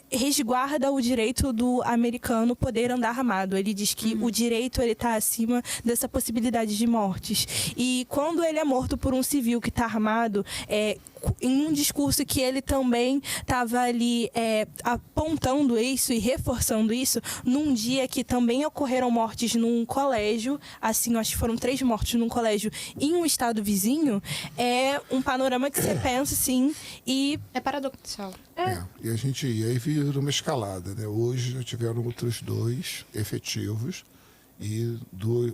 resguarda o direito do americano poder andar armado. Ele diz que o direito ele está acima dessa possibilidade de mortes. E quando ele é morto por um civil que está armado, em um discurso que ele também estava ali apontando isso e reforçando isso, num dia que também ocorreram mortes num colégio, assim, eu acho que foram 3 mortes num colégio em um estado vizinho, é um panorama que você pensa, assim, e... É paradoxal. E aí vira uma escalada, né? Hoje já tiveram outros 2 efetivos e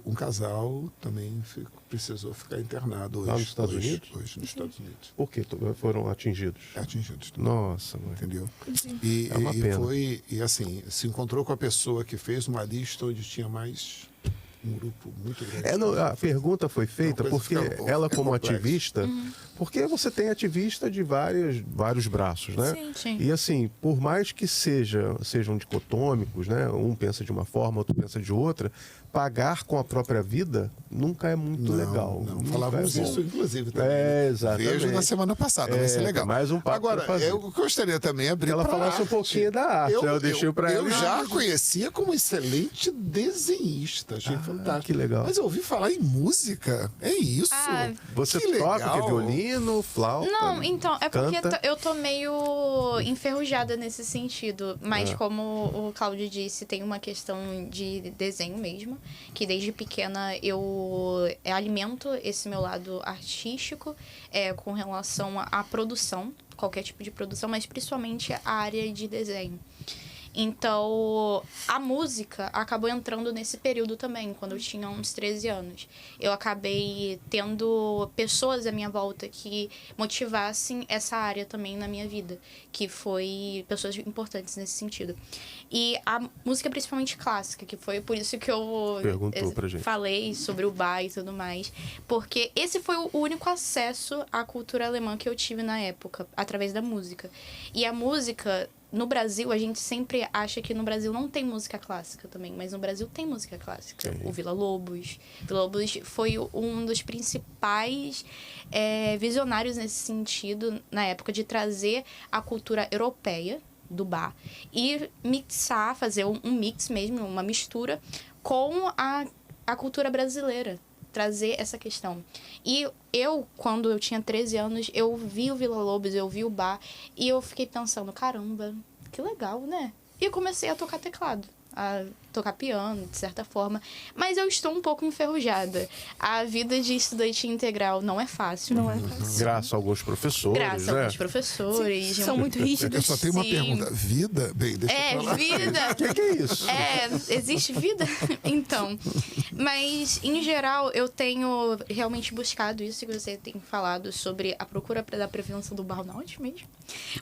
um casal também precisou ficar internado hoje. Lá nos Estados Unidos? Hoje nos Estados Unidos. Por que foram atingidos? Atingidos. Nossa, mãe. Entendeu? E, É uma pena. e assim, se encontrou com a pessoa que fez uma lista onde tinha mais um grupo muito grande. A pergunta foi feita Uma porque coisa fica ela, como complexa. ativista, porque você tem ativista de vários braços, né? Sim. Sim. E assim, por mais que sejam dicotômicos, né? Um pensa de uma forma, outro pensa de outra, pagar com a própria vida nunca é muito legal. Não, Nunca falávamos é bom. isso, inclusive, também. Exatamente. Vejo na semana passada, vai ser legal. Mais um papo Agora, pra fazer. eu gostaria também de abrir Ela pra falasse um arte. pouquinho da arte, né? Eu deixei pra ela. Eu já a conhecia como excelente desenhista, achei fantástico. que legal. Mas eu ouvi falar em música, é isso. Ah, Você Que toca legal. que violino? violino, flauta? Não, então, é porque canta? eu tô meio enferrujada nesse sentido. Mas como o Cláudio disse, tem uma questão de desenho mesmo. Que desde pequena eu alimento esse meu lado artístico com relação à produção. Qualquer tipo de produção, mas principalmente a área de desenho. Então, a música acabou entrando nesse período também, quando eu tinha uns 13 anos. Eu acabei tendo pessoas à minha volta que motivassem essa área também na minha vida, que foi pessoas importantes nesse sentido. E a música principalmente clássica, que foi por isso que eu Perguntou pra gente. falei sobre o bar e tudo mais, porque esse foi o único acesso à cultura alemã que eu tive na época, através da música. E a música... No Brasil, a gente sempre acha que no Brasil não tem música clássica também, mas no Brasil tem música clássica. Sim. O Villa-Lobos. Villa-Lobos foi um dos principais visionários nesse sentido, na época, de trazer a cultura europeia do bar e mixar, fazer um mix mesmo, uma mistura com a cultura brasileira. Trazer essa questão. E eu, quando eu tinha 13 anos, eu vi o Villa-Lobos, eu vi o bar, e eu fiquei pensando, caramba, que legal, né? E eu comecei a tocar teclado, a tocar piano, de certa forma. Mas eu estou um pouco enferrujada. A vida de estudante integral não é fácil. Não é fácil. Graças a alguns professores, Graças a né? alguns professores. São muito rígidos. Eu só tenho uma Sim. pergunta. Vida? Bem, deixa eu falar. Vida. O que é isso? Existe vida? Então. Mas, em geral, eu tenho realmente buscado isso que você tem falado sobre a procura da prevenção do burnout mesmo.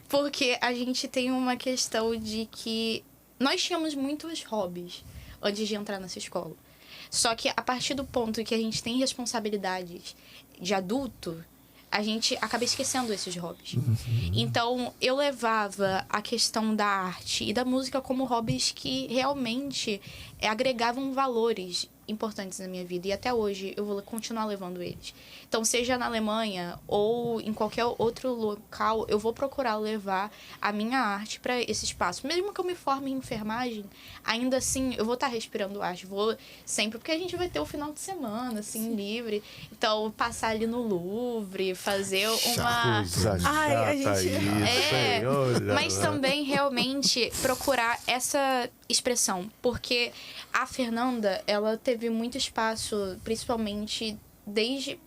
Porque a gente tem uma questão de que nós tínhamos muitos hobbies antes de entrar nessa escola. Só que a partir do ponto que a gente tem responsabilidades de adulto, a gente acaba esquecendo esses hobbies. Então, eu levava a questão da arte e da música como hobbies que realmente agregavam valores importantes na minha vida. E até hoje eu vou continuar levando eles. Então, seja na Alemanha ou em qualquer outro local, eu vou procurar levar a minha arte para esse espaço. Mesmo que eu me forme em enfermagem, ainda assim eu vou estar respirando arte. Vou sempre, porque a gente vai ter o final de semana, assim, livre. Então, passar ali no Louvre, fazer uma... Coisa Ai, a chata gente- isso, senhor. Mas também realmente procurar essa expressão, porque a Fernanda, ela teve muito espaço, principalmente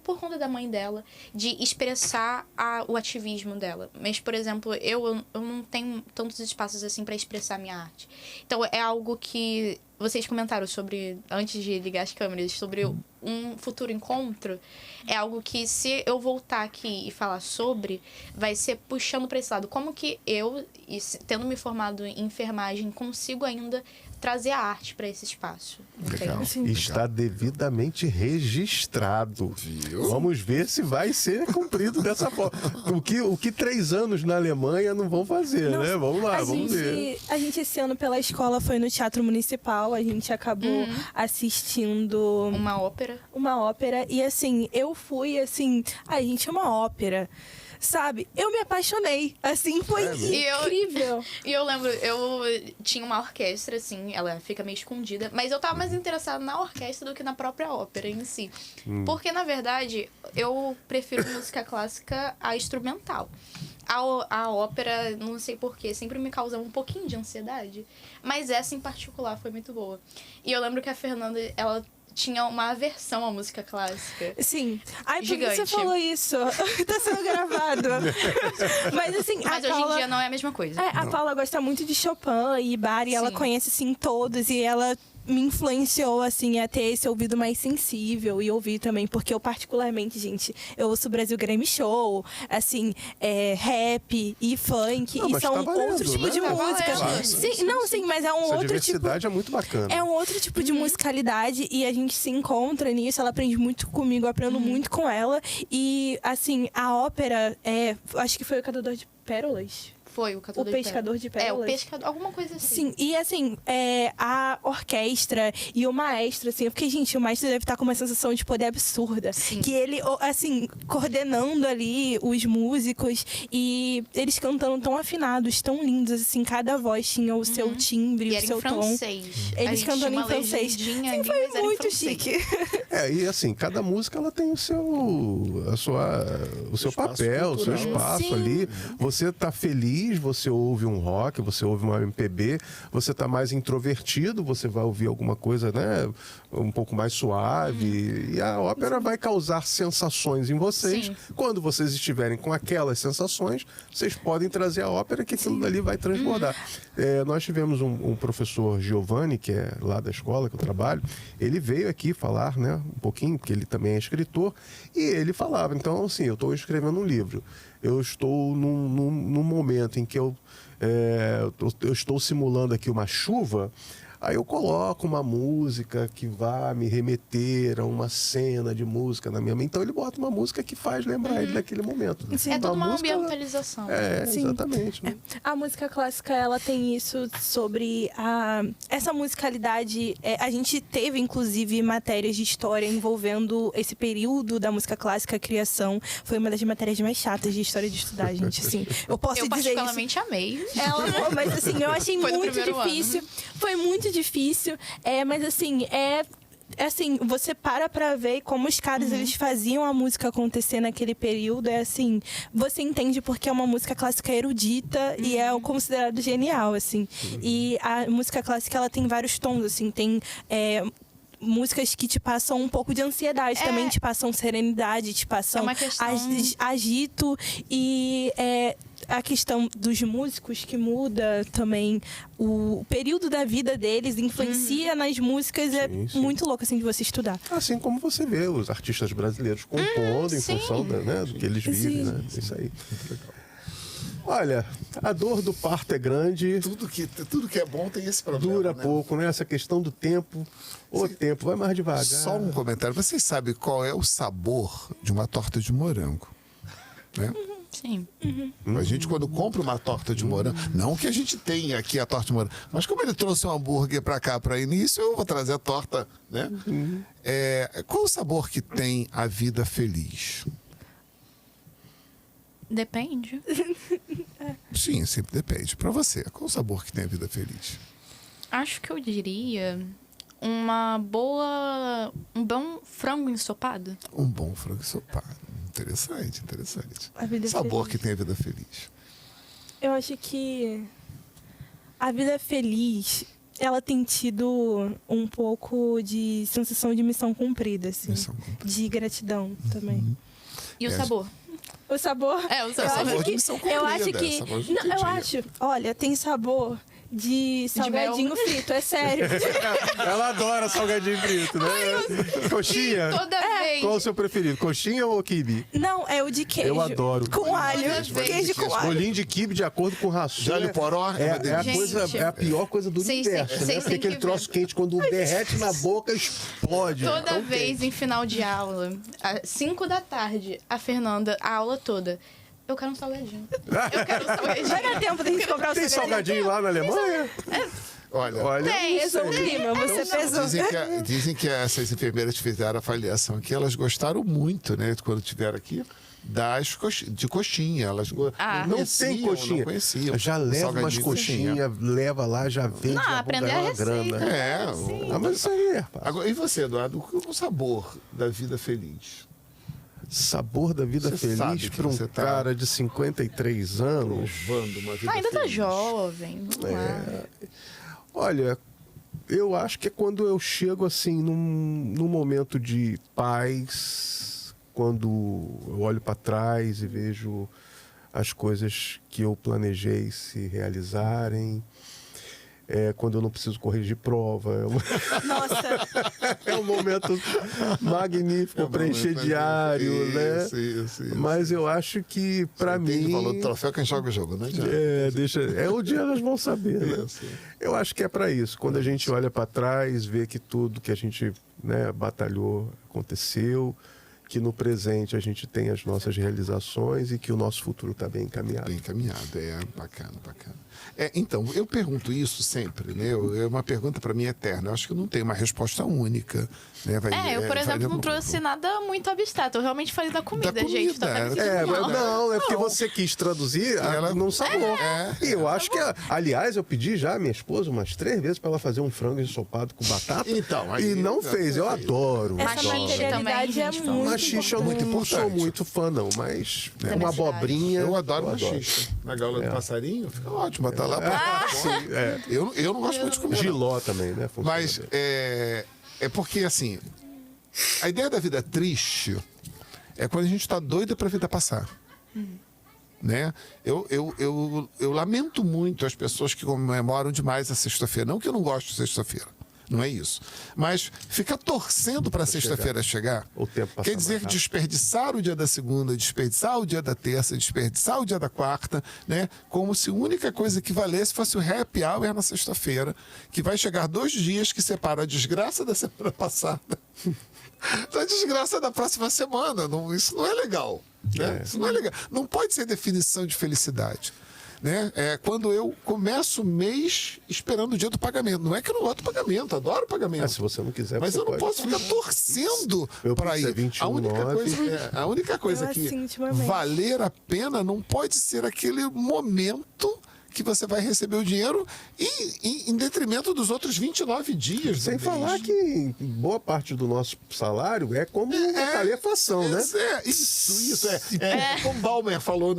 por conta da mãe dela, de expressar o ativismo dela. Mas, por exemplo, eu não tenho tantos espaços assim para expressar minha arte. Então, é algo que vocês comentaram sobre, antes de ligar as câmeras, sobre um futuro encontro. É algo que, se eu voltar aqui e falar sobre, vai ser puxando para esse lado. Como que eu, tendo me formado em enfermagem, consigo ainda trazer a arte para esse espaço? Legal. Sim. Está devidamente registrado. Viu? Vamos ver se vai ser cumprido dessa forma. O que 3 anos na Alemanha não vão fazer, Não, né? Vamos lá, vamos ver. A gente esse ano pela escola foi no Teatro Municipal, a gente acabou assistindo Uma ópera. uma ópera e assim, eu fui assim, a gente é uma ópera. Sabe? Eu me apaixonei. Assim, foi incrível. E eu lembro, eu tinha uma orquestra, assim, ela fica meio escondida, mas eu tava mais interessada na orquestra do que na própria ópera em si. Porque, na verdade, eu prefiro música clássica a instrumental. A ópera, não sei porquê, sempre me causava um pouquinho de ansiedade. Mas essa em particular foi muito boa. E eu lembro que a Fernanda, ela tinha uma aversão à música clássica. Sim. Ai, por que Gigante. você falou isso? Tá sendo gravado. Mas assim, Mas a hoje Paula... em dia não é a mesma coisa. A Paula gosta muito de Chopin e Bar, e ela Sim. conhece, assim, todos. E ela me influenciou, assim, a ter esse ouvido mais sensível e ouvir também. Porque eu, particularmente, gente, eu ouço Brasil Grammy Show, assim, rap e funk. Não, e mas são tá valendo, outros tipos né? de Tá música. valendo. Sim, não, sim, mas é um Essa outro tipo... diversidade é muito bacana. É um outro tipo de musicalidade e a gente se encontra nisso. Ela aprende muito comigo, eu aprendo muito com ela. E, assim, a ópera, acho que foi o Catador de Pérolas. Foi, o Catador O Pescador de Pérolas. É, o Pescador, alguma coisa assim. Sim, e assim, a orquestra e o maestro, assim, eu fiquei, gente, o maestro deve estar com uma sensação de poder absurda. Sim. Que ele, assim, coordenando ali os músicos e eles cantando tão afinados, tão lindos, assim, cada voz tinha o seu timbre, E o era seu em tom. francês. A Eles gente cantando tinha em uma francês. legendinha Sim, ali, foi mas era em muito francês. chique. E assim, cada música ela tem o seu Espaço papel, o seu cultural. espaço Sim. ali. Você tá feliz, você ouve um rock, você ouve uma MPB, você tá mais introvertido, você vai ouvir alguma coisa, né, um pouco mais suave. E a ópera vai causar sensações em vocês. Sim. Quando vocês estiverem com aquelas sensações, vocês podem trazer a ópera que aquilo dali vai transbordar. Nós tivemos um professor Giovanni, que é lá da escola que eu trabalho, ele veio aqui falar, né, um pouquinho, porque ele também é escritor, e ele falava, então, assim, eu estou escrevendo um livro, eu estou num momento em que eu estou simulando aqui uma chuva, aí eu coloco uma música que vai me remeter a uma cena de música na minha mente. Então ele bota uma música que faz lembrar ele daquele momento. Né? Sim. É Então, toda a uma música, ambientalização. Sim. exatamente. Né? A música clássica, ela tem isso sobre essa musicalidade. A gente teve, inclusive, matérias de história envolvendo esse período da música clássica, a criação. Foi uma das matérias mais chatas de história de estudar, gente. Assim, eu posso Eu dizer isso. particularmente amei. Mas assim, eu achei Foi no muito primeiro difícil. Foi muito difícil. Mas assim, assim, você pra ver como os caras eles faziam a música acontecer naquele período. É assim, você entende porque é uma música clássica erudita e é considerado genial, assim. E a música clássica, ela tem vários tons, assim, tem músicas que te passam um pouco de ansiedade, também te passam serenidade, te passam uma questão- agito e a questão dos músicos que muda também o período da vida deles, influencia nas músicas, Sim. muito louco assim de você estudar. Assim como você vê os artistas brasileiros compondo em sim. função do que eles vivem, Sim. né? Isso aí. Olha, a dor do parto é grande, Tudo que é bom tem esse problema. dura né? pouco, né? Essa questão do tempo, o tempo vai mais devagar. Só um comentário. Vocês sabem qual é o sabor de uma torta de morango? Né? Sim. A gente, quando compra uma torta de morango, não que a gente tenha aqui a torta de morango, mas como ele trouxe um hambúrguer para cá para início, eu vou trazer a torta, né? Qual o sabor que tem a vida feliz? Depende. Sim, sempre depende. Para você, qual o sabor que tem a vida feliz? Acho que eu diria um bom frango ensopado. Um bom frango ensopado. Interessante, interessante. A vida Sabor feliz. que tem a vida feliz. Eu acho que a vida feliz, ela tem tido um pouco de sensação de missão cumprida, assim, Missão cumprida. de gratidão também. E o sabor? O sabor. É, o Eu sabor. acho Sabor de que, missão eu acho cumprida, que, sabor de não, eu dia. acho. Olha, tem sabor de salgadinho frito, é sério. Ela adora salgadinho frito, né? Coxinha. Toda vez. Qual o seu preferido? Coxinha ou quibe? Não, é o de queijo. Eu adoro. Com alho. Toda Queijo vez. com alho. Bolinho de quibe de acordo com ração. De alho poró é uma delícia. Gente. É a pior coisa do Vocês universo, têm- né? vocês Porque têm aquele que troço ver. quente, quando derrete na boca, explode. Toda Tão vez quente. em final de aula, às 5 da tarde, a Fernanda, a aula toda. Eu quero um salgadinho. Eu quero um salgadinho. Vai dar tempo da gente comprar o Tem salgadinho. salgadinho lá na Alemanha? Olha, Tem, Pesou o clima, você pesou. dizem que essas enfermeiras fizeram a avaliação que elas gostaram muito, né? Quando estiveram aqui, de coxinha. Elas Ah. Não tem coxinha. Não conheciam. Já leva umas Salgadinho coxinhas, leva lá, já vende, Não, já vão aprender ganhar a uma receita. grana. Ah, mas isso aí, rapaz. Agora, e você, Eduardo? Qual é o sabor da vida feliz? Sabor da vida Você sabe feliz que para um você tá cara de 53 anos. Provando uma vida Ainda tá feliz. jovem. Vamos lá. Olha, eu acho que é quando eu chego assim num momento de paz, quando eu olho para trás e vejo as coisas que eu planejei se realizarem. Quando eu não preciso corrigir prova. Nossa, É um momento magnífico, preencher momento diário, magnífico. né? Isso. Mas eu acho que, para Entende mim... o valor do troféu quem joga o jogo, né? o dia elas vão saber, né? Sim. Eu acho que é para isso. Quando a gente olha para trás, vê que tudo que a gente, né, batalhou aconteceu, que no presente a gente tem as nossas realizações e que o nosso futuro está bem encaminhado. Bem encaminhado, bacana, bacana. Então, eu pergunto isso sempre, né? É uma pergunta para mim eterna. Eu acho que eu não tenho uma resposta única. Né? Eu, por exemplo, não trouxe nada muito abstrato. Eu realmente falei da comida, Da comida, gente. Tá Mas não, é porque você quis traduzir num sabor. E eu acho que, aliás, eu pedi já a minha esposa umas 3 vezes para ela fazer um frango ensopado com batata. Então, aí- e não fez. Eu adoro. Essa Machixe materialidade também, é gente, muito Machixe eu importante. não sou importante. muito fã, não, mas Também uma acho. abobrinha. Eu adoro machixe. Na gaula do passarinho, fica ótimo. Tá lá pra... Eu não gosto muito de comer. não. Giló também, né? Funciona Mas bem. é porque, assim, a ideia da vida triste é quando a gente tá doido pra vida passar. Né? Eu lamento muito as pessoas que comemoram demais a sexta-feira. Não que eu não gosto de sexta-feira. Não é isso. Mas ficar torcendo para a sexta-feira chegar, O tempo passar quer dizer mais que rápido. desperdiçar o dia da segunda, desperdiçar o dia da terça, desperdiçar o dia da quarta, né? Como se a única coisa que valesse fosse o happy hour na sexta-feira, que vai chegar 2 dias que separa a desgraça da semana passada da desgraça da próxima semana. Isso não é legal. Né? Isso não é legal. Não pode ser definição de felicidade. Né? É quando eu começo o mês esperando o dia do pagamento. Não é que eu não gosto do pagamento, adoro pagamento. Se você não quiser, Mas você eu não pode. posso ficar torcendo Meu para Pix é ir. 21,9. A única coisa Eu que assim, ultimamente. valer a pena não pode ser aquele momento que você vai receber o dinheiro em detrimento dos outros 29 dias. Sem do falar mês. que boa parte do nosso salário é como uma calefação, né? Isso. Como Balmer falou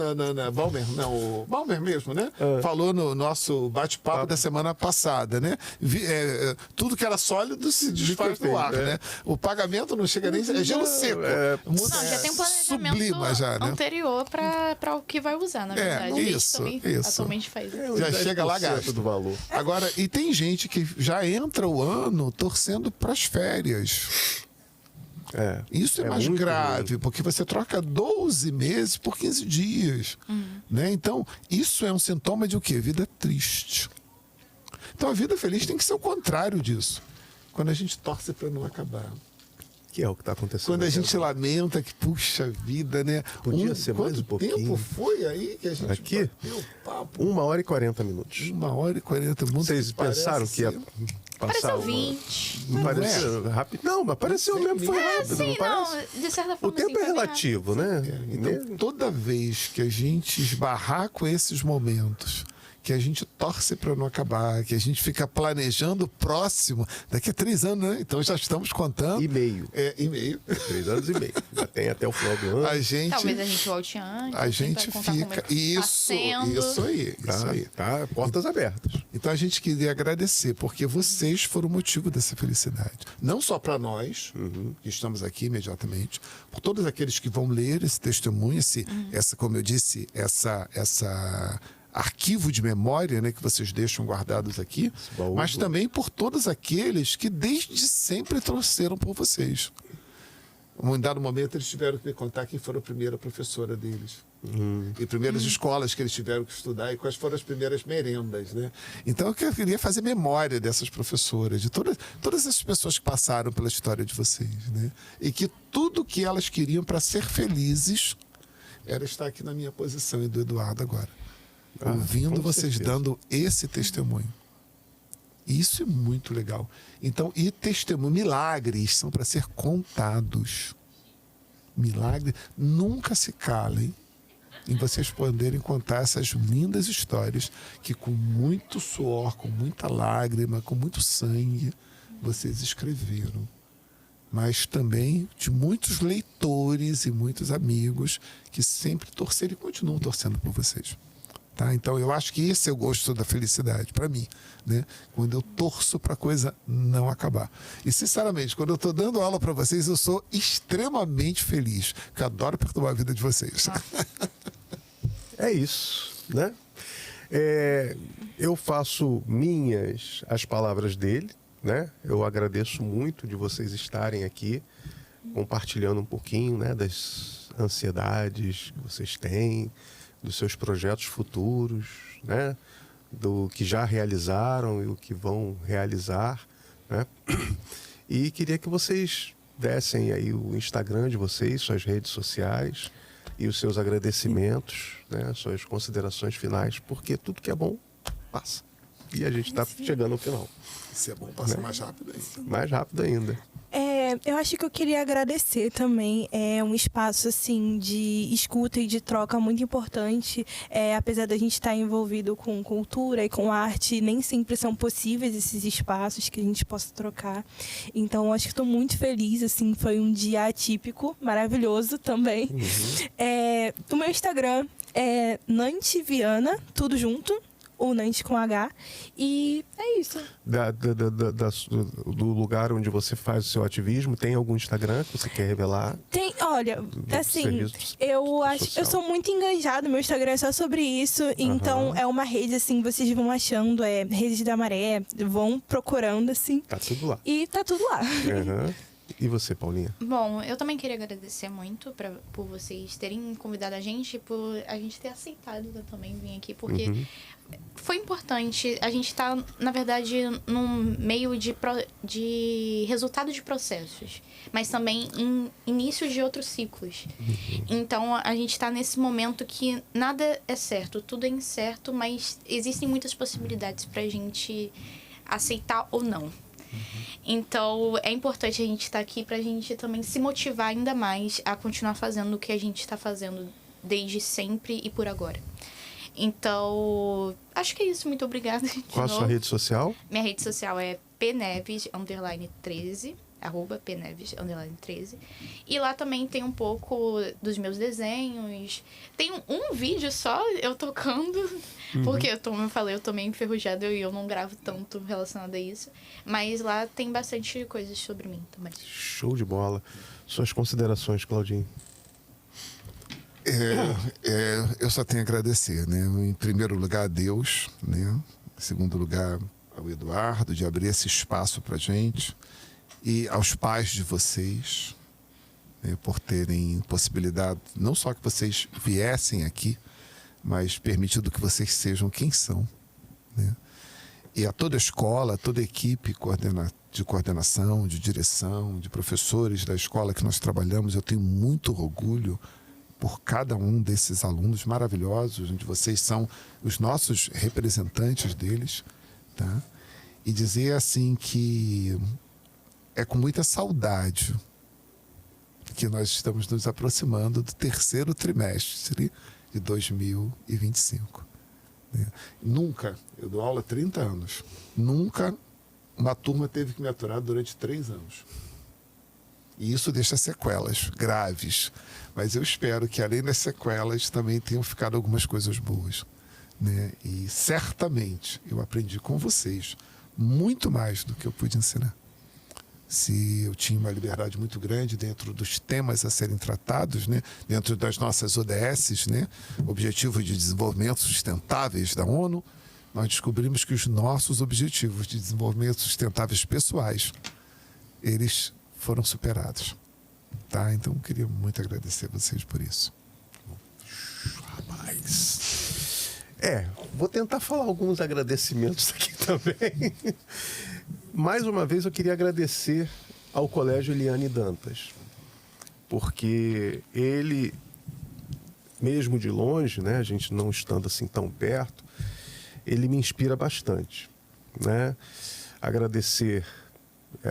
Balmer, não, o Balmer mesmo, né? Falou no nosso bate-papo da semana passada, né? Tudo que era sólido se desfaz no ar, né? O pagamento não chega nem... É gelo seco. Não, já tem um planejamento sublima já, né? anterior para o que vai usar, na verdade. O Pix isso, também isso. atualmente faz. Já chega lá, 10% gasta. do valor. Agora, e tem gente que já entra o ano torcendo para as férias. Isso é mais muito grave, ruim. porque você troca 12 meses por 15 dias. Né? Então, isso é um sintoma de o quê? Vida triste. Então, a vida feliz tem que ser o contrário disso. Quando a gente torce para não acabar. Que é o que está acontecendo. Quando a agora. gente lamenta que, puxa vida, né? Podia ser mais quanto um pouquinho. tempo foi aí que a gente Aqui? bateu papo? 1h40. 1h40 minutos. Vocês pensaram que ia passar Pareceu uma... 20. Não pareceu rápido? Não, mas pareceu mesmo, foi rápido, não Sim, parece? não, de certa O forma. tempo assim, é foi bem relativo, né? Então, toda vez que a gente esbarrar com esses momentos, que a gente torce para não acabar, que a gente fica planejando o próximo, daqui a 3 anos, né? Então já estamos contando. E meio. E meio. 3 anos e meio. Já tem até o final do ano. A gente, Talvez a gente volte antes. a assim, gente pra contar como é fica. que tá Isso aí. Isso aí. Tá, portas abertas. Então a gente queria agradecer, porque vocês foram o motivo dessa felicidade. Não só para nós, que estamos aqui imediatamente, por todos aqueles que vão ler esse testemunho, essa, como eu disse, essa arquivo de memória, né, que vocês deixam guardados aqui, baú mas do- também por todos aqueles que desde sempre torceram por vocês. Em dado momento, eles tiveram que me contar quem foi a primeira professora deles. E primeiras escolas que eles tiveram que estudar e quais foram as primeiras merendas, né? Então, eu queria fazer memória dessas professoras, de todas essas pessoas que passaram pela história de vocês, né? E que tudo que elas queriam para ser felizes era estar aqui na minha posição e do Eduardo agora. Ouvindo com vocês certeza. dando esse testemunho. Isso é muito legal. Então, e testemunho, milagres são para ser contados. Milagres, nunca se calem em vocês poderem contar essas lindas histórias que com muito suor, com muita lágrima, com muito sangue, vocês escreveram. Mas também de muitos leitores e muitos amigos que sempre torceram e continuam torcendo por vocês. Tá? Então, eu acho que esse é o gosto da felicidade, para mim, né? Quando eu torço para a coisa não acabar. E, sinceramente, quando eu estou dando aula para vocês, eu sou extremamente feliz, porque eu adoro perturbar a vida de vocês. É isso, né? Eu faço minhas as palavras dele, né? Eu agradeço muito de vocês estarem aqui compartilhando um pouquinho, né, das ansiedades que vocês têm, dos seus projetos futuros, né? Do que já realizaram e o que vão realizar, né? E queria que vocês dessem aí o Instagram de vocês, suas redes sociais e os seus agradecimentos, né, suas considerações finais, porque tudo que é bom passa. E a gente está chegando ao final. Se é bom, passa mais rápido aí. Mais rápido ainda. Eu acho que eu queria agradecer também. É um espaço assim de escuta e de troca muito importante. Apesar da gente estar envolvido com cultura e com arte, nem sempre são possíveis esses espaços que a gente possa trocar. Então, eu acho que estou muito feliz. Assim, foi um dia atípico, maravilhoso também. O meu Instagram é Nantiviana, tudo junto. O Nante com H. E é isso. Do lugar onde você faz o seu ativismo, tem algum Instagram que você quer revelar? Tem, olha, assim, eu sou muito engajada, meu Instagram é só sobre isso, então é uma rede, assim, vocês vão achando, Rede da Maré, vão procurando, assim. Tá tudo lá. E tá tudo lá. E você, Paulinha? Bom, eu também queria agradecer muito por vocês terem convidado a gente, por a gente ter aceitado também vir aqui, porque foi importante. A gente tá, na verdade, num meio de resultado de processos, mas também em início de outros ciclos. Então, a gente tá nesse momento que nada é certo, tudo é incerto, mas existem muitas possibilidades pra gente aceitar ou não. Então, é importante a gente estar aqui pra gente também se motivar ainda mais a continuar fazendo o que a gente está fazendo desde sempre e por agora. Então, acho que é isso. Muito obrigada. Qual a sua rede social? Minha rede social é pneves_13, @pneves_13. E lá também tem um pouco dos meus desenhos. Tem um vídeo só, eu tocando, porque como eu falei, eu tô meio enferrujada e eu não gravo tanto relacionado a isso. Mas lá tem bastante coisas sobre mim também. Show de bola. Suas considerações, Claudinho? Eu só tenho a agradecer, né? Em primeiro lugar, a Deus, né? Em segundo lugar, ao Eduardo, de abrir esse espaço pra gente. E aos pais de vocês, né, por terem possibilidade, não só que vocês viessem aqui, mas permitido que vocês sejam quem são. Né? E a toda a escola, a toda a equipe de coordenação, de direção, de professores da escola que nós trabalhamos, eu tenho muito orgulho por cada um desses alunos maravilhosos, onde vocês são os nossos representantes deles. Tá? E dizer assim que é com muita saudade que nós estamos nos aproximando do terceiro trimestre de 2025. Né? Nunca, eu dou aula há 30 anos, nunca uma turma teve que me aturar durante 3 anos. E isso deixa sequelas graves. Mas eu espero que, além das sequelas, também tenham ficado algumas coisas boas. Né? E certamente eu aprendi com vocês muito mais do que eu pude ensinar. Se eu tinha uma liberdade muito grande dentro dos temas a serem tratados, né? Dentro das nossas ODSs, né? Objetivos de Desenvolvimento Sustentáveis da ONU, nós descobrimos que os nossos objetivos de desenvolvimento sustentáveis pessoais, eles foram superados. Tá? Então, eu queria muito agradecer a vocês por isso. Rapaz. Vou tentar falar alguns agradecimentos aqui também. Mais uma vez eu queria agradecer ao Colégio Eliane Dantas, porque ele, mesmo de longe, né, a gente não estando assim tão perto, ele me inspira bastante, né? Agradecer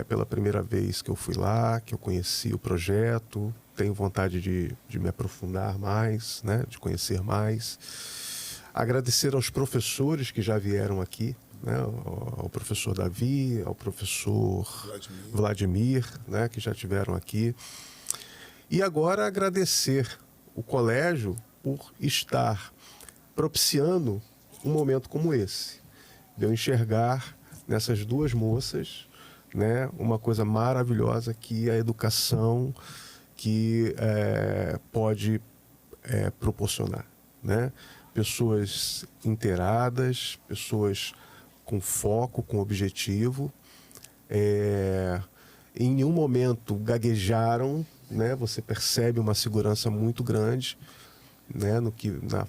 pela primeira vez que eu fui lá, que eu conheci o projeto, tenho vontade de me aprofundar mais, né, de conhecer mais. Agradecer aos professores que já vieram aqui, né, ao professor Davi, ao professor Vladimir, né, que já estiveram aqui. E agora agradecer o colégio por estar propiciando um momento como esse, de eu enxergar nessas duas moças, né, uma coisa maravilhosa que a educação que pode proporcionar, né? Pessoas inteiradas, pessoas com foco, com objetivo. Em nenhum momento gaguejaram, né? Você percebe uma segurança muito grande, né?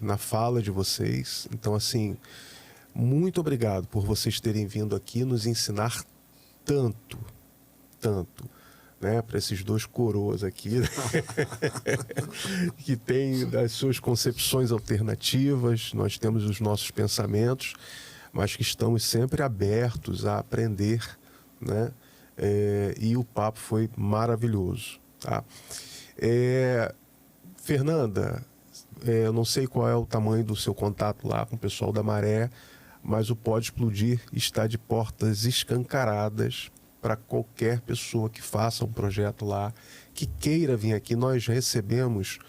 Na fala de vocês. Então, assim, muito obrigado por vocês terem vindo aqui nos ensinar tanto, né, para esses dois coroas aqui, né? que têm as suas concepções alternativas, nós temos os nossos pensamentos, mas que estamos sempre abertos a aprender, né? E o papo foi maravilhoso, tá? Fernanda, eu não sei qual é o tamanho do seu contato lá com o pessoal da Maré, mas o Pode Explodir está de portas escancaradas para qualquer pessoa que faça um projeto lá, que queira vir aqui. Nós recebemos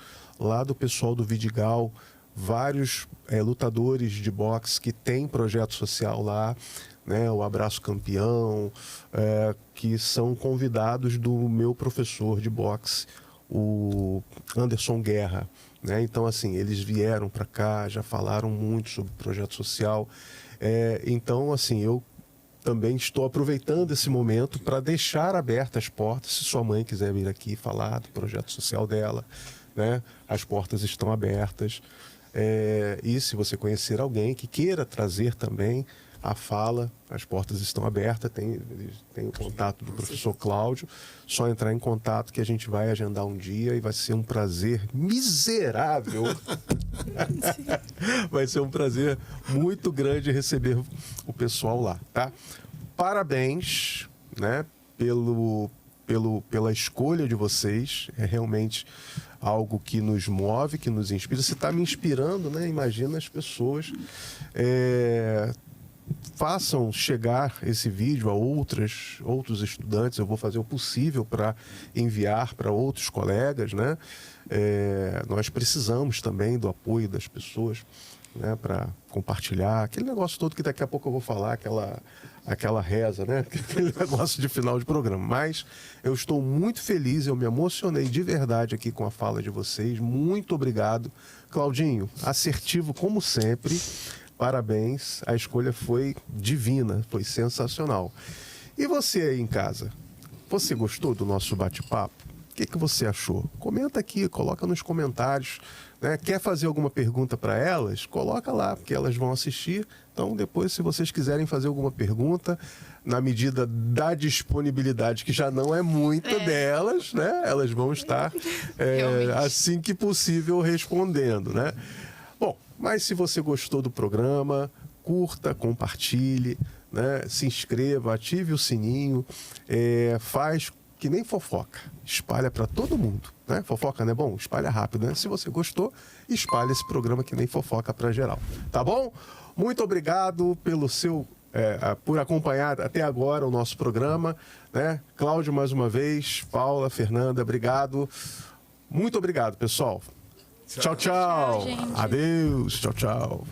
lá do pessoal do Vidigal vários lutadores de boxe que têm projeto social lá, né? O Abraço Campeão, que são convidados do meu professor de boxe, o Anderson Guerra, né? Então, assim, eles vieram para cá, já falaram muito sobre projeto social. Então, assim, eu também estou aproveitando esse momento para deixar abertas as portas, se sua mãe quiser vir aqui falar do projeto social dela, né? As portas estão abertas. E se você conhecer alguém que queira trazer também a fala, as portas estão abertas, tem o contato do professor Cláudio, só entrar em contato que a gente vai agendar um dia e vai ser um prazer miserável. Vai ser um prazer muito grande receber o pessoal lá, tá? Parabéns, né, pela escolha de vocês, é realmente algo que nos move, que nos inspira. Você está me inspirando, né? Imagina as pessoas façam chegar esse vídeo a outros estudantes. Eu vou fazer o possível para enviar para outros colegas, né? Nós precisamos também do apoio das pessoas, né, para compartilhar aquele negócio todo que daqui a pouco eu vou falar, aquela reza, né? Aquele negócio de final de programa. Mas eu estou muito feliz, eu me emocionei de verdade aqui com a fala de vocês. Muito obrigado. Claudinho, assertivo como sempre. Parabéns, a escolha foi divina, foi sensacional. E você aí em casa, você gostou do nosso bate-papo? O que você achou? Comenta aqui, coloca nos comentários, né? Quer fazer alguma pergunta para elas? Coloca lá, porque elas vão assistir. Então, depois, se vocês quiserem fazer alguma pergunta, na medida da disponibilidade, que já não é muita delas, né? Elas vão estar, assim que possível, respondendo, né? Bom, mas se você gostou do programa, curta, compartilhe, né? Se inscreva, ative o sininho, faz que nem fofoca, espalha para todo mundo, né? Fofoca não é bom? Espalha rápido, né? Se você gostou, espalha esse programa que nem fofoca para geral, tá bom? Muito obrigado por acompanhar até agora o nosso programa, né? Cláudio, mais uma vez, Paula, Fernanda, obrigado. Muito obrigado, pessoal. Tchau, tchau. Tchau, gente. Adeus. Tchau, tchau.